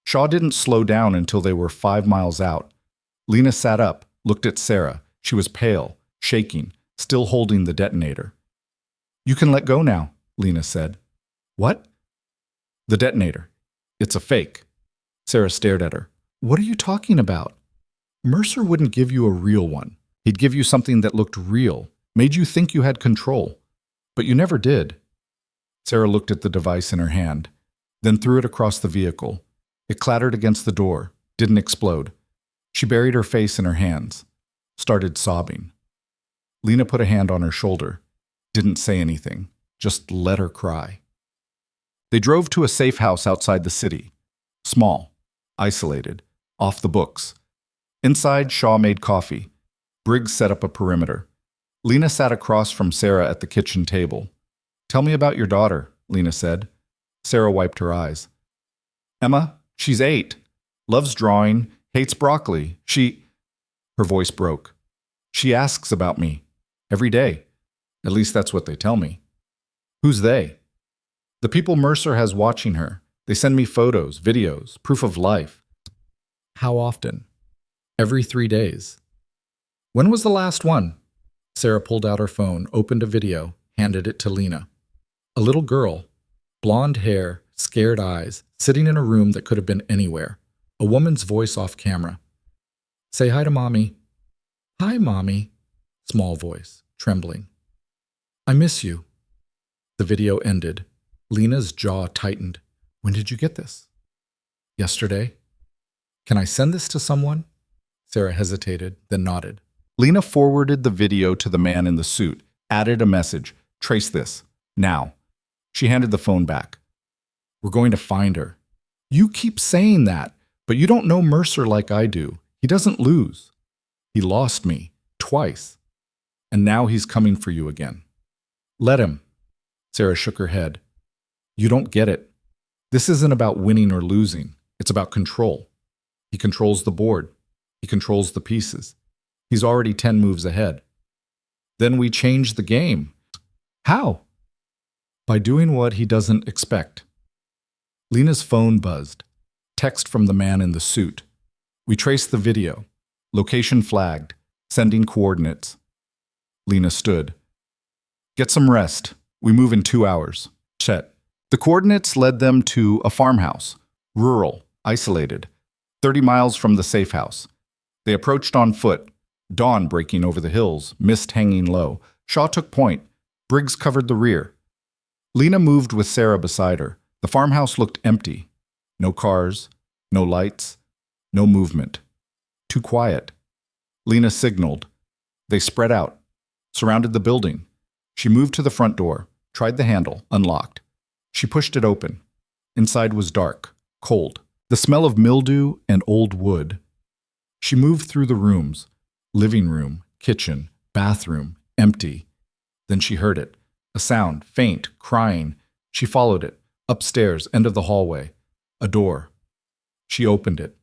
Shaw didn't slow down until they were 5 miles out. Lena sat up, looked at Sarah. She was pale, shaking, still holding the detonator. You can let go now, Lena said. What? The detonator. It's a fake. Sarah stared at her. What are you talking about? Mercer wouldn't give you a real one. He'd give you something that looked real, made you think you had control. But you never did. Sarah looked at the device in her hand, then threw it across the vehicle. It clattered against the door, didn't explode. She buried her face in her hands, started sobbing. Lena put a hand on her shoulder, didn't say anything, just let her cry. They drove to a safe house outside the city. Small, isolated, off the books. Inside, Shaw made coffee. Briggs set up a perimeter. Lena sat across from Sarah at the kitchen table. Tell me about your daughter, Lena said. Sarah wiped her eyes. Emma, she's 8. Loves drawing, hates broccoli. Her voice broke. She asks about me. Every day. At least that's what they tell me. Who's they? The people Mercer has watching her. They send me photos, videos, proof of life. How often? Every 3 days. When was the last one? Sarah pulled out her phone, opened a video, handed it to Lena. A little girl, blonde hair, scared eyes, sitting in a room that could have been anywhere. A woman's voice off camera. Say hi to Mommy. Hi, Mommy. Small voice, trembling. I miss you. The video ended. Lena's jaw tightened. When did you get this? Yesterday. Can I send this to someone? Sarah hesitated, then nodded. Lena forwarded the video to the man in the suit, added a message. Trace this. Now. She handed the phone back. We're going to find her. You keep saying that, but you don't know Mercer like I do. He doesn't lose. He lost me twice. And now he's coming for you again. Let him. Sarah shook her head. You don't get it. This isn't about winning or losing. It's about control. He controls the board. He controls the pieces. He's already 10 moves ahead. Then we change the game. How? By doing what he doesn't expect. Lena's phone buzzed. Text from the man in the suit. We traced the video. Location flagged. Sending coordinates. Lena stood. Get some rest. We move in 2 hours. Chet. The coordinates led them to a farmhouse. Rural. Isolated. 30 miles from the safe house. They approached on foot. Dawn breaking over the hills. Mist hanging low. Shaw took point. Briggs covered the rear. Lena moved with Sarah beside her. The farmhouse looked empty. No cars. No lights. No movement. Too quiet. Lena signaled. They spread out. Surrounded the building. She moved to the front door. Tried the handle. Unlocked. She pushed it open. Inside was dark. Cold. The smell of mildew and old wood. She moved through the rooms. Living room. Kitchen. Bathroom. Empty. Then she heard it. A sound. Faint. Crying. She followed it. Upstairs. End of the hallway. A door. She opened it.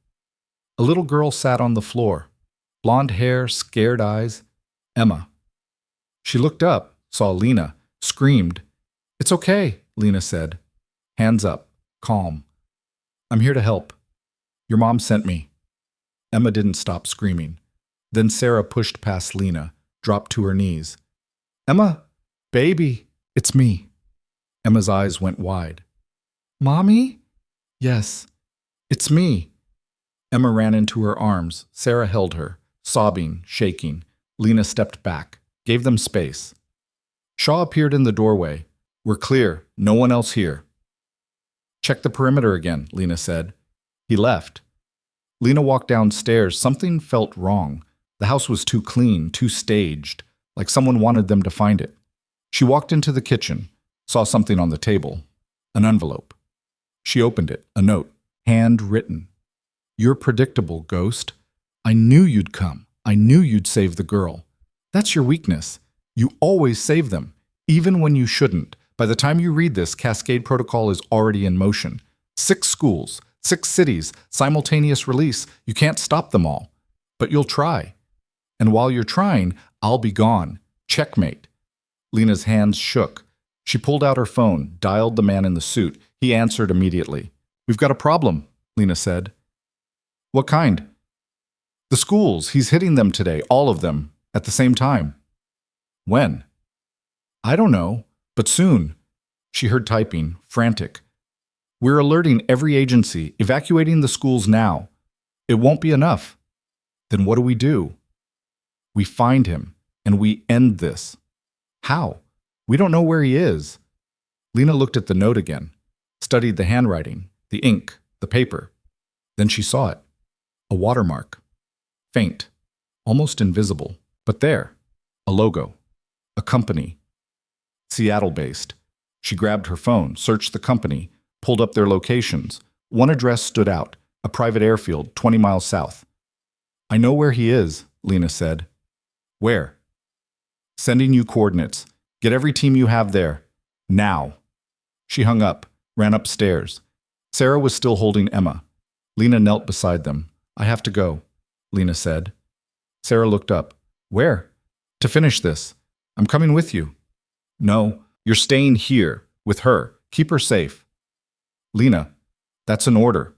A little girl sat on the floor. Blonde hair. Scared eyes. Emma. She looked up. Saw Lena. Screamed. It's okay, Lena said. Hands up. Calm. I'm here to help. Your mom sent me. Emma didn't stop screaming. Then Sarah pushed past Lena, dropped to her knees. Emma, baby, it's me. Emma's eyes went wide. Mommy? Yes, it's me. Emma ran into her arms. Sarah held her, sobbing, shaking. Lena stepped back, gave them space. Shaw appeared in the doorway. We're clear. No one else here. Check the perimeter again, Lena said. He left. Lena walked downstairs. Something felt wrong. The house was too clean, too staged, like someone wanted them to find it. She walked into the kitchen, saw something on the table, an envelope. She opened it, a note, handwritten. You're predictable, Ghost. I knew you'd come. I knew you'd save the girl. That's your weakness. You always save them, even when you shouldn't. By the time you read this, Cascade Protocol is already in motion. 6 schools, 6 cities, simultaneous release. You can't stop them all. But you'll try. And while you're trying, I'll be gone. Checkmate. Lena's hands shook. She pulled out her phone, dialed the man in the suit. He answered immediately. We've got a problem, Lena said. What kind? The schools. He's hitting them today, all of them, at the same time. When? I don't know, but soon. She heard typing, frantic. We're alerting every agency, evacuating the schools now. It won't be enough. Then what do? We find him, and we end this. How? We don't know where he is. Lena looked at the note again, studied the handwriting, the ink, the paper. Then she saw it. A watermark. Faint, almost invisible, but there. A logo. A company. Seattle-based. She grabbed her phone, searched the company, pulled up their locations. One address stood out, a private airfield 20 miles south. I know where he is, Lena said. Where? Sending you coordinates. Get every team you have there. Now. She hung up, ran upstairs. Sarah was still holding Emma. Lena knelt beside them. I have to go, Lena said. Sarah looked up. Where? To finish this. I'm coming with you. No, you're staying here, with her. Keep her safe. Lena, that's an order.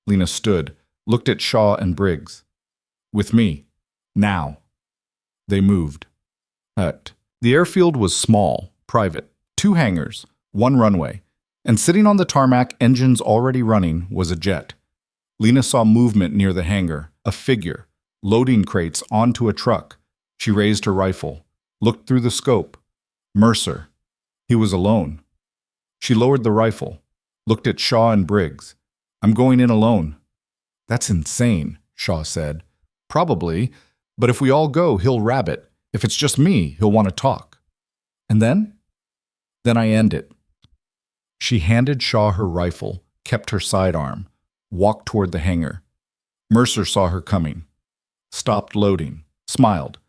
Lena stood, looked at Shaw and Briggs. With me. Now. They moved. The airfield was small, private. 2 hangars, 1 runway. And sitting on the tarmac, engines already running, was a jet. Lena saw movement near the hangar, a figure, loading crates onto a truck. She raised her rifle, looked through the scope. Mercer. He was alone. She lowered the rifle. Looked at Shaw and Briggs. I'm going in alone. That's insane, Shaw said. Probably, but if we all go, he'll rabbit. If it's just me, he'll want to talk. And then? Then I end it. She handed Shaw her rifle, kept her sidearm, walked toward the hangar. Mercer saw her coming. Stopped loading, smiled.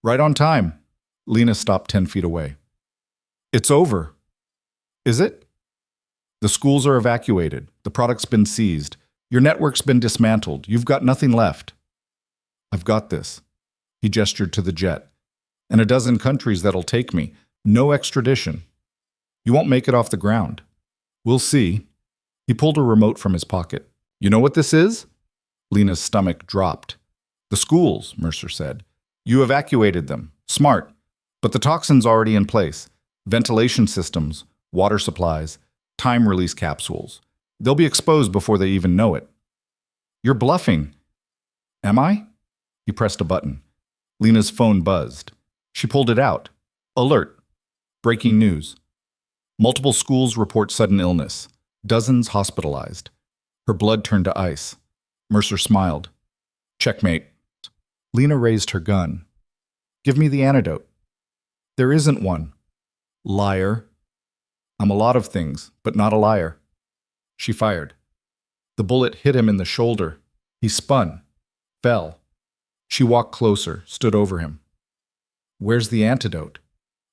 Right on time. Lena stopped 10 feet away. It's over. Is it? The schools are evacuated. The product's been seized. Your network's been dismantled. You've got nothing left. I've got this. He gestured to the jet. And a dozen countries that'll take me. No extradition. You won't make it off the ground. We'll see. He pulled a remote from his pocket. You know what this is? Lena's stomach dropped. The schools, Mercer said. You evacuated them. Smart. But the toxin's already in place. Ventilation systems, water supplies, time release capsules. They'll be exposed before they even know it. You're bluffing. Am I? He pressed a button. Lena's phone buzzed. She pulled it out. Alert. Breaking news. Multiple schools report sudden illness. Dozens hospitalized. Her blood turned to ice. Mercer smiled. Checkmate. Lena raised her gun. Give me the antidote. There isn't one. Liar. I'm a lot of things, but not a liar. She fired. The bullet hit him in the shoulder. He spun. Fell. She walked closer, stood over him. Where's the antidote?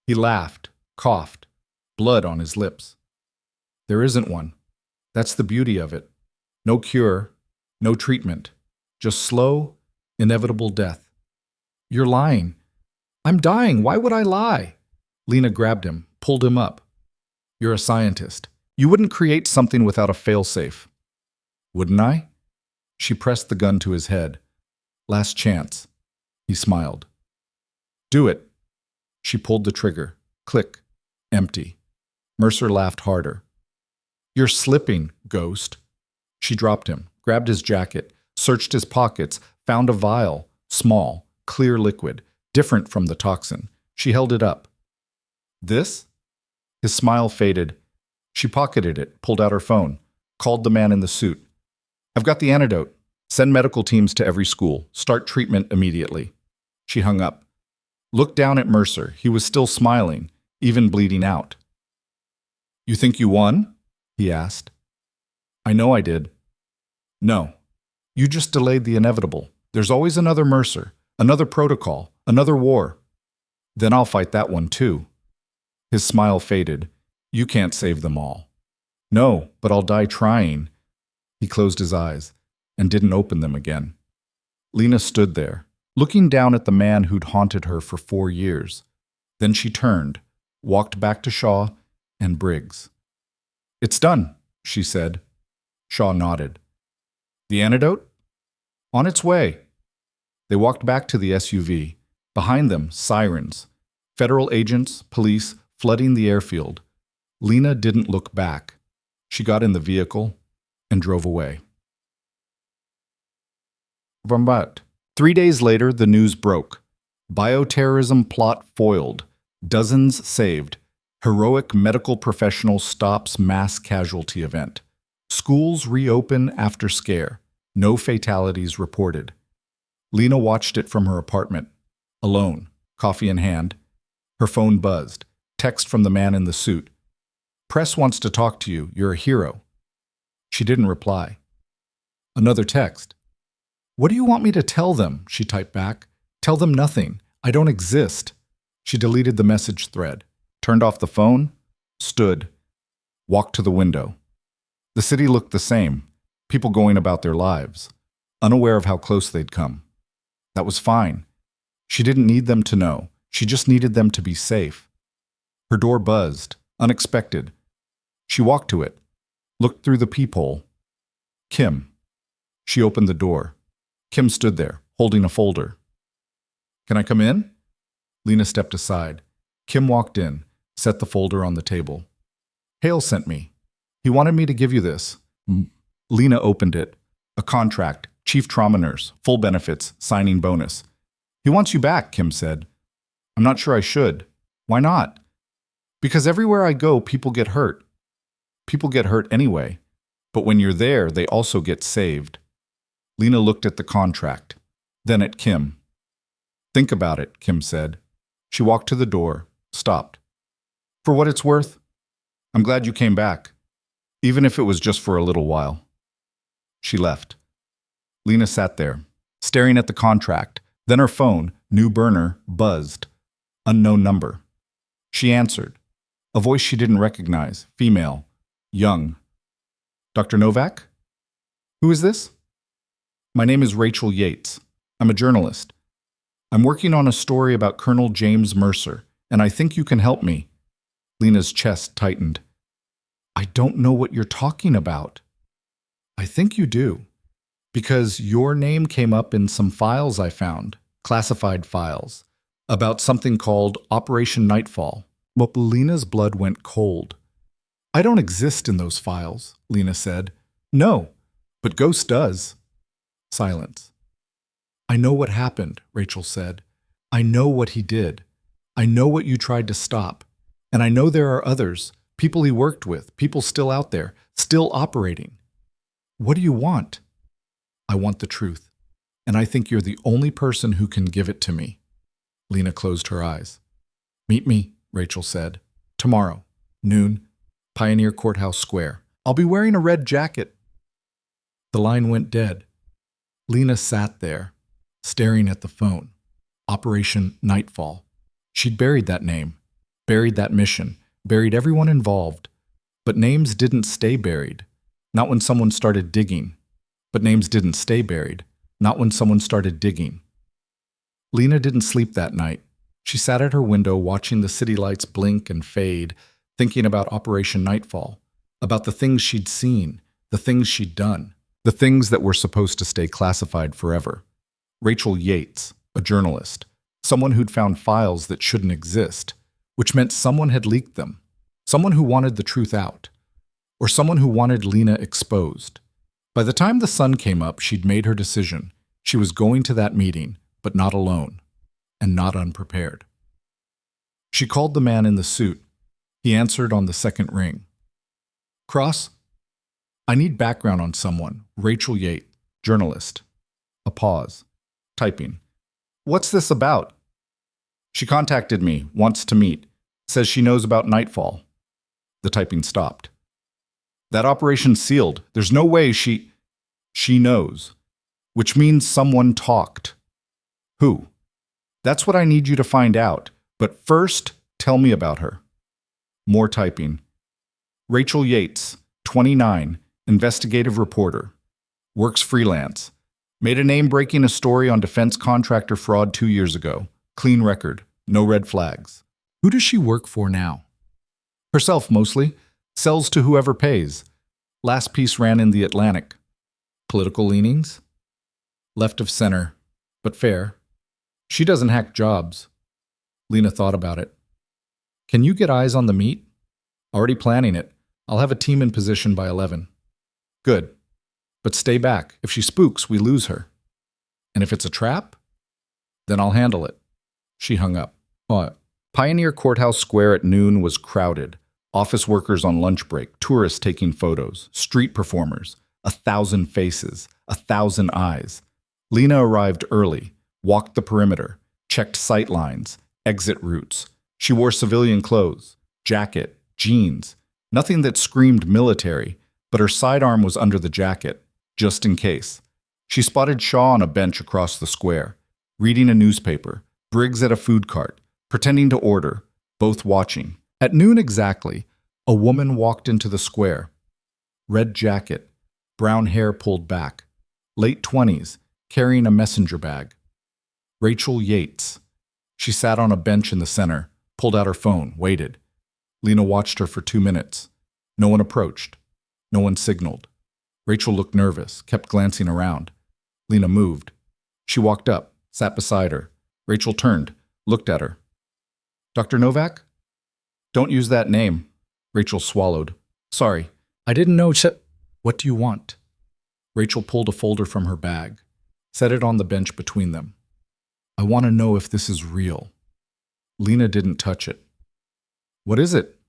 He laughed, coughed, blood on his lips. There isn't one. That's the beauty of it. No cure, no treatment. Just slow, inevitable death. You're lying. I'm dying. Why would I lie? Lena grabbed him, pulled him up. You're a scientist. You wouldn't create something without a failsafe. Wouldn't I? She pressed the gun to his head. Last chance. He smiled. Do it. She pulled the trigger. Click. Empty. Mercer laughed harder. You're slipping, ghost. She dropped him, grabbed his jacket, searched his pockets, found a vial, small, clear liquid, different from the toxin. She held it up. This? His smile faded. She pocketed it, pulled out her phone, called the man in the suit. I've got the antidote. Send medical teams to every school. Start treatment immediately. She hung up. Looked down at Mercer. He was still smiling, even bleeding out. You think you won? He asked. I know I did. No. You just delayed the inevitable. There's always another Mercer, another protocol, another war. Then I'll fight that one too. His smile faded. You can't save them all. No, but I'll die trying. He closed his eyes and didn't open them again. Lena stood there, looking down at the man who'd haunted her for 4 years. Then she turned, walked back to Shaw and Briggs. It's done, she said. Shaw nodded. The antidote? On its way. They walked back to the SUV. Behind them, sirens. Federal agents, police, flooding the airfield. Lena didn't look back. She got in the vehicle and drove away. But 3 days later, the news broke. Bioterrorism plot foiled. Dozens saved. Heroic medical professional stops mass casualty event. Schools reopen after scare. No fatalities reported. Lena watched it from her apartment. Alone, coffee in hand. Her phone buzzed. Text from the man in the suit. Press wants to talk to you. You're a hero. She didn't reply. Another text. What do you want me to tell them? She typed back. Tell them nothing. I don't exist. She deleted the message thread, turned off the phone, stood, walked to the window. The city looked the same, people going about their lives, unaware of how close they'd come. That was fine. She didn't need them to know. She just needed them to be safe. Her door buzzed, unexpected. She walked to it, looked through the peephole. Kim. She opened the door. Kim stood there, holding a folder. Can I come in? Lena stepped aside. Kim walked in, set the folder on the table. Hale sent me. He wanted me to give you this. Lena opened it. A contract, chief trauma nurse, full benefits, signing bonus. He wants you back, Kim said. I'm not sure I should. Why not? Because everywhere I go, people get hurt. People get hurt anyway, but when you're there, they also get saved. Lena looked at the contract, then at Kim. Think about it, Kim said. She walked to the door, stopped. For what it's worth, I'm glad you came back, even if it was just for a little while. She left. Lena sat there, staring at the contract. Then her phone, new burner, buzzed. Unknown number. She answered. A voice she didn't recognize, female, young. Dr. Novak? Who is this? My name is Rachel Yates. I'm a journalist. I'm working on a story about Colonel James Mercer, and I think you can help me. Lena's chest tightened. I don't know what you're talking about. I think you do, because your name came up in some files I found, classified files, about something called Operation Nightfall. But Lena's blood went cold. I don't exist in those files, Lena said. No, but Ghost does. Silence. I know what happened, Rachel said. I know what he did. I know what you tried to stop. And I know there are others, people he worked with, people still out there, still operating. What do you want? I want the truth. And I think you're the only person who can give it to me. Lena closed her eyes. Meet me, Rachel said. Tomorrow, noon, Pioneer Courthouse Square. I'll be wearing a red jacket. The line went dead. Lena sat there, staring at the phone. Operation Nightfall. She'd buried that name, buried that mission, buried everyone involved. But names didn't stay buried. Not when someone started digging. But names didn't stay buried. Not when someone started digging. Lena didn't sleep that night. She sat at her window watching the city lights blink and fade, thinking about Operation Nightfall, about the things she'd seen, the things she'd done, the things that were supposed to stay classified forever. Rachel Yates, a journalist, someone who'd found files that shouldn't exist, which meant someone had leaked them, someone who wanted the truth out, or someone who wanted Lena exposed. By the time the sun came up, she'd made her decision. She was going to that meeting, but not alone, and not unprepared. She called the man in the suit. He answered on the second ring. Cross? I need background on someone. Rachel Yates, journalist. A pause. Typing. What's this about? She contacted me, wants to meet. Says she knows about Nightfall. The typing stopped. That operation's sealed. There's no way she knows. Which means someone talked. Who? That's what I need you to find out. But first, tell me about her. More typing. Rachel Yates, 29, investigative reporter. Works freelance. Made a name breaking a story on defense contractor fraud 2 years ago. Clean record. No red flags. Who does she work for now? Herself, mostly. Sells to whoever pays. Last piece ran in the Atlantic. Political leanings? Left of center, but fair. She doesn't hack jobs. Lena thought about it. Can you get eyes on the meet? Already planning it. I'll have a team in position by 11. Good. But stay back. If she spooks, we lose her. And if it's a trap? Then I'll handle it. She hung up. Pioneer Courthouse Square at noon was crowded. Office workers on lunch break, tourists taking photos, street performers, 1,000 faces, 1,000 eyes. Lena arrived early, walked the perimeter, checked sight lines, exit routes. She wore civilian clothes, jacket, jeans, nothing that screamed military, but her sidearm was under the jacket, just in case. She spotted Shaw on a bench across the square, reading a newspaper, Briggs at a food cart, pretending to order, both watching. At noon exactly, a woman walked into the square. Red jacket, brown hair pulled back, late 20s, carrying a messenger bag. Rachel Yates. She sat on a bench in the center, pulled out her phone, waited. Lena watched her for 2 minutes. No one approached. No one signaled. Rachel looked nervous, kept glancing around. Lena moved. She walked up, sat beside her. Rachel turned, looked at her. Dr. Novak? Don't use that name. Rachel swallowed. Sorry, I didn't know. What do you want? Rachel pulled a folder from her bag, set it on the bench between them. I want to know if this is real. Lena didn't touch it. What is it?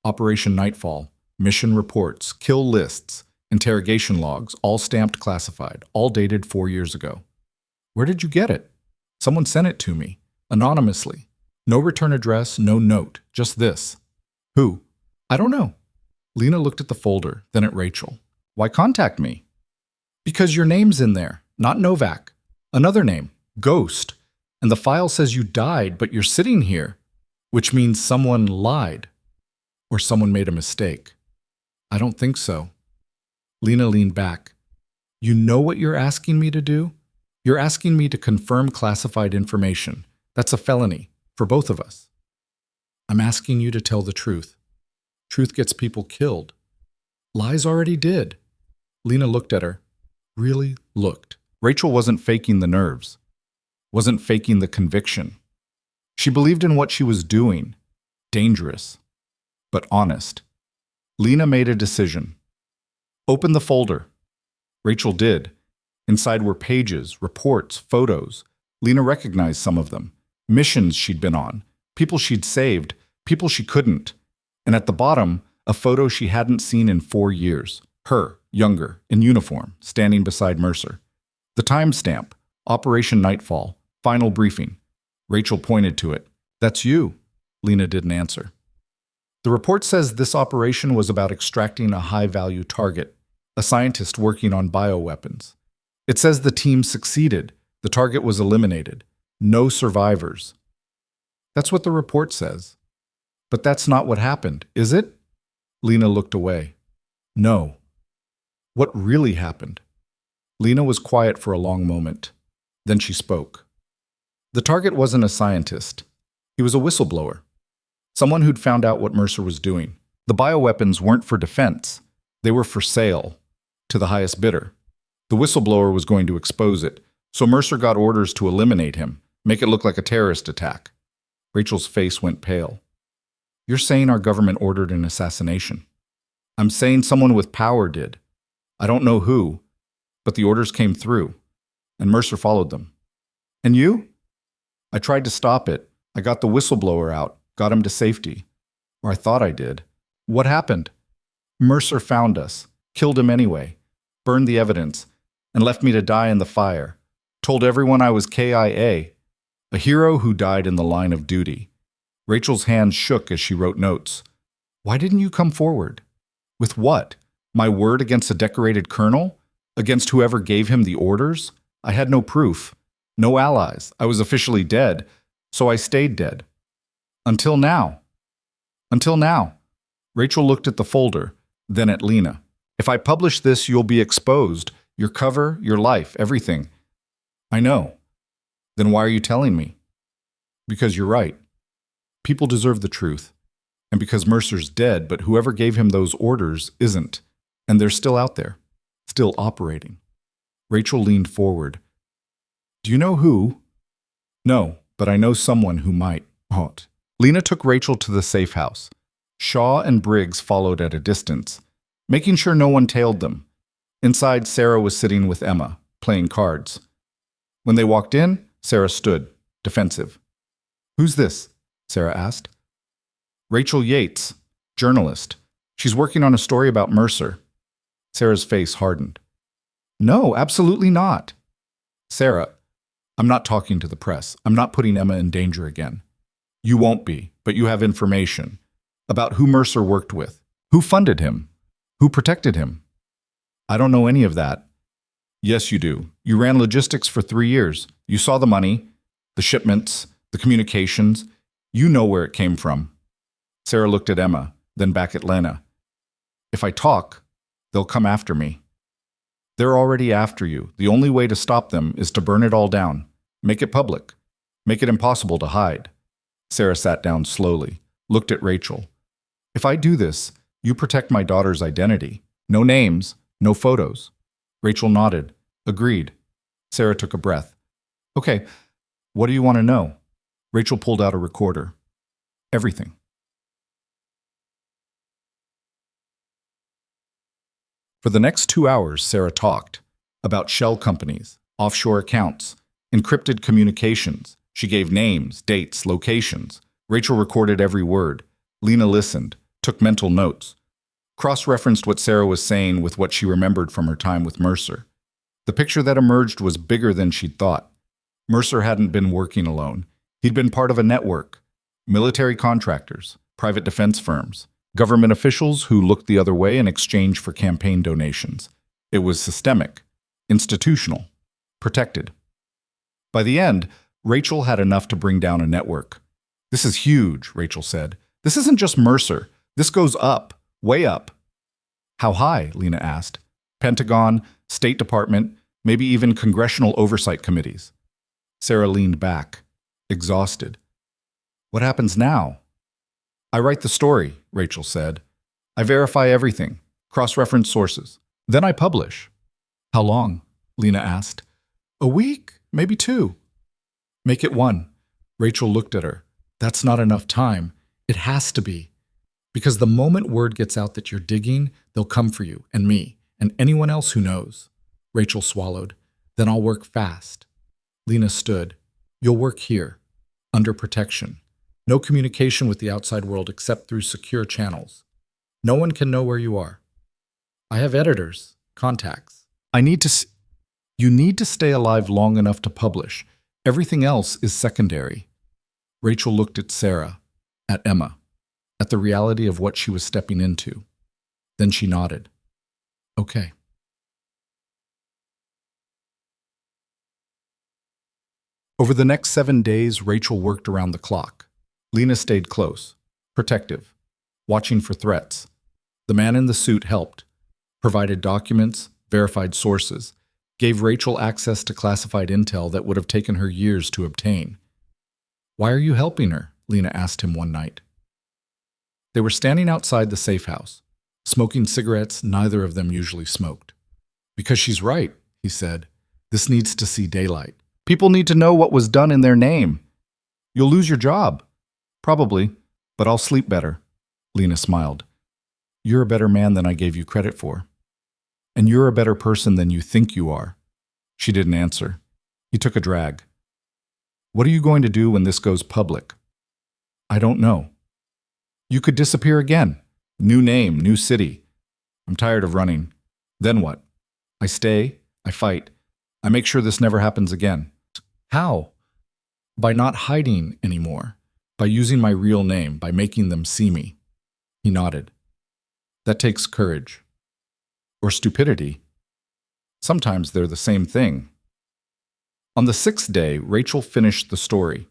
Operation Nightfall. mission reports, kill lists, interrogation logs, all stamped classified, all dated 4 years ago. Where did you get it? Someone sent it to me, anonymously. No return address, no note, just this. Who? I don't know. Lena looked at the folder, then at Rachel. Why contact me? Because your name's in there, not Novak. Another name, Ghost. And the file says you died, but you're sitting here, which means someone lied. Or someone made a mistake. I don't think so. Lena leaned back. You know what you're asking me to do? You're asking me to confirm classified information. That's a felony, for both of us. I'm asking you to tell the truth. Truth gets people killed. Lies already did. Lena looked at her. Really looked. Rachel wasn't faking the nerves. Wasn't faking the conviction. She believed in what she was doing. Dangerous. But honest. Lena made a decision. Open the folder. Rachel did. Inside were pages, reports, photos. Lena recognized some of them. Missions she'd been on. People she'd saved. People she couldn't. And at the bottom, a photo she hadn't seen in 4 years. Her, younger, in uniform, standing beside Mercer. The timestamp, Operation Nightfall, final briefing. Rachel pointed to it. That's you. Lena didn't answer. The report says this operation was about extracting a high-value target, a scientist working on bioweapons. It says the team succeeded. The target was eliminated. No survivors. That's what the report says. But that's not what happened, is it? Lena looked away. No. What really happened? Lena was quiet for a long moment. Then she spoke. The target wasn't a scientist. He was a whistleblower. Someone who'd found out what Mercer was doing. The bioweapons weren't for defense. They were for sale, to the highest bidder. The whistleblower was going to expose it, so Mercer got orders to eliminate him, make it look like a terrorist attack. Rachel's face went pale. You're saying our government ordered an assassination. I'm saying someone with power did. I don't know who, but the orders came through, and Mercer followed them. And you? I tried to stop it. I got the whistleblower out, got him to safety. Or I thought I did. What happened? Mercer found us, killed him anyway, burned the evidence, and left me to die in the fire. Told everyone I was KIA, a hero who died in the line of duty. Rachel's hands shook as she wrote notes. Why didn't you come forward? With what? My word against a decorated colonel? Against whoever gave him the orders? I had no proof. No allies. I was officially dead, so I stayed dead. Until now. Until now. Rachel looked at the folder, then at Lena. If I publish this, you'll be exposed. Your cover, your life, everything. I know. Then why are you telling me? Because you're right. People deserve the truth. And because Mercer's dead, but whoever gave him those orders isn't. And they're still out there. Still operating. Rachel leaned forward. Do you know who? No, but I know someone who might. Ought. Lena took Rachel to the safe house. Shaw and Briggs followed at a distance, making sure no one tailed them. Inside, Sarah was sitting with Emma, playing cards. When they walked in, Sarah stood, defensive. Who's this? Sarah asked. Rachel Yates, journalist. She's working on a story about Mercer. Sarah's face hardened. No, absolutely not. Sarah, I'm not talking to the press. I'm not putting Emma in danger again. You won't be, but you have information about who Mercer worked with, who funded him, who protected him. I don't know any of that. Yes, you do. You ran logistics for 3 years. You saw the money, the shipments, the communications. You know where it came from. Sarah looked at Emma, then back at Lena. If I talk, they'll come after me. They're already after you. The only way to stop them is to burn it all down. Make it public. Make it impossible to hide. Sarah sat down slowly, looked at Rachel. If I do this, you protect my daughter's identity. No names, no photos. Rachel nodded, agreed. Sarah took a breath. Okay, what do you want to know? Rachel pulled out a recorder. Everything. For the next 2 hours, Sarah talked about shell companies, offshore accounts, encrypted communications. She gave names, dates, locations. Rachel recorded every word. Lena listened, took mental notes. cross-referenced what Sarah was saying with what she remembered from her time with Mercer. The picture that emerged was bigger than she'd thought. Mercer hadn't been working alone. He'd been part of a network: military contractors, private defense firms, government officials who looked the other way in exchange for campaign donations. It was systemic, institutional, protected. By the end, Rachel had enough to bring down a network. "This is huge," Rachel said. "This isn't just Mercer. This goes up, way up." "How high?" Lena asked. "Pentagon, State Department, maybe even congressional oversight committees." Sarah leaned back, exhausted. "What happens now?" "I write the story," Rachel said. "I verify everything, cross-reference sources. Then I publish." "How long?" Lena asked. "A week, maybe 2. "Make it 1. Rachel looked at her. "That's not enough time. It has to be. Because the moment word gets out that you're digging, they'll come for you, and me, and anyone else who knows." Rachel swallowed. "Then I'll work fast." Lena stood. "You'll work here, under protection. No communication with the outside world except through secure channels. No one can know where you are. I have editors, contacts. You need to stay alive long enough to publish. Everything else is secondary." Rachel looked at Sarah, at Emma, at the reality of what she was stepping into. Then she nodded. "Okay." Over the next 7 days, Rachel worked around the clock. Lena stayed close, protective, watching for threats. The man in the suit helped, provided documents, verified sources, gave Rachel access to classified intel that would have taken her years to obtain. "Why are you helping her?" Lena asked him one night. They were standing outside the safe house, smoking cigarettes neither of them usually smoked. "Because she's right," he said. "This needs to see daylight. People need to know what was done in their name. You'll lose your job." "Probably, but I'll sleep better." Lena smiled. "You're a better man than I gave you credit for. And you're a better person than you think you are." She didn't answer. He took a drag. "What are you going to do when this goes public?" "I don't know." "You could disappear again. New name, new city. I'm tired of running. Then what?" "I stay, I fight. I make sure this never happens again." "How?" "By not hiding anymore. By using my real name, by making them see me." He nodded. "That takes courage. Or stupidity. Sometimes they're the same thing." On the 6th day, Rachel finished the story.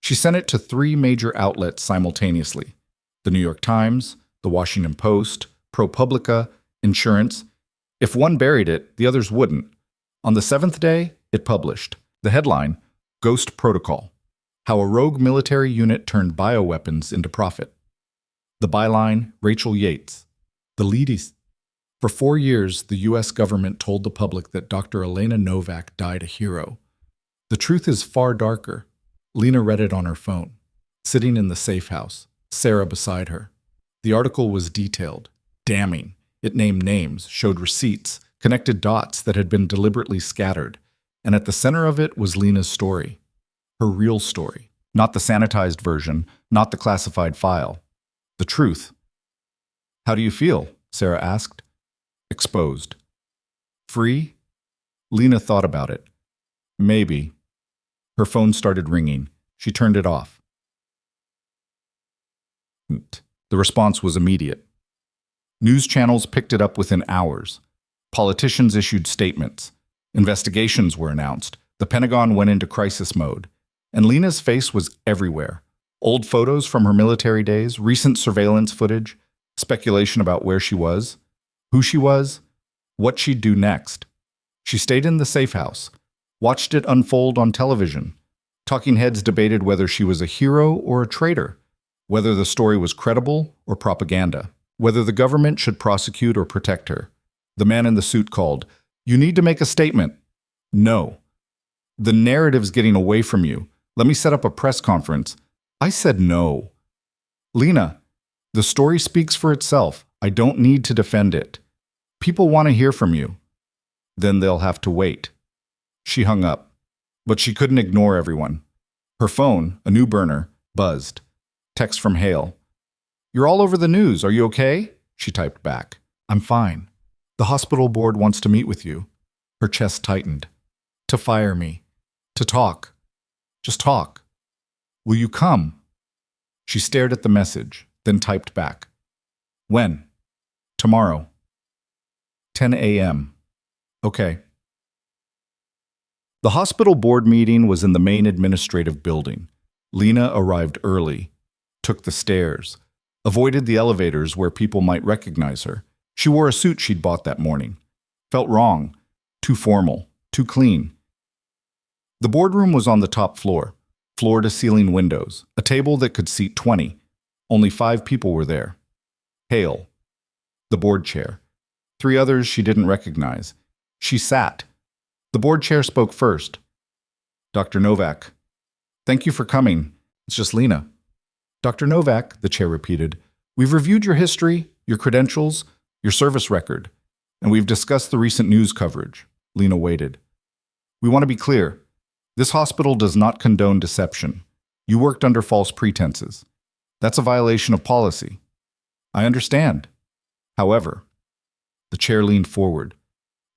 She sent it to 3 major outlets simultaneously: the New York Times, the Washington Post, ProPublica, Insurance. If one buried it, the others wouldn't. On the 7th day, it published. The headline, "Ghost Protocol: How a Rogue Military Unit Turned Bioweapons into Profit." The byline, Rachel Yates. The lead is, for 4 years, the U.S. government told the public that Dr. Elena Novak died a hero. The truth is far darker. Lena read it on her phone, sitting in the safe house, Sarah beside her. The article was detailed, damning. It named names, showed receipts, connected dots that had been deliberately scattered. And at the center of it was Lena's story. Her real story. Not the sanitized version, not the classified file. The truth. "How do you feel?" Sarah asked. "Exposed." "Free?" Lena thought about it. "Maybe." Her phone started ringing. She turned it off. The response was immediate. News channels picked it up within hours. Politicians issued statements. Investigations were announced. The Pentagon went into crisis mode. And Lena's face was everywhere. Old photos from her military days, recent surveillance footage, speculation about where she was, who she was, what she'd do next. She stayed in the safe house, watched it unfold on television. Talking heads debated whether she was a hero or a traitor, whether the story was credible or propaganda, whether the government should prosecute or protect her. The man in the suit called, "You need to make a statement." "No." "The narrative's getting away from you. Let me set up a press conference." I said no. "Lena, the story speaks for itself. I don't need to defend it. People want to hear from you." "Then they'll have to wait." She hung up, but she couldn't ignore everyone. Her phone, a new burner, buzzed. Text from Hale. "You're all over the news. Are you okay?" she typed back. I'm fine. The hospital board wants to meet with you. Her chest tightened. To fire me. To talk. Just talk. Will you come? She stared at the message, then typed back. When? Tomorrow. 10 a.m. Okay. The hospital board meeting was in the main administrative building. Lena arrived early, took the stairs, avoided the elevators where people might recognize her. She wore a suit she'd bought that morning. Felt wrong, too formal, too clean. The boardroom was on the top floor, floor-to-ceiling windows, a table that could seat 20. Only 5 people were there. Hale, the board chair. 3 others she didn't recognize. She sat. The board chair spoke first. Dr. Novak. Thank you for coming. It's just Lena. Dr. Novak, the chair repeated, we've reviewed your history, your credentials, your service record, and we've discussed the recent news coverage. Lena waited. We want to be clear. This hospital does not condone deception. You worked under false pretenses. That's a violation of policy. I understand. However, the chair leaned forward.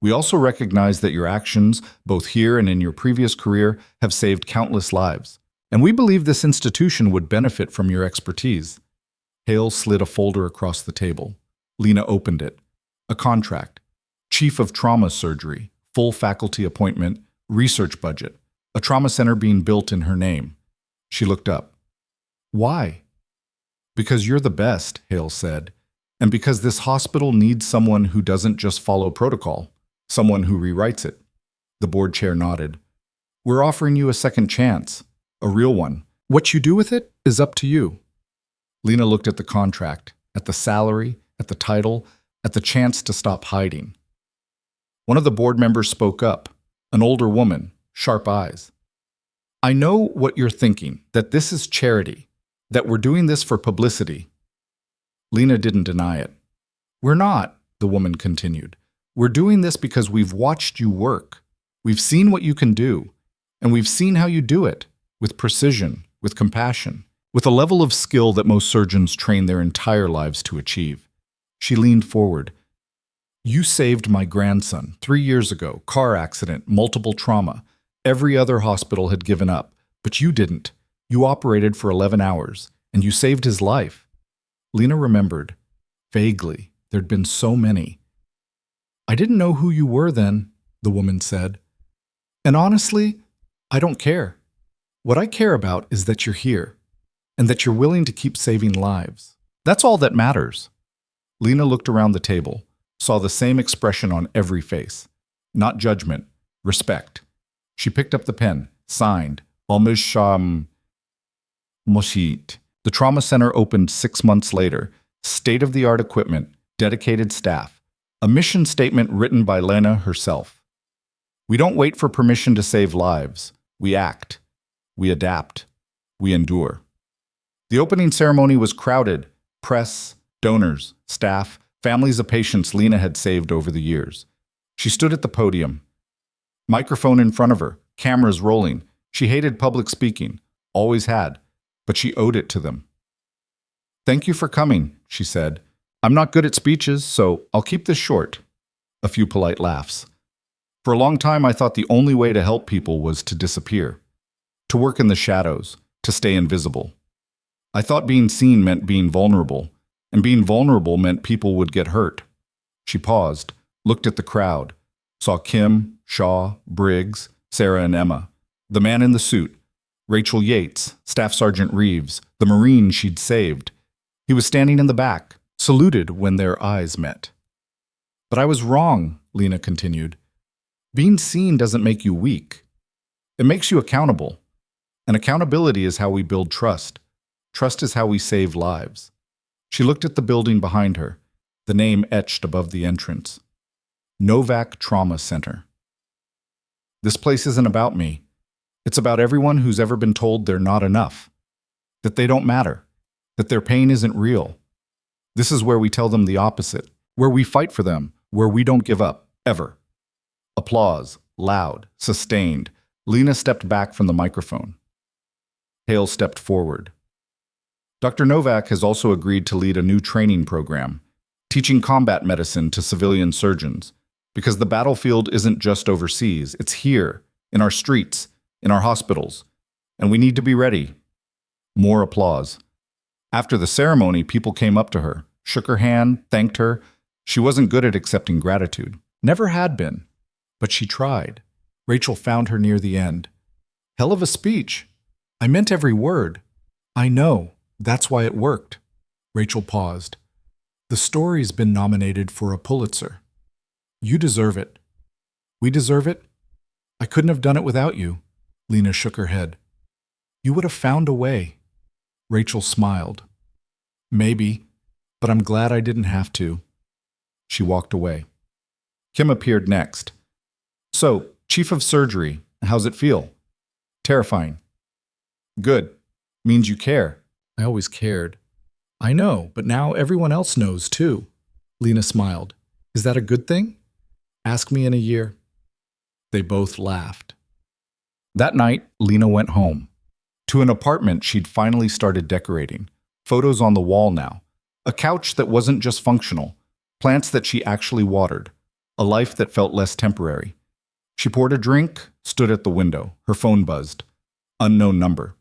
We also recognize that your actions, both here and in your previous career, have saved countless lives, and we believe this institution would benefit from your expertise. Hale slid a folder across the table. Lena opened it. A contract. Chief of Trauma Surgery, full faculty appointment, research budget, a trauma center being built in her name. She looked up. Why? Because you're the best, Hale said, and because this hospital needs someone who doesn't just follow protocol, someone who rewrites it. The board chair nodded. We're offering you a second chance, a real one. What you do with it is up to you. Lena looked at the contract, at the salary, at the title, at the chance to stop hiding. One of the board members spoke up, an older woman, sharp eyes. I know what you're thinking, that this is charity, that we're doing this for publicity. Lena didn't deny it. We're not, the woman continued. We're doing this because we've watched you work. We've seen what you can do, and we've seen how you do it, with precision, with compassion, with a level of skill that most surgeons train their entire lives to achieve. She leaned forward. You saved my grandson 3 years ago, car accident, multiple trauma. Every other hospital had given up, but you didn't. You operated for 11 hours, and you saved his life. Lena remembered. Vaguely, there'd been so many. I didn't know who you were then, the woman said. And honestly, I don't care. What I care about is that you're here, and that you're willing to keep saving lives. That's all that matters. Lena looked around the table, saw the same expression on every face. Not judgment, respect. She picked up the pen, signed, Moshit. The trauma center opened 6 months later. State-of-the-art equipment, dedicated staff. A mission statement written by Lena herself. We don't wait for permission to save lives. We act. We adapt. We endure. The opening ceremony was crowded. Press, donors, staff, families of patients Lena had saved over the years. She stood at the podium. Microphone in front of her, cameras rolling. She hated public speaking, always had, but she owed it to them. Thank you for coming, she said. I'm not good at speeches, so I'll keep this short. A few polite laughs. For a long time, I thought the only way to help people was to disappear, to work in the shadows, to stay invisible. I thought being seen meant being vulnerable, and being vulnerable meant people would get hurt. She paused, looked at the crowd, saw Kim, Shaw, Briggs, Sarah, and Emma, the man in the suit, Rachel Yates, Staff Sergeant Reeves, the Marine she'd saved. He was standing in the back, saluted when their eyes met. But I was wrong, Lena continued. Being seen doesn't make you weak. It makes you accountable. And accountability is how we build trust. Trust is how we save lives. She looked at the building behind her, the name etched above the entrance. Novak Trauma Center. This place isn't about me. It's about everyone who's ever been told they're not enough, that they don't matter, that their pain isn't real. This is where we tell them the opposite, where we fight for them, where we don't give up, ever. Applause, loud, sustained. Lena stepped back from the microphone. Hale stepped forward. Dr. Novak has also agreed to lead a new training program, teaching combat medicine to civilian surgeons. Because the battlefield isn't just overseas, it's here, in our streets, in our hospitals. And we need to be ready. More applause. After the ceremony, people came up to her, shook her hand, thanked her. She wasn't good at accepting gratitude. Never had been. But she tried. Rachel found her near the end. Hell of a speech. I meant every word. I know. That's why it worked. Rachel paused. The story's been nominated for a Pulitzer. You deserve it. We deserve it? I couldn't have done it without you. Lena shook her head. You would have found a way. Rachel smiled. Maybe, but I'm glad I didn't have to. She walked away. Kim appeared next. So, Chief of Surgery, how's it feel? Terrifying. Good. Means you care. I always cared. I know, but now everyone else knows too. Lena smiled. Is that a good thing? Ask me in a year. They both laughed. That night, Lena went home. To an apartment she'd finally started decorating. Photos on the wall now. A couch that wasn't just functional. Plants that she actually watered. A life that felt less temporary. She poured a drink, stood at the window. Her phone buzzed. Unknown number.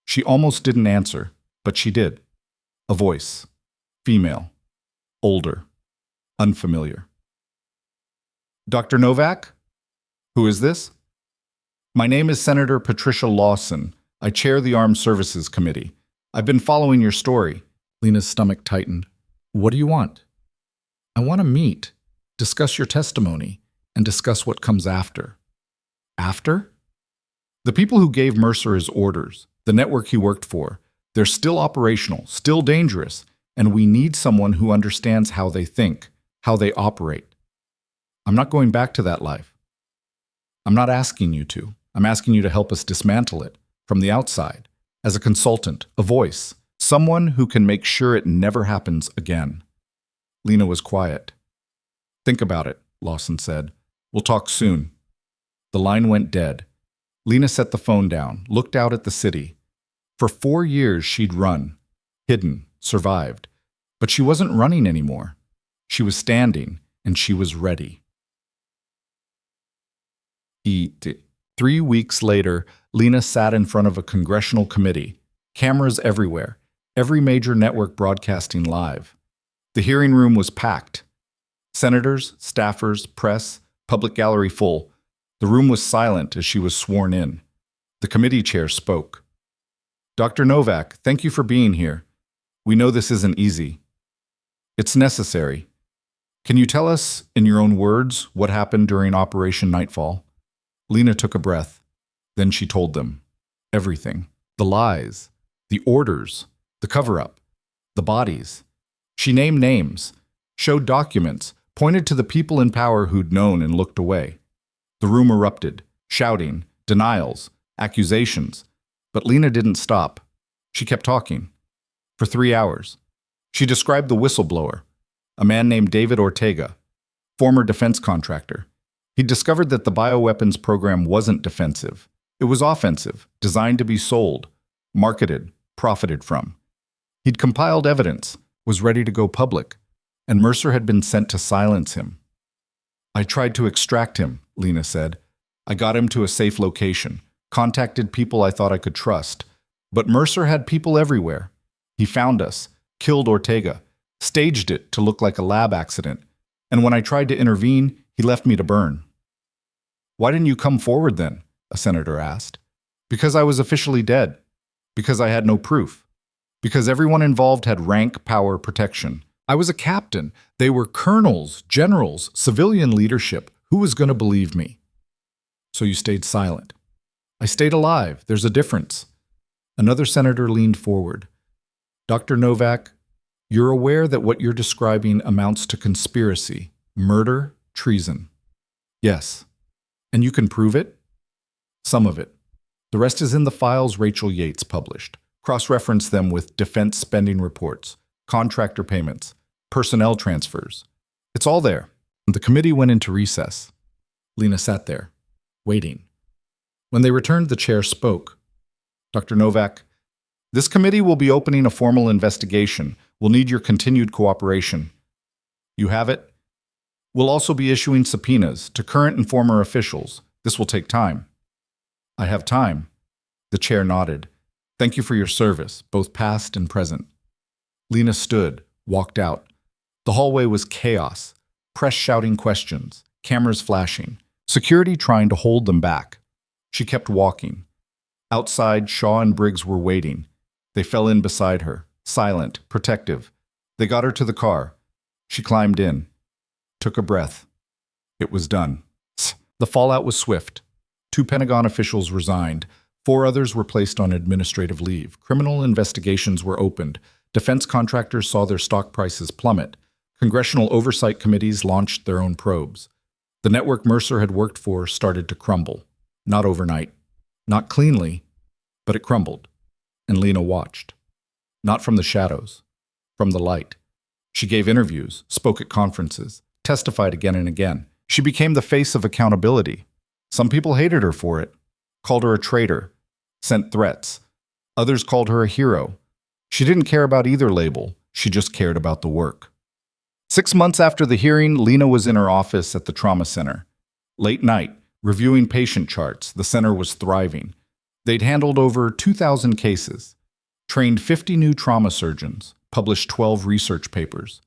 She almost didn't answer, but she did. A voice. Female. Older. Unfamiliar. Dr. Novak? Who is this? My name is Senator Patricia Lawson. I chair the Armed Services Committee. I've been following your story. Lena's stomach tightened. What do you want? I want to meet, discuss your testimony, and discuss what comes after. After? The people who gave Mercer his orders, the network he worked for, they're still operational, still dangerous, and we need someone who understands how they think, how they operate. I'm not going back to that life. I'm not asking you to. I'm asking you to help us dismantle it from the outside, as a consultant, a voice, someone who can make sure it never happens again. Lena was quiet. Think about it, Lawson said. We'll talk soon. The line went dead. Lena set the phone down, looked out at the city. For 4 years she'd run, hidden, survived. But she wasn't running anymore. She was standing, and she was ready. 3 weeks later, Lena sat in front of a congressional committee. Cameras everywhere, every major network broadcasting live. The hearing room was packed. Senators, staffers, press, public gallery full. The room was silent as she was sworn in. The committee chair spoke. Dr. Novak, thank you for being here. We know this isn't easy. It's necessary. Can you tell us, in your own words, what happened during Operation Nightfall? Lena took a breath. Then she told them. Everything. The lies. The orders. The cover-up. The bodies. She named names, showed documents, pointed to the people in power who'd known and looked away. The room erupted, shouting, denials, accusations. But Lena didn't stop. She kept talking. For 3 hours. She described the whistleblower, a man named David Ortega, former defense contractor. He discovered that the bioweapons program wasn't defensive. It was offensive, designed to be sold, marketed, profited from. He'd compiled evidence, was ready to go public, and Mercer had been sent to silence him. I tried to extract him, Lena said. I got him to a safe location, contacted people I thought I could trust. But Mercer had people everywhere. He found us, killed Ortega, staged it to look like a lab accident, and when I tried to intervene, he left me to burn. Why didn't you come forward then? A senator asked. Because I was officially dead. Because I had no proof. Because everyone involved had rank, power, protection. I was a captain. They were colonels, generals, civilian leadership. Who was going to believe me? So you stayed silent. I stayed alive. There's a difference. Another senator leaned forward. Dr. Novak, you're aware that what you're describing amounts to conspiracy, murder, treason. Yes. And you can prove it? Some of it. The rest is in the files Rachel Yates published. Cross-reference them with defense spending reports, contractor payments, personnel transfers. It's all there. The committee went into recess. Lena sat there, waiting. When they returned, the chair spoke. Dr. Novak, this committee will be opening a formal investigation. We'll need your continued cooperation. You have it? We'll also be issuing subpoenas to current and former officials. This will take time. I have time. The chair nodded. Thank you for your service, both past and present. Lena stood, walked out. The hallway was chaos. Press shouting questions, cameras flashing, security trying to hold them back. She kept walking. Outside, Shaw and Briggs were waiting. They fell in beside her, silent, protective. They got her to the car. She climbed in, took a breath. It was done. The fallout was swift. 2 Pentagon officials resigned. 4 others were placed on administrative leave. Criminal investigations were opened. Defense contractors saw their stock prices plummet. Congressional oversight committees launched their own probes. The network Mercer had worked for started to crumble. Not overnight, not cleanly, but it crumbled. And Lena watched. Not from the shadows, from the light. She gave interviews, spoke at conferences, testified again and again. She became the face of accountability. Some people hated her for it, called her a traitor, sent threats. Others called her a hero. She didn't care about either label. She just cared about the work. 6 months after the hearing, Lena was in her office at the trauma center. Late night, reviewing patient charts, the center was thriving. They'd handled over 2,000 cases, trained 50 new trauma surgeons, published 12 research papers.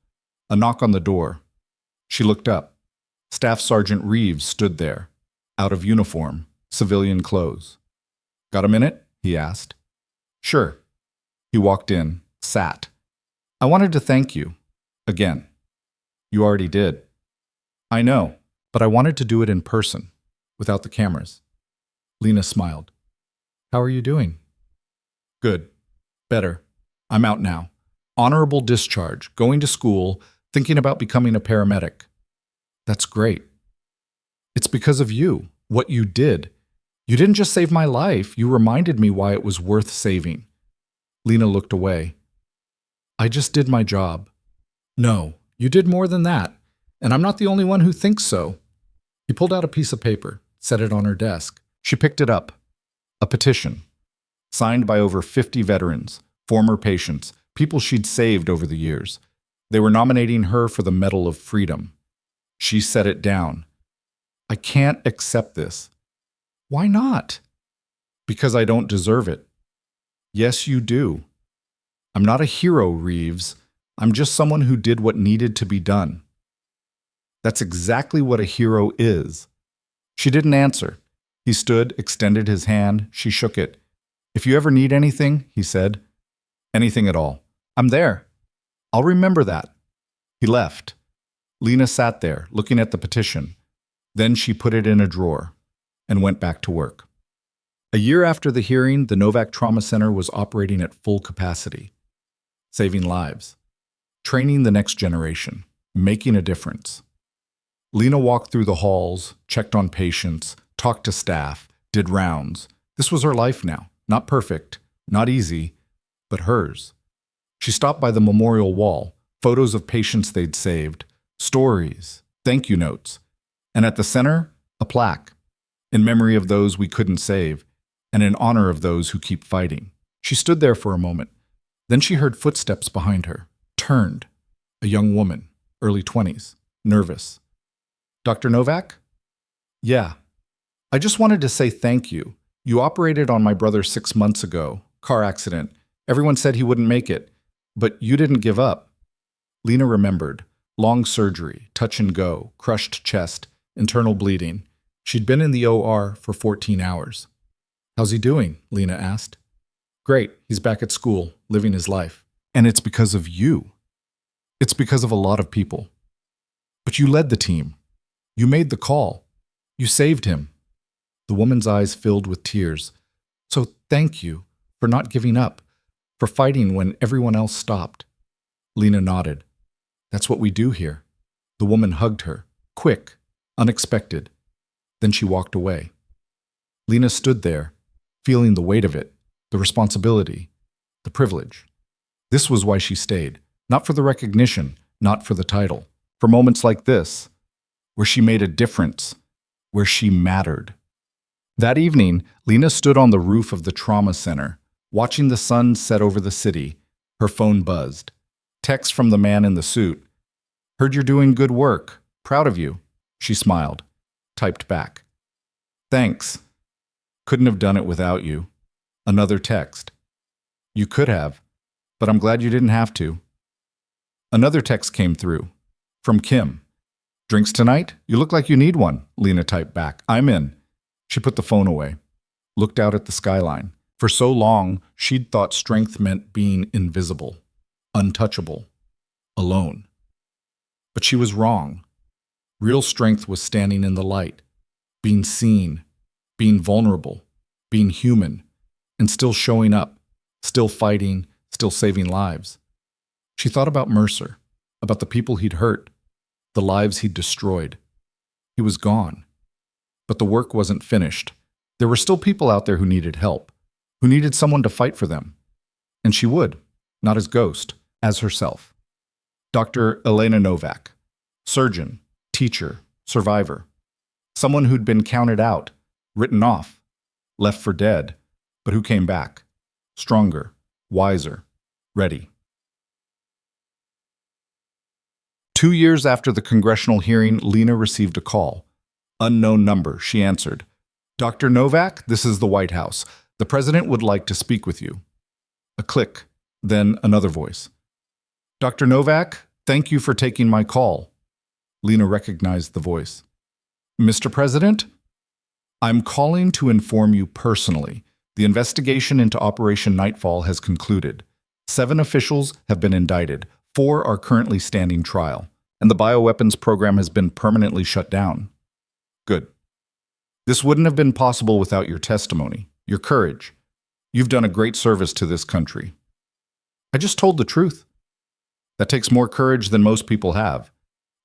A knock on the door. She looked up. Staff Sergeant Reeves stood there, out of uniform, civilian clothes. Got a minute? He asked. Sure. He walked in, sat. I wanted to thank you. Again. You already did. I know, but I wanted to do it in person, without the cameras. Lena smiled. How are you doing? Good. Better. I'm out now. Honorable discharge, going to school, thinking about becoming a paramedic. That's great. It's because of you, what you did. You didn't just save my life, you reminded me why it was worth saving. Lena looked away. I just did my job. No, you did more than that, and I'm not the only one who thinks so. He pulled out a piece of paper, set it on her desk. She picked it up. A petition, signed by over 50 veterans, former patients, people she'd saved over the years. They were nominating her for the Medal of Freedom. She set it down. I can't accept this. Why not? Because I don't deserve it. Yes, you do. I'm not a hero, Reeves. I'm just someone who did what needed to be done. That's exactly what a hero is. She didn't answer. He stood, extended his hand. She shook it. If you ever need anything, he said. Anything at all. I'm there. I'll remember that. He left. Lena sat there, looking at the petition. Then she put it in a drawer and went back to work. A year after the hearing, the Novak Trauma Center was operating at full capacity, saving lives, training the next generation, making a difference. Lena walked through the halls, checked on patients, talked to staff, did rounds. This was her life now. Not perfect, not easy, but hers. She stopped by the memorial wall, photos of patients they'd saved, stories, thank you notes, and at the center, a plaque, in memory of those we couldn't save, and in honor of those who keep fighting. She stood there for a moment. Then she heard footsteps behind her, turned. A young woman, early 20s, nervous. Dr. Novak? Yeah. I just wanted to say thank you. You operated on my brother 6 months ago. Car accident. Everyone said he wouldn't make it. But you didn't give up. Lena remembered. Long surgery, touch and go, crushed chest, internal bleeding. She'd been in the OR for 14 hours. How's he doing? Lena asked. Great. He's back at school, living his life. And it's because of you. It's because of a lot of people. But you led the team. You made the call. You saved him. The woman's eyes filled with tears. So thank you for not giving up, for fighting when everyone else stopped. Lena nodded. That's what we do here. The woman hugged her, quick, unexpected. Then she walked away. Lena stood there, feeling the weight of it, the responsibility, the privilege. This was why she stayed, not for the recognition, not for the title, for moments like this, where she made a difference, where she mattered. That evening, Lena stood on the roof of the trauma center, watching the sun set over the city. Her phone buzzed. Text from the man in the suit. Heard you're doing good work. Proud of you. She smiled. Typed back. Thanks. Couldn't have done it without you. Another text. You could have, but I'm glad you didn't have to. Another text came through. From Kim. Drinks tonight? You look like you need one, Lena typed back. I'm in. She put the phone away. Looked out at the skyline. For so long, she'd thought strength meant being invisible, untouchable, alone. But she was wrong. Real strength was standing in the light, being seen, being vulnerable, being human, and still showing up, still fighting, still saving lives. She thought about Mercer, about the people he'd hurt, the lives he'd destroyed. He was gone. But the work wasn't finished. There were still people out there who needed help, who needed someone to fight for them. And she would, not as Ghost, as herself. Dr. Elena Novak, surgeon, teacher, survivor. Someone who'd been counted out, written off, left for dead, but who came back, stronger, wiser, ready. 2 years after the congressional hearing, Lena received a call. Unknown number, she answered. Dr. Novak, this is the White House. The president would like to speak with you. A click, then another voice. Dr. Novak, thank you for taking my call. Lena recognized the voice. Mr. President, I'm calling to inform you personally. The investigation into Operation Nightfall has concluded. 7 officials have been indicted. 4 are currently standing trial. And the bioweapons program has been permanently shut down. Good. This wouldn't have been possible without your testimony, your courage. You've done a great service to this country. I just told the truth. That takes more courage than most people have,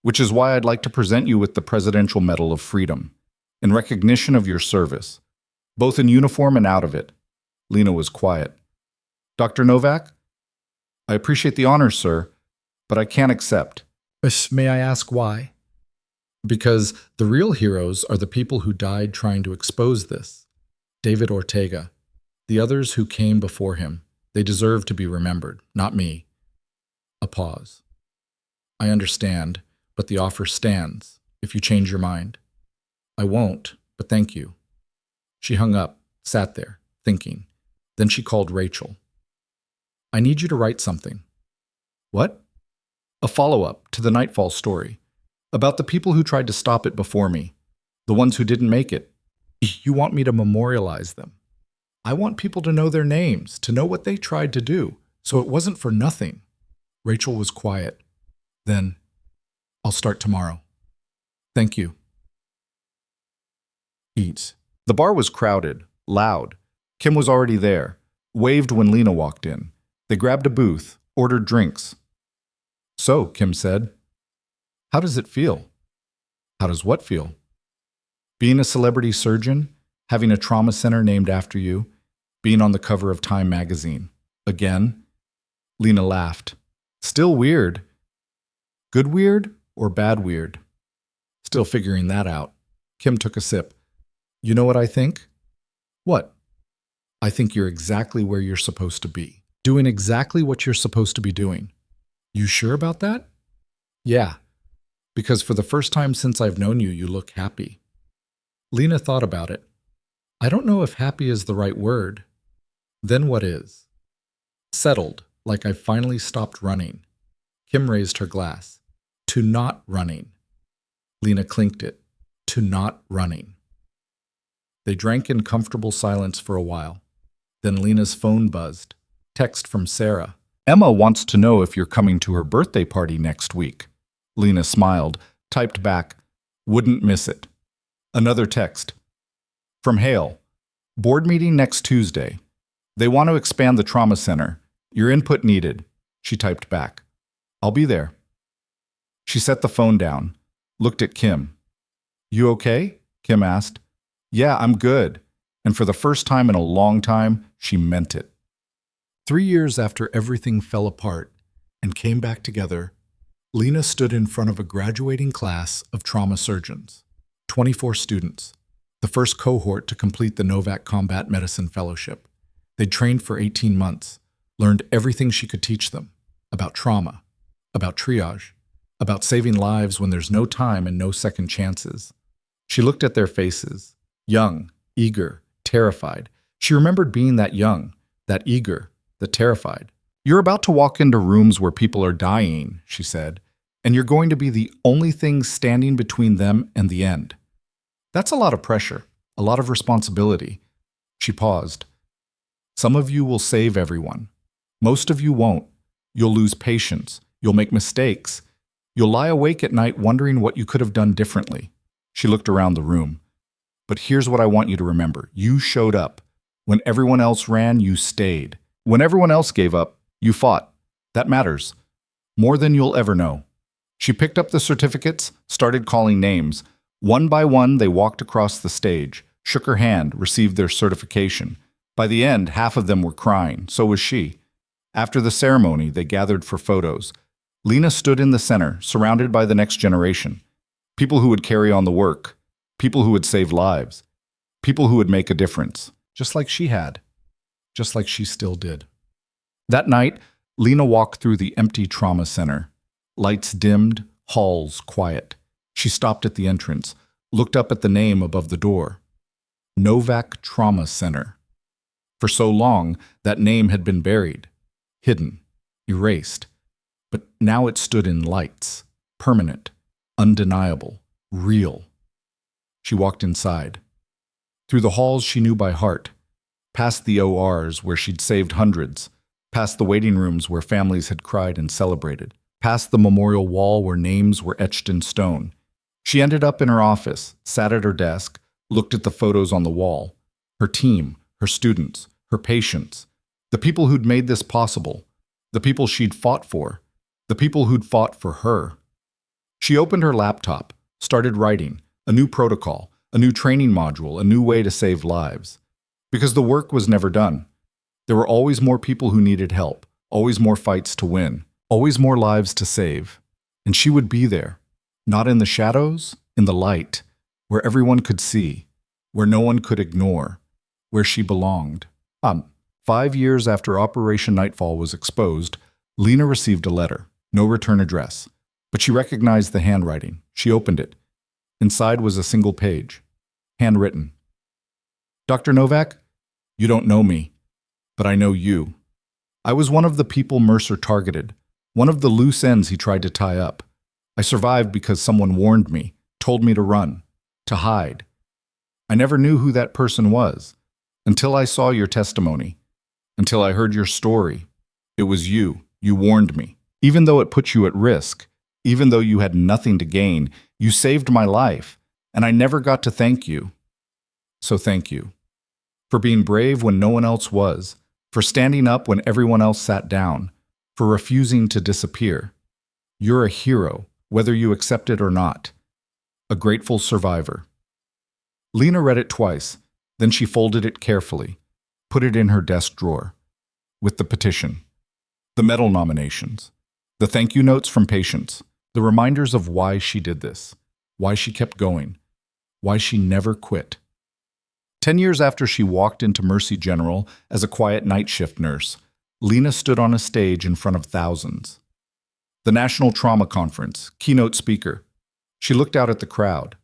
which is why I'd like to present you with the Presidential Medal of Freedom, in recognition of your service, both in uniform and out of it. Lena was quiet. Dr. Novak? I appreciate the honor, sir, but I can't accept.
May I ask why?
Because the real heroes are the people who died trying to expose this. David Ortega, the others who came before him, they deserve to be remembered, not me. A pause. I understand, but the offer stands, if you change your mind. I won't, but thank you. She hung up, sat there, thinking. Then she called Rachel. I need you to write something. What? A follow-up to the Nightfall story, about the people who tried to stop it before me, the ones who didn't make it. You want me to memorialize them. I want people to know their names, to know what they tried to do, so it wasn't for nothing. Rachel was quiet. Then, I'll start tomorrow. Thank you. Eat. The bar was crowded, loud. Kim was already there, waved when Lena walked in. They grabbed a booth, ordered drinks. So, Kim said, how does it feel? How does what feel? Being a celebrity surgeon, having a trauma center named after you, being on the cover of Time magazine. Again? Lena laughed. Still weird. Good weird or bad weird? Still figuring that out. Kim took a sip. You know what I think? What? I think you're exactly where you're supposed to be. Doing exactly what you're supposed to be doing. You sure about that? Yeah. Because for the first time since I've known you, you look happy. Lena thought about it. I don't know if happy is the right word. Then what is? Settled, like I finally stopped running. Kim raised her glass. To not running. Lena clinked it. To not running. They drank in comfortable silence for a while. Then Lena's phone buzzed. Text from Sarah. Emma wants to know if you're coming to her birthday party next week. Lena smiled, typed back, wouldn't miss it. Another text. From Hale. Board meeting next Tuesday. They want to expand the trauma center. Your input needed. She typed back. I'll be there. She set the phone down, looked at Kim. You okay? Kim asked. Yeah, I'm good. And for the first time in a long time, she meant it. 3 years after everything fell apart and came back together, Lena stood in front of a graduating class of trauma surgeons, 24 students, the first cohort to complete the Novak Combat Medicine Fellowship. They'd trained for 18 months, learned everything she could teach them about trauma, about triage, about saving lives when there's no time and no second chances. She looked at their faces, young, eager, terrified. She remembered being that young, that eager, that terrified. "You're about to walk into rooms where people are dying," she said, "and you're going to be the only thing standing between them and the end. That's a lot of pressure, a lot of responsibility." She paused. "Some of you will save everyone. Most of you won't. You'll lose patience. You'll make mistakes. You'll lie awake at night wondering what you could have done differently." She looked around the room. "But here's what I want you to remember. You showed up. When everyone else ran, you stayed. When everyone else gave up, you fought. That matters. More than you'll ever know." She picked up the certificates, started calling names. One by one, they walked across the stage, shook her hand, received their certification. By the end, half of them were crying. So was she. After the ceremony, they gathered for photos. Lena stood in the center, surrounded by the next generation. People who would carry on the work. People who would save lives. People who would make a difference. Just like she had. Just like she still did. That night, Lena walked through the empty trauma center. Lights dimmed, halls quiet. She stopped at the entrance, looked up at the name above the door. Novak Trauma Center. For so long, that name had been buried, hidden, erased. But now it stood in lights, permanent, undeniable, real. She walked inside. Through the halls she knew by heart, past the ORs where she'd saved hundreds, past the waiting rooms where families had cried and celebrated, past the memorial wall where names were etched in stone. She ended up in her office, sat at her desk, looked at the photos on the wall. Her team, her students, her patients, the people who'd made this possible, the people she'd fought for, the people who'd fought for her. She opened her laptop, started writing, a new protocol, a new training module, a new way to save lives. Because the work was never done. There were always more people who needed help, always more fights to win, always more lives to save. And she would be there, not in the shadows, in the light, where everyone could see, where no one could ignore, where she belonged. 5 years after Operation Nightfall was exposed, Lena received a letter, no return address. But she recognized the handwriting. She opened it. Inside was a single page, handwritten. "Dr. Novak, you don't know me, but I know you. I was one of the people Mercer targeted, one of the loose ends he tried to tie up. I survived because someone warned me, told me to run, to hide. I never knew who that person was, until I saw your testimony, until I heard your story. It was you. You warned me. Even though it put you at risk, even though you had nothing to gain, you saved my life, and I never got to thank you. So thank you. For being brave when no one else was, for standing up when everyone else sat down, for refusing to disappear. You're a hero, whether you accept it or not. A grateful survivor." Lena read it twice, then she folded it carefully, put it in her desk drawer, with the petition, the medal nominations, the thank you notes from patients, the reminders of why she did this, why she kept going, why she never quit. 10 years after she walked into Mercy General as a quiet night shift nurse, Lena stood on a stage in front of thousands. The National Trauma Conference, keynote speaker. She looked out at the crowd.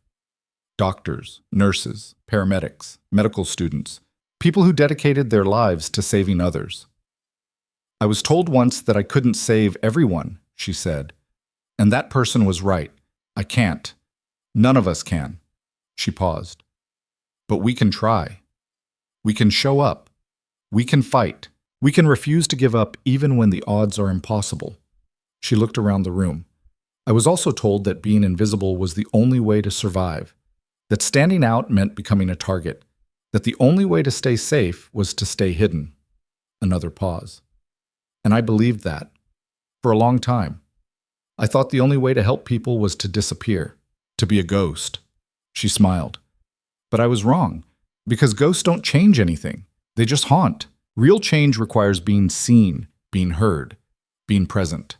Doctors, nurses, paramedics, medical students, people who dedicated their lives to saving others. "I was told once that I couldn't save everyone," she said. "And that person was right. I can't. None of us can." She paused. "But we can try. We can show up. We can fight. We can refuse to give up even when the odds are impossible." She looked around the room. "I was also told that being invisible was the only way to survive, that standing out meant becoming a target, that the only way to stay safe was to stay hidden." Another pause. "And I believed that. For a long time. I thought the only way to help people was to disappear, to be a ghost." She smiled. "But I was wrong, because ghosts don't change anything. They just haunt. Real change requires being seen, being heard, being present."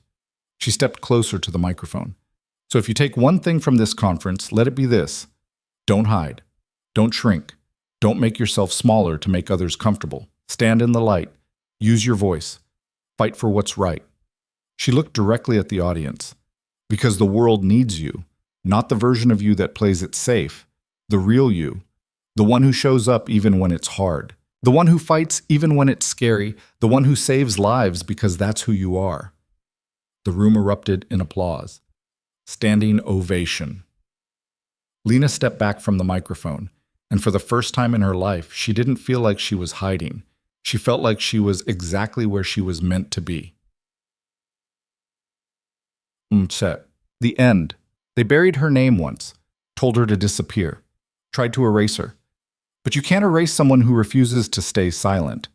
She stepped closer to the microphone. "So if you take one thing from this conference, let it be this. Don't hide. Don't shrink. Don't make yourself smaller to make others comfortable. Stand in the light. Use your voice. Fight for what's right." She looked directly at the audience. Because the world needs you, not the version of you that plays it safe, the real you, the one who shows up even when it's hard, the one who fights even when it's scary, the one who saves lives because that's who you are. The room erupted in applause. Standing ovation. Lena stepped back from the microphone, and for the first time in her life, she didn't feel like she was hiding. She felt like she was exactly where she was meant to be. Set. The end. They buried her name once, told her to disappear, tried to erase her. But you can't erase someone who refuses to stay silent.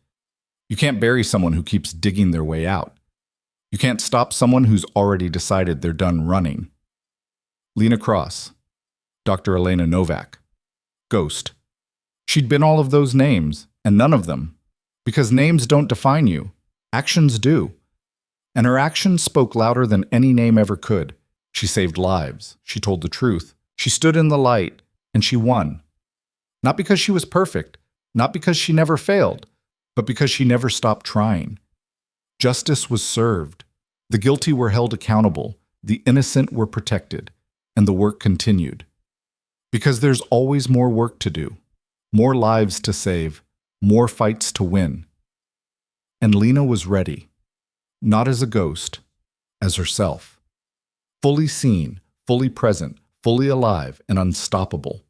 You can't bury someone who keeps digging their way out. You can't stop someone who's already decided they're done running. Lena Cross. Dr. Elena Novak. Ghost. She'd been all of those names, and none of them. Because names don't define you. Actions do. And her actions spoke louder than any name ever could. She saved lives. She told the truth. She stood in the light, and she won. Not because she was perfect, not because she never failed, but because she never stopped trying. Justice was served. The guilty were held accountable. The innocent were protected. And the work continued. Because there's always more work to do, more lives to save, more fights to win. And Lena was ready, not as a ghost, as herself. Fully seen, fully present, fully alive, and unstoppable.